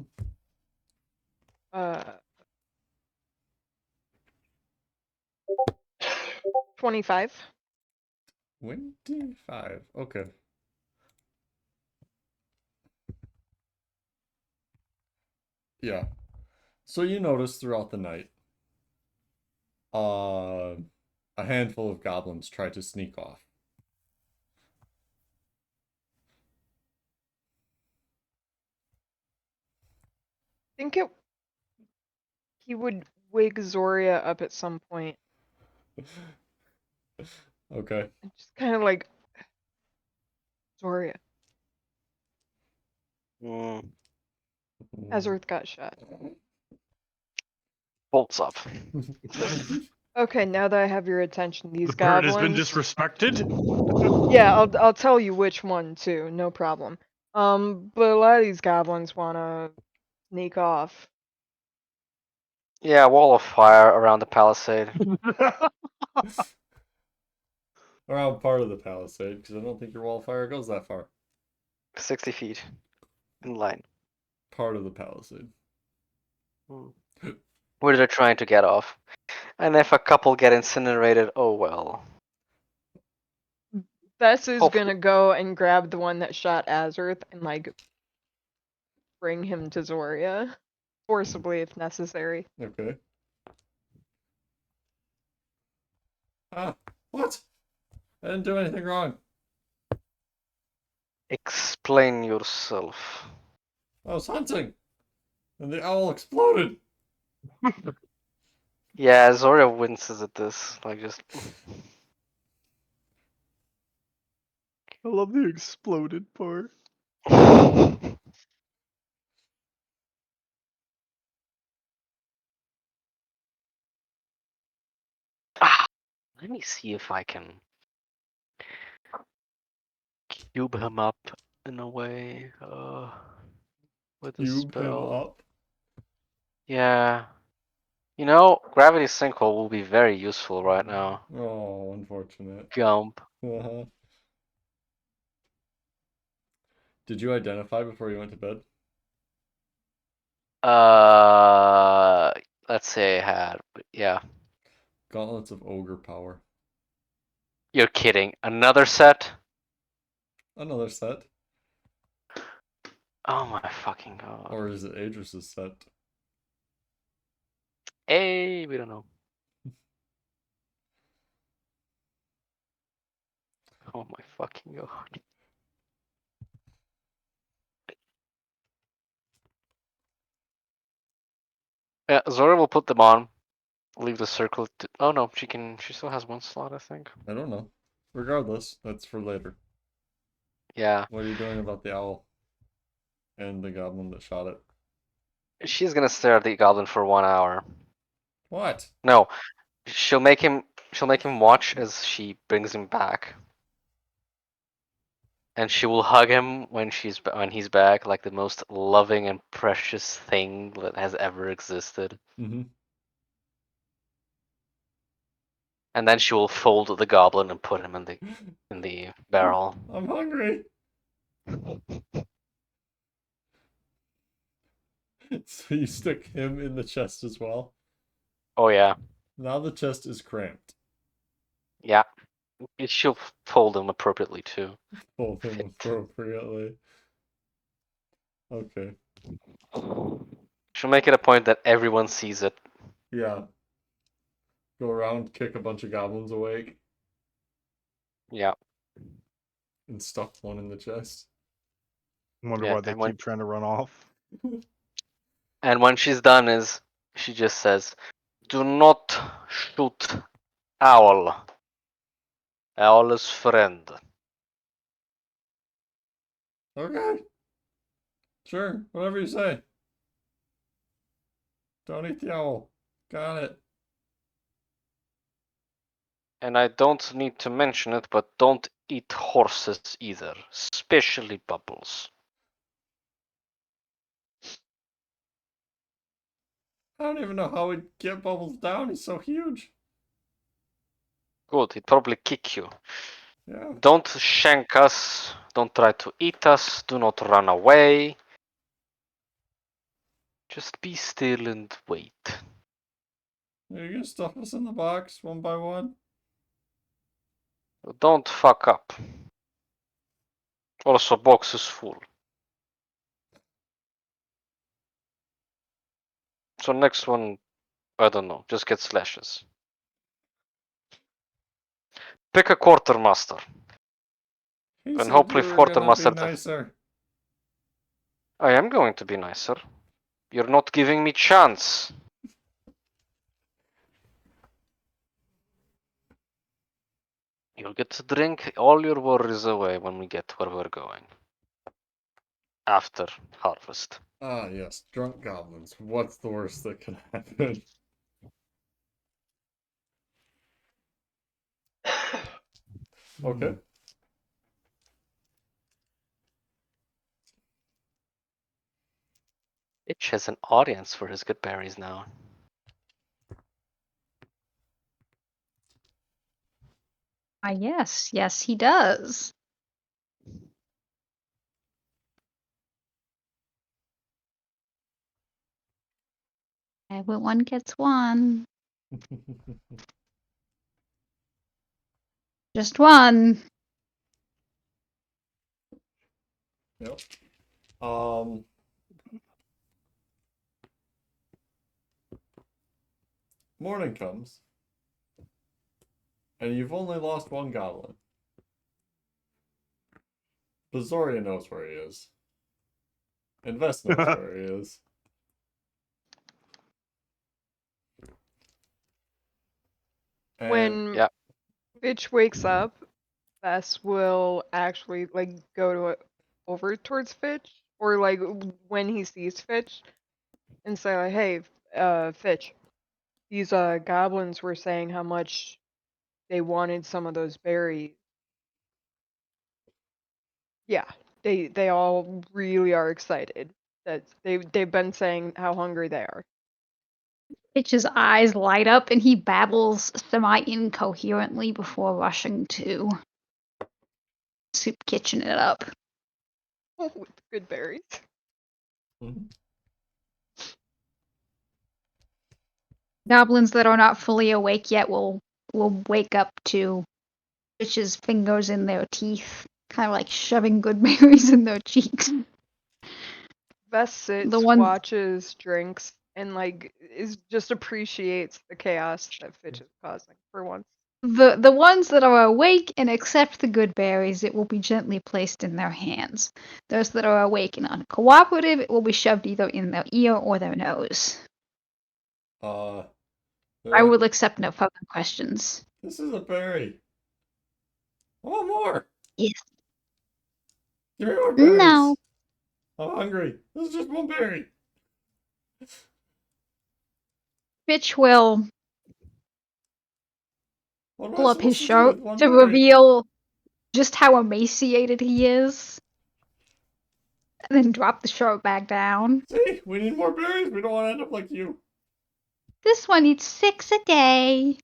25. 25. Okay. Yeah. So you notice throughout the night, a handful of goblins try to sneak off. I think he would wig Zoria up at some point. Okay. And just kind of like, Zoria. Azurth got shot. Bolts up. Okay, now that I have your attention, these The bird has goblins. been disrespected. Yeah, I'll tell you which one too, no problem. But a lot of these goblins wanna sneak off. Yeah, wall of fire around the palisade. Around part of the palisade, because I don't think your wall of fire goes that far. 60 feet in line. Part of the palisade. Where they're trying to get off. And if a couple get incinerated, oh well. Bess is Hopefully- gonna go and grab the one that shot Azurth and like bring him to Zoria. Forcibly if necessary. Okay. Ah, what? I didn't do anything wrong. Explain yourself. I was hunting, and the owl exploded. Yeah, Zoria winces at this. Like, just. I love the exploded part. Let me see if I can cube him up in a way. With a Cube him spell. up. Yeah. You know, Gravity Sinkhole will be very useful right now. Oh, unfortunate. Jump. Uh-huh. Did you identify before you went to bed? Let's say I had, but yeah. Gauntlets of Ogre Power. You're kidding. Another set? Another set. Oh my fucking god. Or is it Adris's set? Hey, we don't know. Oh my fucking god. Yeah, Zora will put them on. Leave the circle. Oh no, she can. She still has one slot, I think. I don't know. Regardless, that's for later. Yeah, What are you doing about the owl? And the goblin that shot it? she's gonna stare at the goblin for 1 hour. What? No, she'll make him. She'll make him watch as she brings him back, and she will hug him when he's back, like the most loving and precious thing that has ever existed. Mm-hmm. And then she will fold the goblin and put him in the barrel. I'm hungry. So you stick him in the chest as well. Oh yeah, Now the chest is cramped. yeah. She'll fold him appropriately too. Fold him Fit. appropriately. Okay. She'll make it a point that everyone sees it. Yeah. Go around, kick a bunch of goblins awake, Yeah, and stuff one in the chest. Wonder yeah. why they keep trying to run off. And when she's done, she just says, "Do not shoot owl. Owl is friend." Okay. Sure, whatever you say. Don't eat the owl. Got it. And I don't need to mention it, but don't eat horses either, especially Bubbles. I don't even know how we'd get Bubbles down. He's so huge. Good, he'd probably kick you. Yeah. Don't shank us. Don't try to eat us. Do not run away. Just be still and wait. Are you gonna stuff us in the box one by one? Don't fuck up. Also, box is full. So next one, I don't know, just get slashes. Pick a quartermaster. He And said hopefully you were gonna be quartermaster. nicer. I am going to be nicer. You're not giving me chance. You'll get to drink all your worries away when we get where we're going. After harvest. Ah, yes, drunk goblins. What's the worst that can happen? Okay. Itch has an audience for his good berries now. Yes, yes, he does. Everyone gets one. Just one. Yep. Morning comes, and you've only lost one goblin. Bazoria knows where he is. Invest knows where he is. And When Yeah. Fitch wakes up, Bess will actually like go to over towards Fitch, or like when he sees Fitch, and say like, "Hey, Fitch, these goblins were saying how much they wanted some of those berries. Yeah, they all really are excited. That they've been saying how hungry they are." Fitch's eyes light up and he babbles semi-incoherently before rushing to Soup Kitchen it up. With good berries. Mhm. Goblins that are not fully awake yet will wake up to Fitch's fingers in their teeth, kind of like shoving good berries in their cheeks. Bess sits, The one, watches, drinks, and like is just appreciates the chaos that Fitch is causing for once. the ones that are awake and accept the good berries, it will be gently placed in their hands. Those that are awake and uncooperative, it will be shoved either in their ear or their nose. they're I like, will accept no further questions. this is a berry. I want more. Yes. Give me more No. berries. I'm hungry. This is just one berry. Fitch will What am pull I up his supposed to do shirt with one to berry? reveal just how emaciated he is, and then drop the shirt back down. See, we need more berries. We don't want to end up like you. This one eats 6 a day.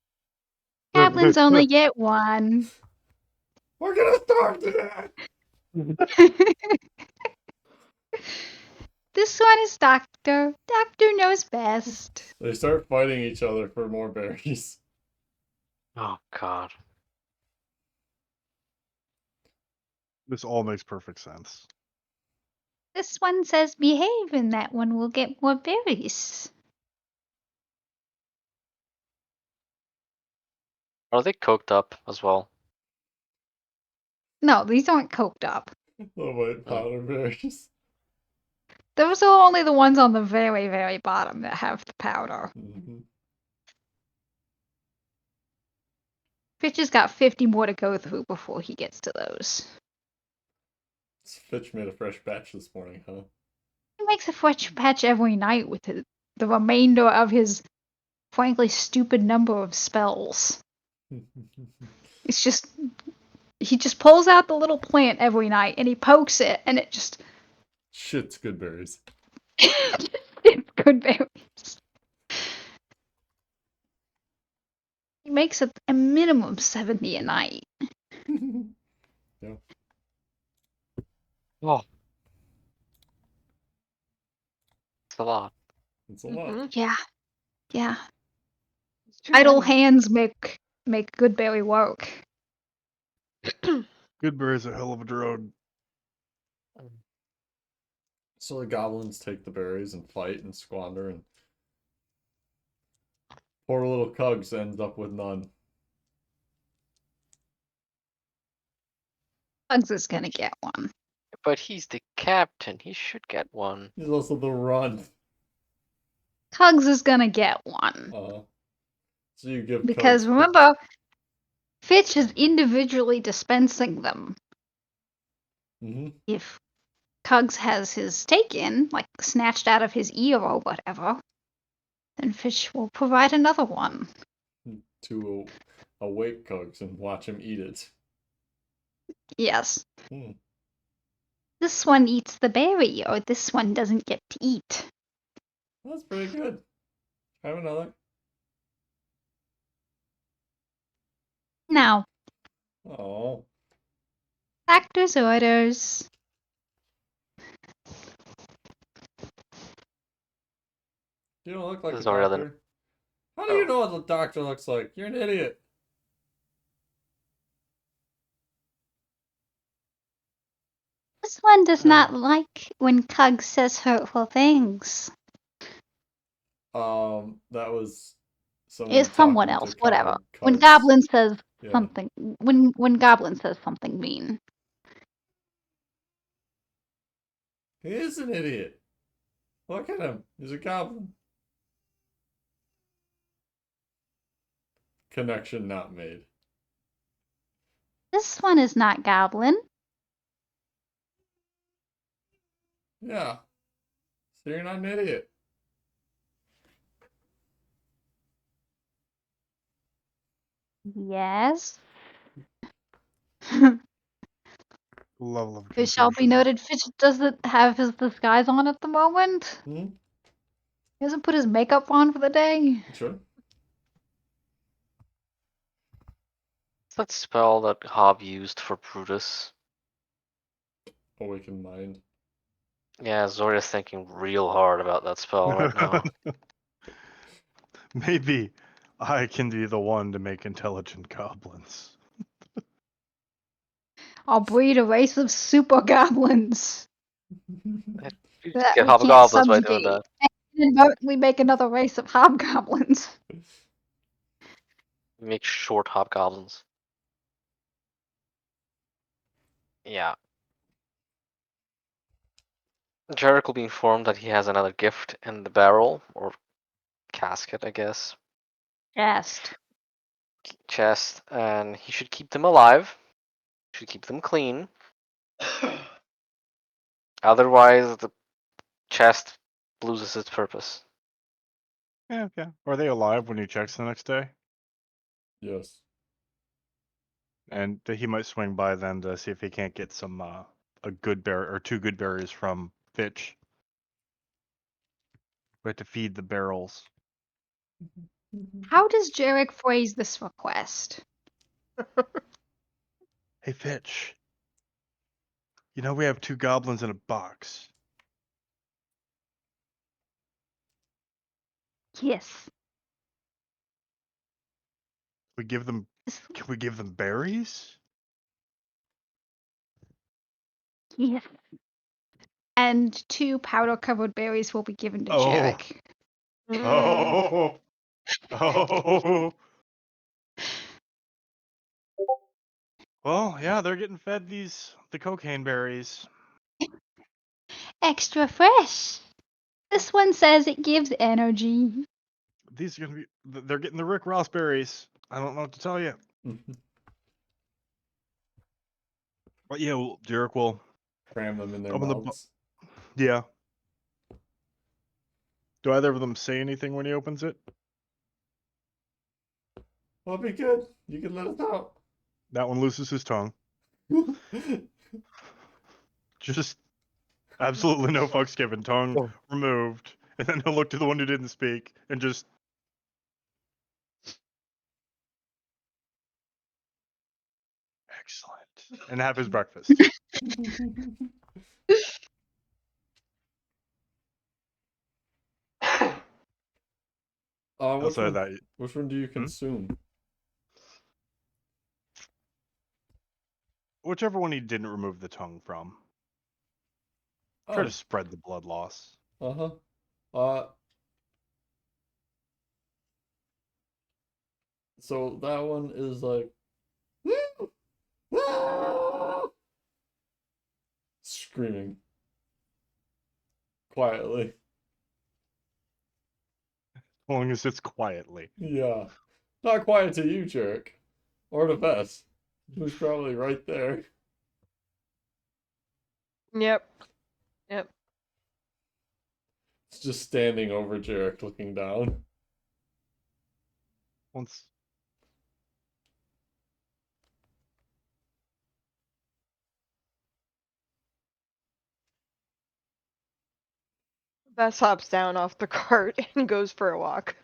Goblins only get one. We're gonna starve to death. This one is Doctor. Doctor knows best. They start fighting each other for more berries. Oh God. This all makes perfect sense. This one says behave, and that one will get more berries. Are they coked up as well? No, these aren't coked up. Little white powder berries. Those are only the ones on the very, very bottom that have the powder. Mm-hmm. Fitch has got 50 more to go through before he gets to those. Fitch made a fresh batch this morning, huh? He makes a fresh batch every night with the remainder of his, frankly, stupid number of spells. It's just, he just pulls out the little plant every night and he pokes it and it just Shit's good berries. it's good berries. He makes a minimum 70 a night. Yeah, Oh, it's a lot. it's a lot. Mhm. Yeah, yeah. It's too Idle many. hands make good berry work. Good berry's a hell of a drug. So the goblins take the berries and fight and squander, and poor little Cugs ends up with none. Bugs is gonna get one. But he's the captain. He should get one. He's also the run. Cugs is gonna get one. So you give Because Cugs. remember, Fitch is individually dispensing them. Mm-hmm. If Cugs has his taken, like snatched out of his ear or whatever, then Fitch will provide another one. To awake Cugs and watch him eat it. Yes. Hmm. This one eats the berry, or this one doesn't get to eat. That's pretty good. Have another. Now, Oh, Doctor's orders. you don't look like a Zoria then. doctor. How do you Oh. know what the doctor looks like? You're an idiot. This one does not like when Cug says hurtful things. That was someone It's someone talking to else, whatever. When Cug's. Goblin says Yeah. something, when Goblin says something mean. He is an idiot. Look at him. He's a goblin. Connection not made. This one is not Goblin. Yeah. So you're not an idiot. Yes. Level of It shall be confusion. noted, Fitch doesn't have his disguise on at the moment. Hmm? He hasn't put his makeup on for the day. Sure. What's that spell that Hob used for Brutus? Awakened mind. Yeah, Zoria's thinking real hard about that spell right now. Maybe I can be the one to make intelligent goblins. I'll breed a race of super goblins You that get we can't hobgoblins by doing subjugate. that. And inadvertently make another race of hobgoblins. Make short hobgoblins. Yeah. Jarek will be informed that he has another gift in the barrel, or casket, I guess. Chest. Chest, and he should keep them alive. Should keep them clean. Otherwise, the chest loses its purpose. Yeah, okay. Are they alive when he checks the next day? Yes. And he might swing by then to see if he can't get some a good berry or 2 good berries from Fitch. We have to feed the barrels. How does Jarek phrase this request? Hey Fitch, you know we have 2 goblins in a box. Yes. We give them. Can we give them berries? Yes. And 2 powder-covered berries will be given to Oh. Jarek. Oh. Oh. Well, yeah, they're getting fed the cocaine berries. Extra fresh. This one says it gives energy. These are gonna be. They're getting the Rick Ross berries. I don't know what to tell you. But yeah, Jarek will Cram them in their open the. mouths. Yeah. Do either of them say anything when he opens it? Well, be good. You can let us out. That one loses his tongue. Just absolutely no fucks given. Tongue removed. And then he'll look to the one who didn't speak and just. Excellent. And have his breakfast. Which Outside of one? that. Which one do you consume? Whichever one he didn't remove the tongue from. Try to spread the blood loss. Uh-huh. So that one is like screaming quietly. As long as it's quietly. Yeah. Not quiet to you, jerk. Or to Bess, who's probably right there. Yep. Yep. It's just standing over Jarek looking down. Once. Bess hops down off the cart and goes for a walk.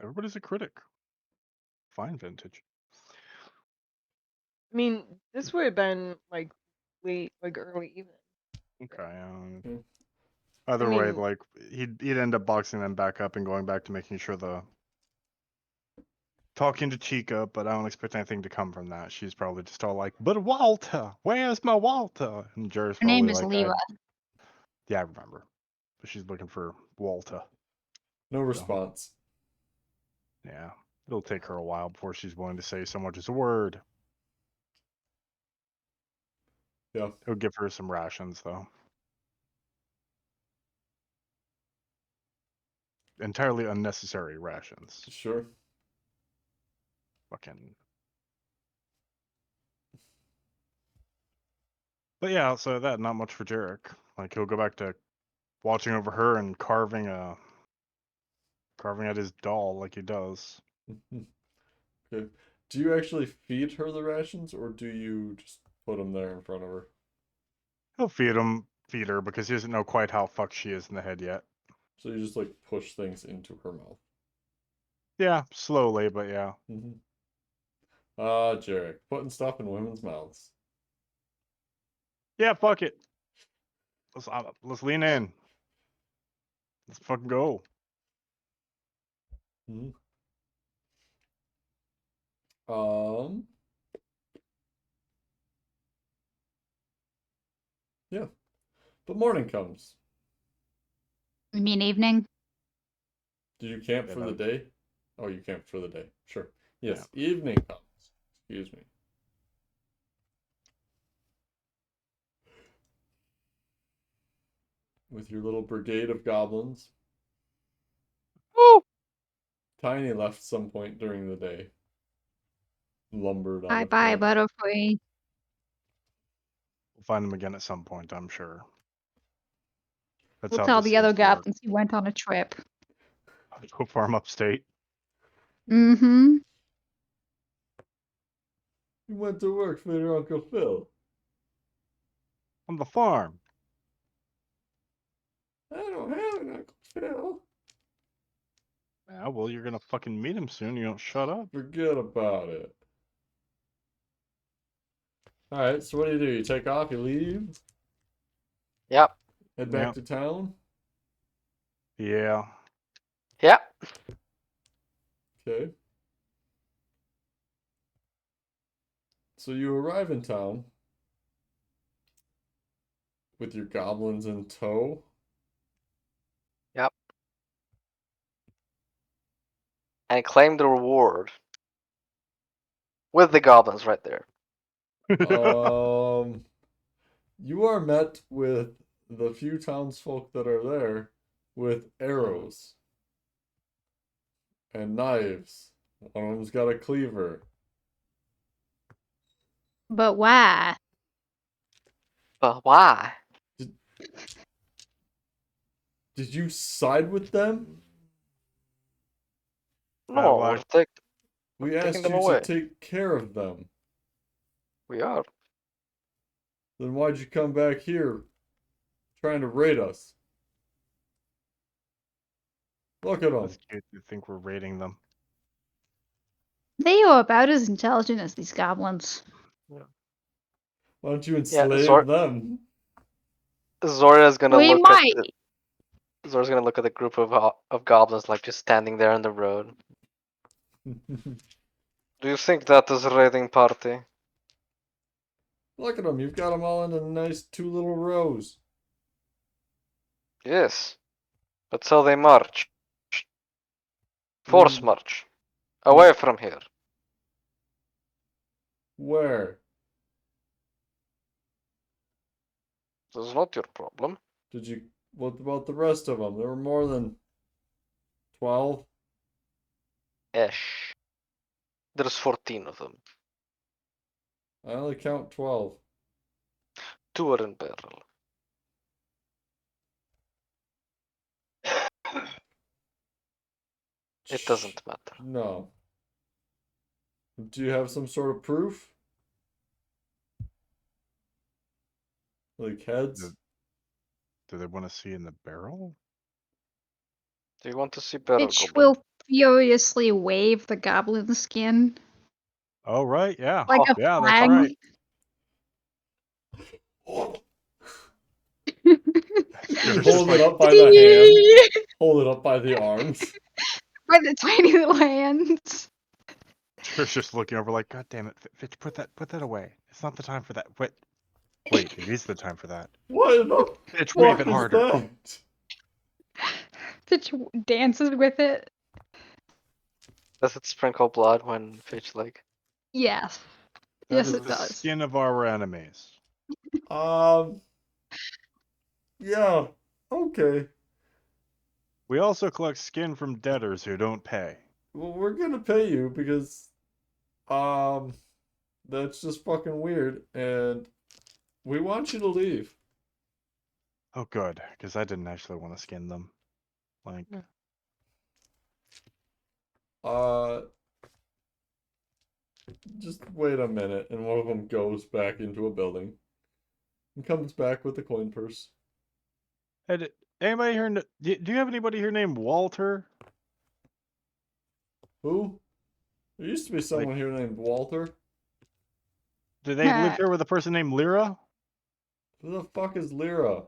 Everybody's a critic. Fine vintage. I mean, this would have been like late, like early evening. Okay. Hmm. Either way, mean- like he'd end up boxing them back up and going back to making sure the talking to Chica, but I don't expect anything to come from that. She's probably just all like, "But Walter, where's my Walter?" And Jerry's Her name probably is like, Leva. "Yeah, I remember," but she's looking for Walter. No response. Yeah, it'll take her a while before she's willing to say so much as a word. Yeah. He'll give her some rations though. Entirely unnecessary rations. Sure. Fucking. But yeah, outside of that, not much for Jarek. Like he'll go back to watching over her and carving at his doll like he does. Okay. Do you actually feed her the rations, or do you just put them there in front of her? He'll feed her because he doesn't know quite how fucked she is in the head yet. So you just like push things into her mouth. Yeah, slowly, but yeah. Mm-hmm. Ah, Jarek, putting stuff in women's mouths. Yeah, fuck it. Let's lean in. Let's fucking go. Mm-hmm. Um. Yeah. But morning comes. You mean evening? Did you camp Yeah, for the that- day? Oh, you camped for the day. Sure. Yes. Yeah. Evening comes. Excuse me. With your little brigade of goblins. Woo! Tiny left some point during the day. Lumbered out Bye of bye, camp. Butterfree. We'll find him again at some point, I'm sure. That's We'll how tell this the other seems to work. goblins he went on a trip. Go farm upstate. Mm-hmm. You went to work for your Uncle Phil. On the farm. I don't have an Uncle Phil. Yeah, well, you're gonna fucking meet him soon. You don't shut up. Forget about it. Alright, so what do? You take off, you leave, Yep. head back Yep. to town? Yeah. Yep. Okay. So you arrive in town with your goblins in tow. Yep. And claim the reward with the goblins right there. You are met with the few townsfolk that are there with arrows and knives. One of them's got a cleaver. But why? But why? Did you side with them? No, well, we're, take, we're We taking asked them you to away. take care of them. We are. Then why'd you come back here trying to raid us? Look at them. That's cute. You think we're raiding them? They are about as intelligent as these goblins. Why don't you Yeah, enslave them? Zora's gonna We look might. at Zora's gonna look at the group of goblins like just standing there on the road. Do you think that is a raiding party? Look at them. You've got them all in a nice two little rows. Yes. But so they march. Force march. Away from here. Where? This is not your problem. Did you? What about the rest of them? There were more than 12. Ish. There's 14 of them. I only count 12. 2 are in barrel. It doesn't matter. No. Do you have some sort of proof? Like heads? Do they want to see in the barrel? Do you want to see barrel Bitch goblin? will furiously wave the goblin skin. Oh right, yeah. Like a Yeah, that's flag. right. You It's just hold it like up by the hand. Hold it up by the arms. By the tiny little hands. You're just looking over like, God damn it, Fitch, put that away. It's not the time for that. Wait, it is the time for that. What the Fitch, wave it fuck is harder. that? Fitch dances with it. Does it sprinkle blood when Fitch like? Yes. That Yes, is it the does. skin of our enemies. Yeah, okay. We also collect skin from debtors who don't pay. Well, we're gonna pay you because, that's just fucking weird, and we want you to leave. Oh, good, because I didn't actually want to skin them. Like, Uh, just wait a minute, and one of them goes back into a building and comes back with a coin purse. hey, anybody here? Do you have anybody here named Walter? Who? There used to be someone here named Walter. Do they live here with a person named Lyra? Who the fuck is Lyra?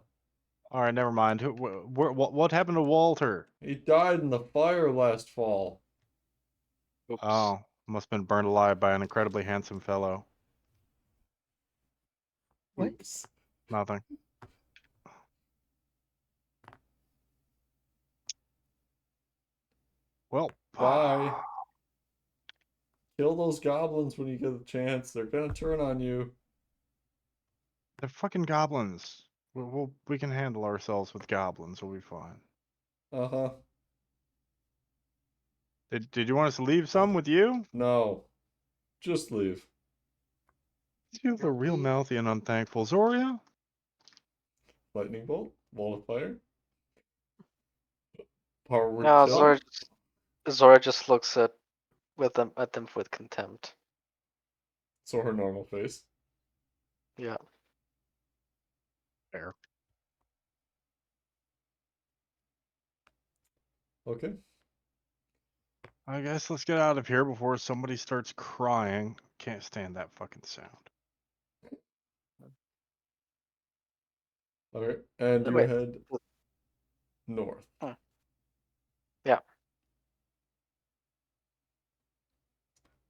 All right, never mind. What happened to Walter? He died in the fire last fall. Oops. Oh, must have been burned alive by an incredibly handsome fellow. What? Oops. Nothing. Well, Bye. Kill those goblins when you get a chance. They're gonna turn on you. they're fucking goblins. We can handle ourselves with goblins. We'll be fine. Uh-huh. Did you want us to leave some with you? No. Just leave. You have a real mouthy and unthankful Zoria. Lightning bolt. Wall of fire. Power word No, kill. Zora just looks at them with contempt. So her normal face. Yeah. Fair. Okay. I guess let's get out of here before somebody starts crying. Can't stand that fucking sound. Alright. And you Wait. head north. Yeah.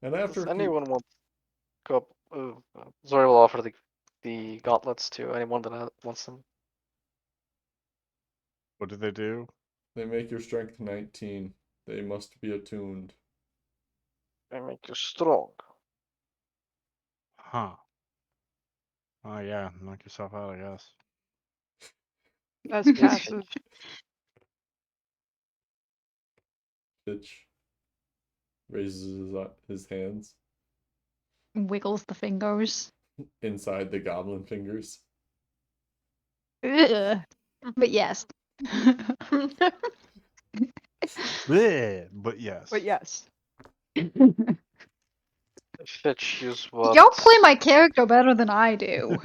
And after Does a few anyone want to go up? Zora will offer the gauntlets to anyone that wants them. What do they do? they make your strength 19. They must be attuned. They make you strong. Huh. Oh yeah, knock yourself out, I guess. That's passive. Fitch raises his hands Wiggles the fingers. inside the goblin fingers. Ugh. But yes. Bleh, but yes. But yes. Fitch use what? Y'all play my character better than I do.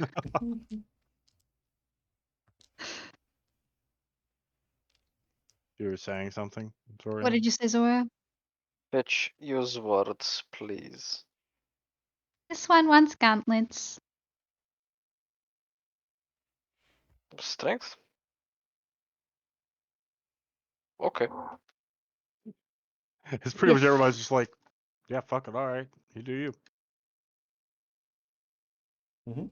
You were saying something, Zoria? What did you say, Zora? Fitch use words, please. This one wants gauntlets. Strength. Okay. It's pretty Yeah. much everybody's just like, yeah, fuck it, all right, you do you. Mm-hmm.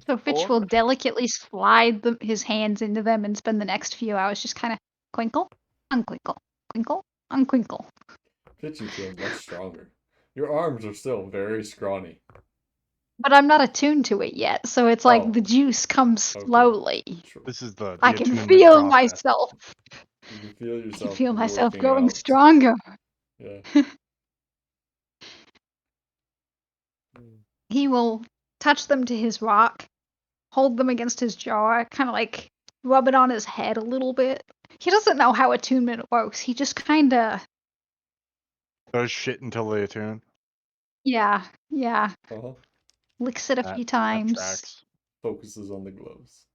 So Fitch will delicately slide his hands into them and spend the next few hours just kind of quinkle, unkwinkle, quinkle, unkwinkle. Fitch, you feel much stronger. Your arms are still very scrawny. But I'm not attuned to it yet, so it's like Oh. the juice comes slowly. True. This is the I can attunement feel process. myself. You can feel I can yourself feel myself working growing out. stronger. Yeah. He will touch them to his rock, hold them against his jaw, kind of like rub it on his head a little bit. He doesn't know how attunement works. He just kind of, Does shit until they attune. yeah, Uh-huh. licks it a That few times. tracks. Focuses on the gloves.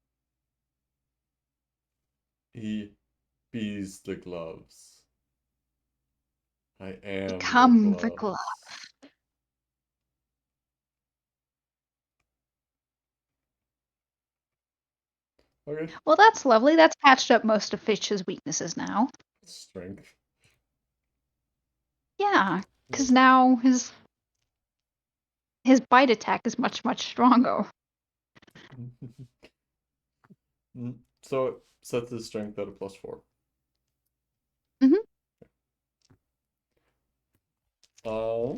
He bees the gloves. I am Become the the gloves. glove. Okay. Well, that's lovely. That's patched up most of Fitch's weaknesses now. Strength. Yeah, because now his bite attack is much, much stronger. So it sets his strength at a +4. Mhm.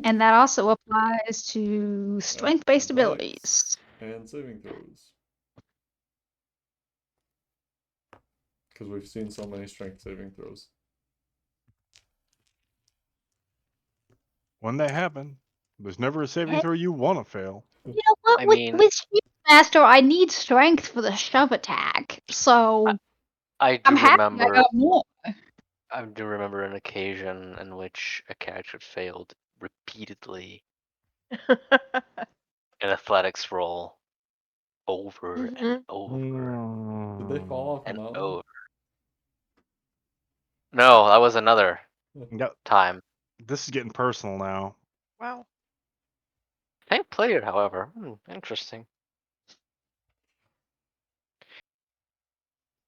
And that also applies to strength-based abilities. Athletics and saving throws. Because we've seen so many strength saving throws. When they happen, there's never a saving throw you want to fail. You know what? I with mean- with Shield Master, I need strength for the shove attack, so I do I'm happy I remember. got more. I do remember an occasion in which a character failed repeatedly an athletics roll over and Mhm. over Did they fall off a and mountain? over. No, that was another Yep. time. This is getting personal now. Wow. Can't play it, however. Interesting.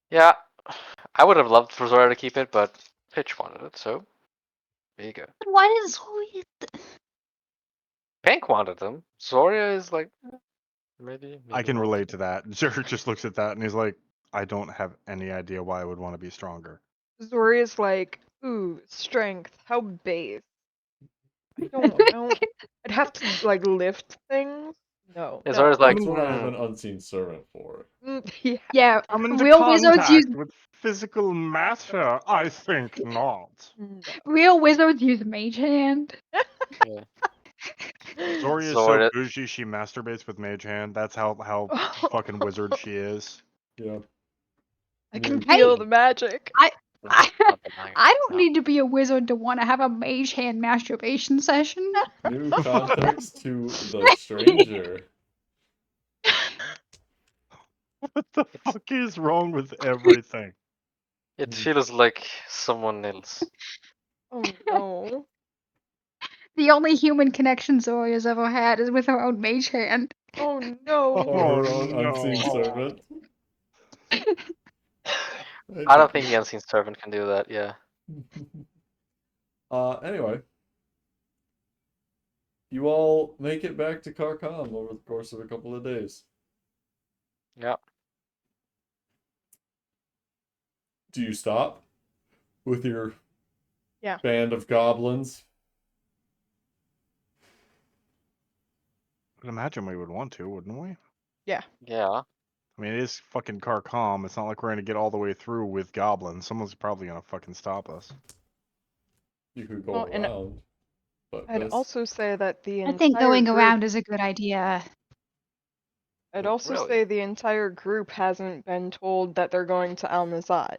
Yeah, I would have loved for Zora to keep it, but Pitch wanted it, so there you go. Why did Zoe? Pank wanted them. Zoria is like, maybe. I can not. relate to that. Zurich just looks at that and he's like, I don't have any idea why I would want to be stronger. Zoria's like, ooh, strength. How base. I don't know. I'd have to like lift things. No. Yeah, No. Zoria's like, That's what I have an unseen servant for. Yeah. Yeah, Come into real wizards use contact with physical matter? I think not. No. real wizards use mage hand. yeah. Zoria is Zoria- so bougie she masturbates with mage hand. That's how fucking wizard she is. Yeah. I can Hey, feel the magic. not denying it, I don't no. need to be a wizard to want to have a mage hand masturbation session. New context to the stranger. What the fuck is wrong with everything? It feels like someone else. Oh no. The only human connection Zoria's ever had is with her own mage hand. Oh no. Or her Oh, own unseen no. servant. I don't think the unseen servant can do that. Yeah. Anyway. You all make it back to Karkam over the course of a couple of days. Yeah. Do you stop with your Yeah. band of goblins? I'd imagine we would want to, wouldn't we? Yeah. Yeah. I mean, it is fucking Karkam. It's not like we're gonna get all the way through with goblins. Someone's probably gonna fucking stop us. You could go Well, and around. But I'd this, also say that the I entire think going group, around is a good idea. I'd also Really? say the entire group hasn't been told that they're going to Al-Nazat.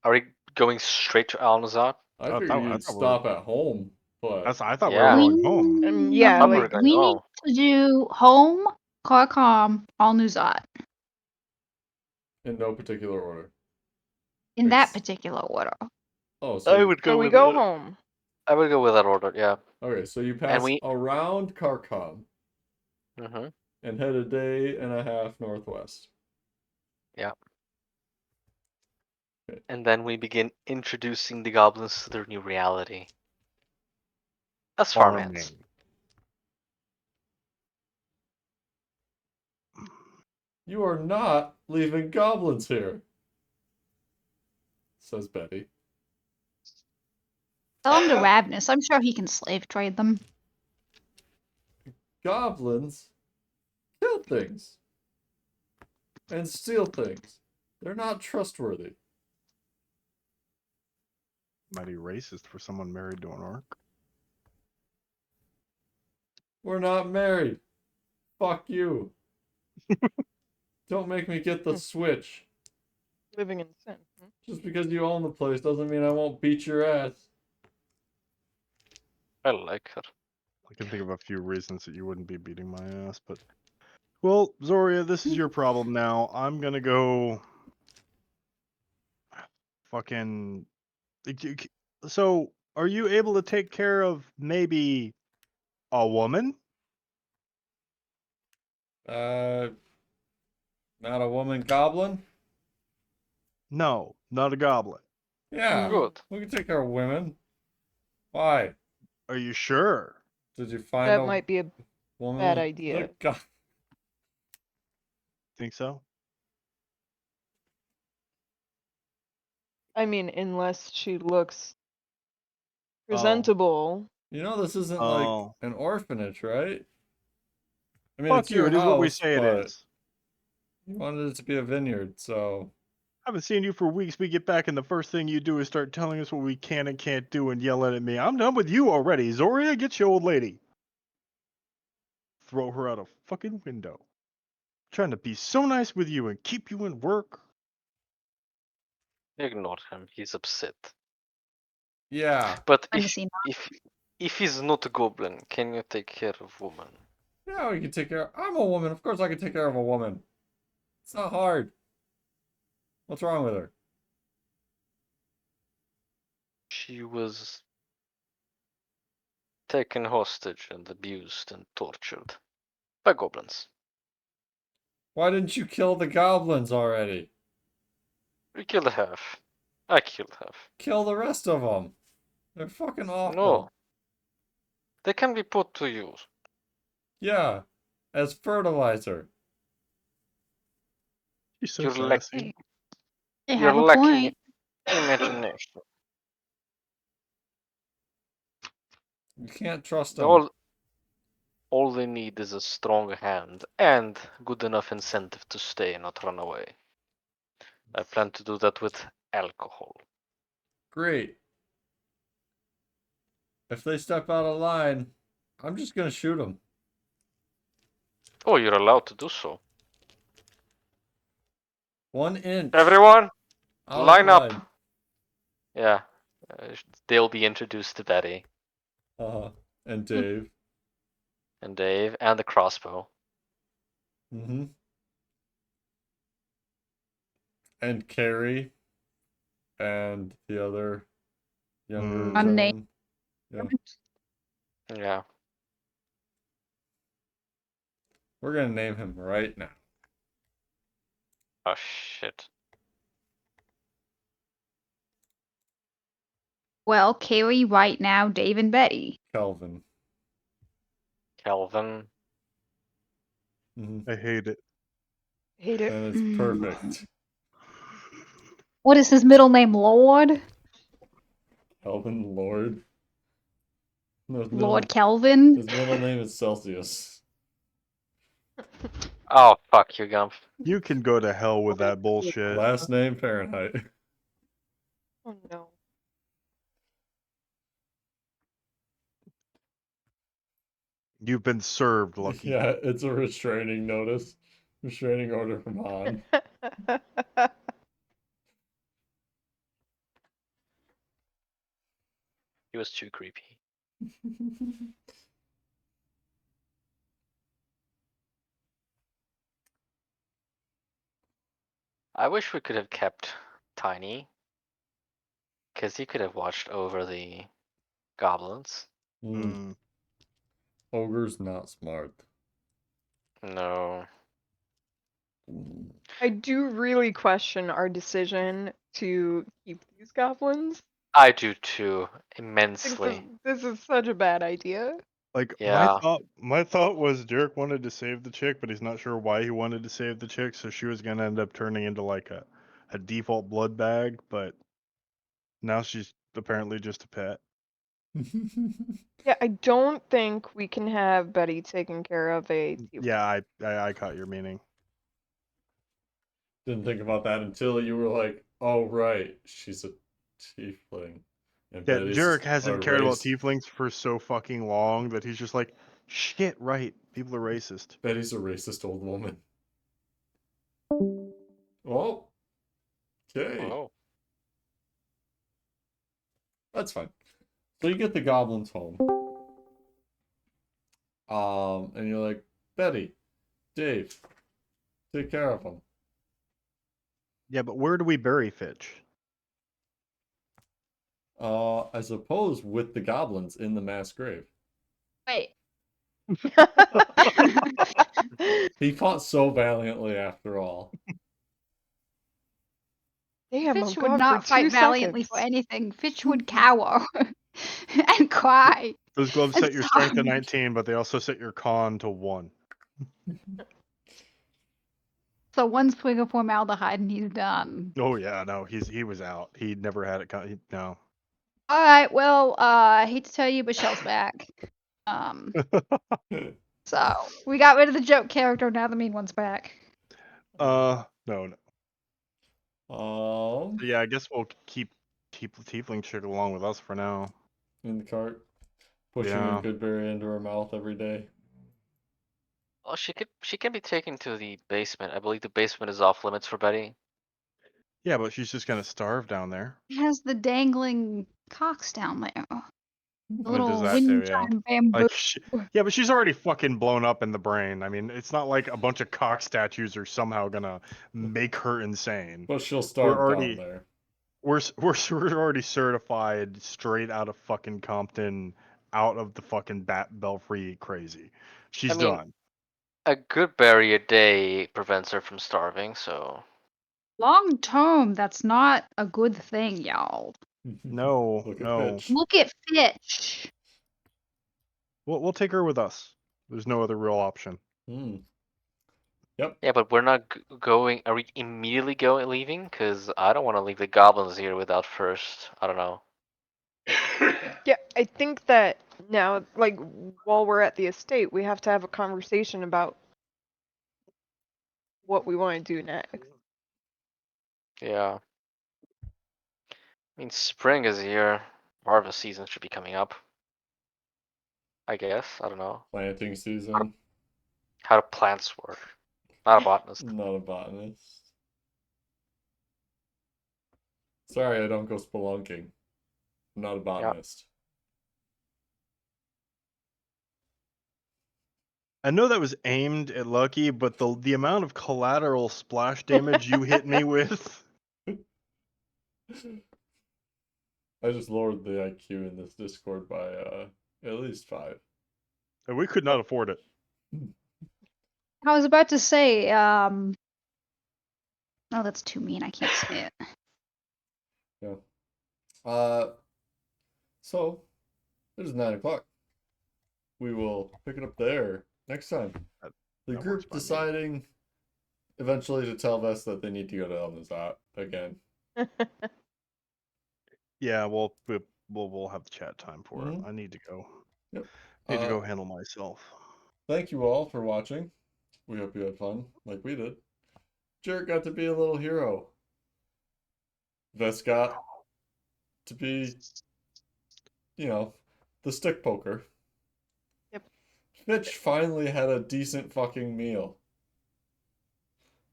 Are we going straight to Al-Nazar? I I figured thought- I you'd thought we stop were- at home, but I thought Yeah. we were going home. And yeah, thought we like were going we home. need to do home, Karkam, Al-Nuzat in no particular order. in that Ex- particular order. Oh, so I would go so we with go it. home. I would go with that order. Yeah. okay, so you pass we- around Karkam Mm-hmm. and head a day and a half northwest. And then we begin introducing the goblins to their new reality. As farmhands. You are not leaving goblins here, says Betty. Tell him to Ravnus. I'm sure he can slave trade them. Goblins kill things and steal things. They're not trustworthy. Mighty racist for someone married to an orc. We're not married. Fuck you. Don't make me get the switch. Living in sin. Just because you own the place doesn't mean I won't beat your ass. I like her. I can think of a few reasons that you wouldn't be beating my ass, but well, Zoria, this is your problem now. I'm gonna go fucking So, are you able to take care of maybe a woman? Not a woman goblin? No, not a goblin. Yeah, Good. we can take care of women. Why? Are you sure? Did you find That a might be a woman bad with idea. the go- Think so? I mean, unless she looks Oh. presentable. You know this isn't like Oh, an orphanage, right? I mean, fuck it's you! your It is what we house, say it but is. you wanted it to be a vineyard, so I haven't seen you for weeks. We get back, and the first thing you do is start telling us what we can and can't do, and yelling at me. I'm done with you already, Zoria. Get your old lady. Throw her out a fucking window. Trying to be so nice with you and keep you in work. Ignore him. He's upset. yeah. But Fun to see if he's not a goblin, can you take care of woman? Yeah, we can take care. I'm a woman. Of course, I can take care of a woman. It's not hard. What's wrong with her? She was taken hostage and abused and tortured by goblins. Why didn't you kill the goblins already? We killed half. I killed half. Kill the rest of them. They're fucking awful. No. They can be put to use. Yeah, as fertilizer. She's so You're sassy. They You're have a lacking point. imagination. You can't trust them. All they need is a strong hand and good enough incentive to stay and not run away. I plan to do that with alcohol. Great. If they step out of line, I'm just gonna shoot them. Oh, you're allowed to do so. 1 inch. Everyone, Out line of up. line. Yeah, they'll be introduced to Betty And Dave. and Dave and the crossbow. Mm-hmm. And Carrie. And the other younger Unnamed. gentleman. Yeah. Yeah. We're gonna name him right now. Oh shit. Well, Carrie, right now, Dave and Betty. Kelvin. Calvin. Mm-hmm. I hate it. Hate it. And it's perfect. What is his middle name? Lord? Kelvin Lord. No, Lord Kelvin? his middle name is Celsius. Oh fuck you, Gump. You can go to hell with that bullshit. Last name Fahrenheit. Oh no. You've been served, Lucky. Yeah, it's a restraining notice. Restraining order from Han. He was too creepy. I wish we could have kept Tiny, because he could have watched over the goblins. Mm. Ogre's not smart. No. I do really question our decision to keep these goblins. I do too, I think immensely. this is such a bad idea. Like Yeah. my thought was Derek wanted to save the chick, but he's not sure why he wanted to save the chick, so she was gonna end up turning into like a default blood bag, but now she's apparently just a pet. Yeah, I don't think we can have Betty taking care of a tiefling. Yeah, I caught your meaning. Didn't think about that until you were like, oh right, she's a tiefling. And Yeah, Betty's Derek a hasn't cared about race. tieflings for so fucking long that he's just like, shit, right, people are racist. Betty's a racist old woman. Oh. Okay. Oh. That's fine. So you get the goblins home. And you're like, Betty, Dave, take care of them. Yeah, but where do we bury Fitch? I suppose with the goblins in the mass grave. Wait. He fought so valiantly after all. Damn, I'm Fitch would gone for not fight 2 valiantly for seconds. anything. Fitch would cower and cry. Those gloves And set your strength to sob. 19, but they also set your con to 1. So one swig of formaldehyde and he's done. Oh yeah, no, he was out. He never had it. No. All right. Well, I hate to tell you, but Shell's back. So we got rid of the joke character. Now the mean one's back. No, no. Um, So, yeah, I guess we'll keep the tiefling chick along with us for now. in the cart, pushing a Yeah. good berry into her mouth every day. Oh, she can be taken to the basement. I believe the basement is off limits for Betty. Yeah, but she's just gonna starve down there. It has the dangling cocks down there. The It does little that too, wind yeah. chime bamboo. Yeah, but she's already fucking blown up in the brain. I mean, it's not like a bunch of cock statues are somehow gonna make her insane. But she'll We're starve down already there. we're already certified straight out of fucking Compton, out of the fucking Bat Belfry crazy. She's I mean, done. a good berry a day prevents her from starving, so Long term, that's not a good thing, y'all. No, Look at no. Fitch. Look at Fitch. We'll take her with us. There's no other real option. Hmm. Yep. yeah. But we're not going. Are we immediately leaving? Because I don't want to leave the goblins here without first. I don't know. Yeah, I think that now, like, while we're at the estate, we have to have a conversation about what we want to do next. Yeah. I mean, spring is here. Harvest season should be coming up. I guess. I don't know. Planting season. How do plants work? Not a botanist. Not a botanist. Sorry, I don't go spelunking. I'm not a botanist. I know that was aimed at Lucky, but the amount of collateral splash damage you hit me with. I just lowered the IQ in this Discord by at least 5. And we could not afford it. I was about to say, oh, that's too mean. I can't say it. Yeah. So there's 9 o'clock. We will pick it up there next time. The That works group by me. deciding eventually to tell Vess that they need to go to Elmazat again. Yeah, we'll have the chat time for it. Mhm. I need to go. Yep. Need to go handle myself. Thank you all for watching. We hope you had fun, like we did. Jarrett got to be a little hero. Vess got to be, the stick poker. Yep. Fitch finally had a decent fucking meal.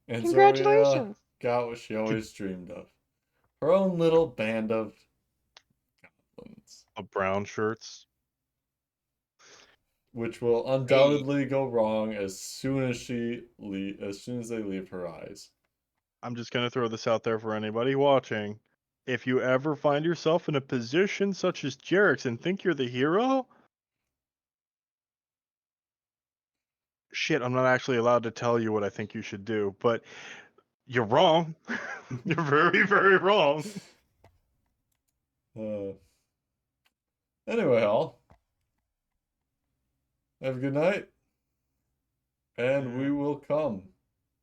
And Zoria Congratulations. got what she always dreamed of. Her own little band of goblins. Of brown shirts. Which will undoubtedly go wrong as soon as they leave her eyes. I'm just gonna throw this out there for anybody watching. If you ever find yourself in a position such as Jarek's and think you're the hero, shit, I'm not actually allowed to tell you what I think you should do, but you're wrong. You're very, very wrong. Anyway, all. Have a good night. And we will come.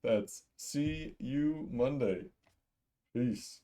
That's see you Monday. Peace.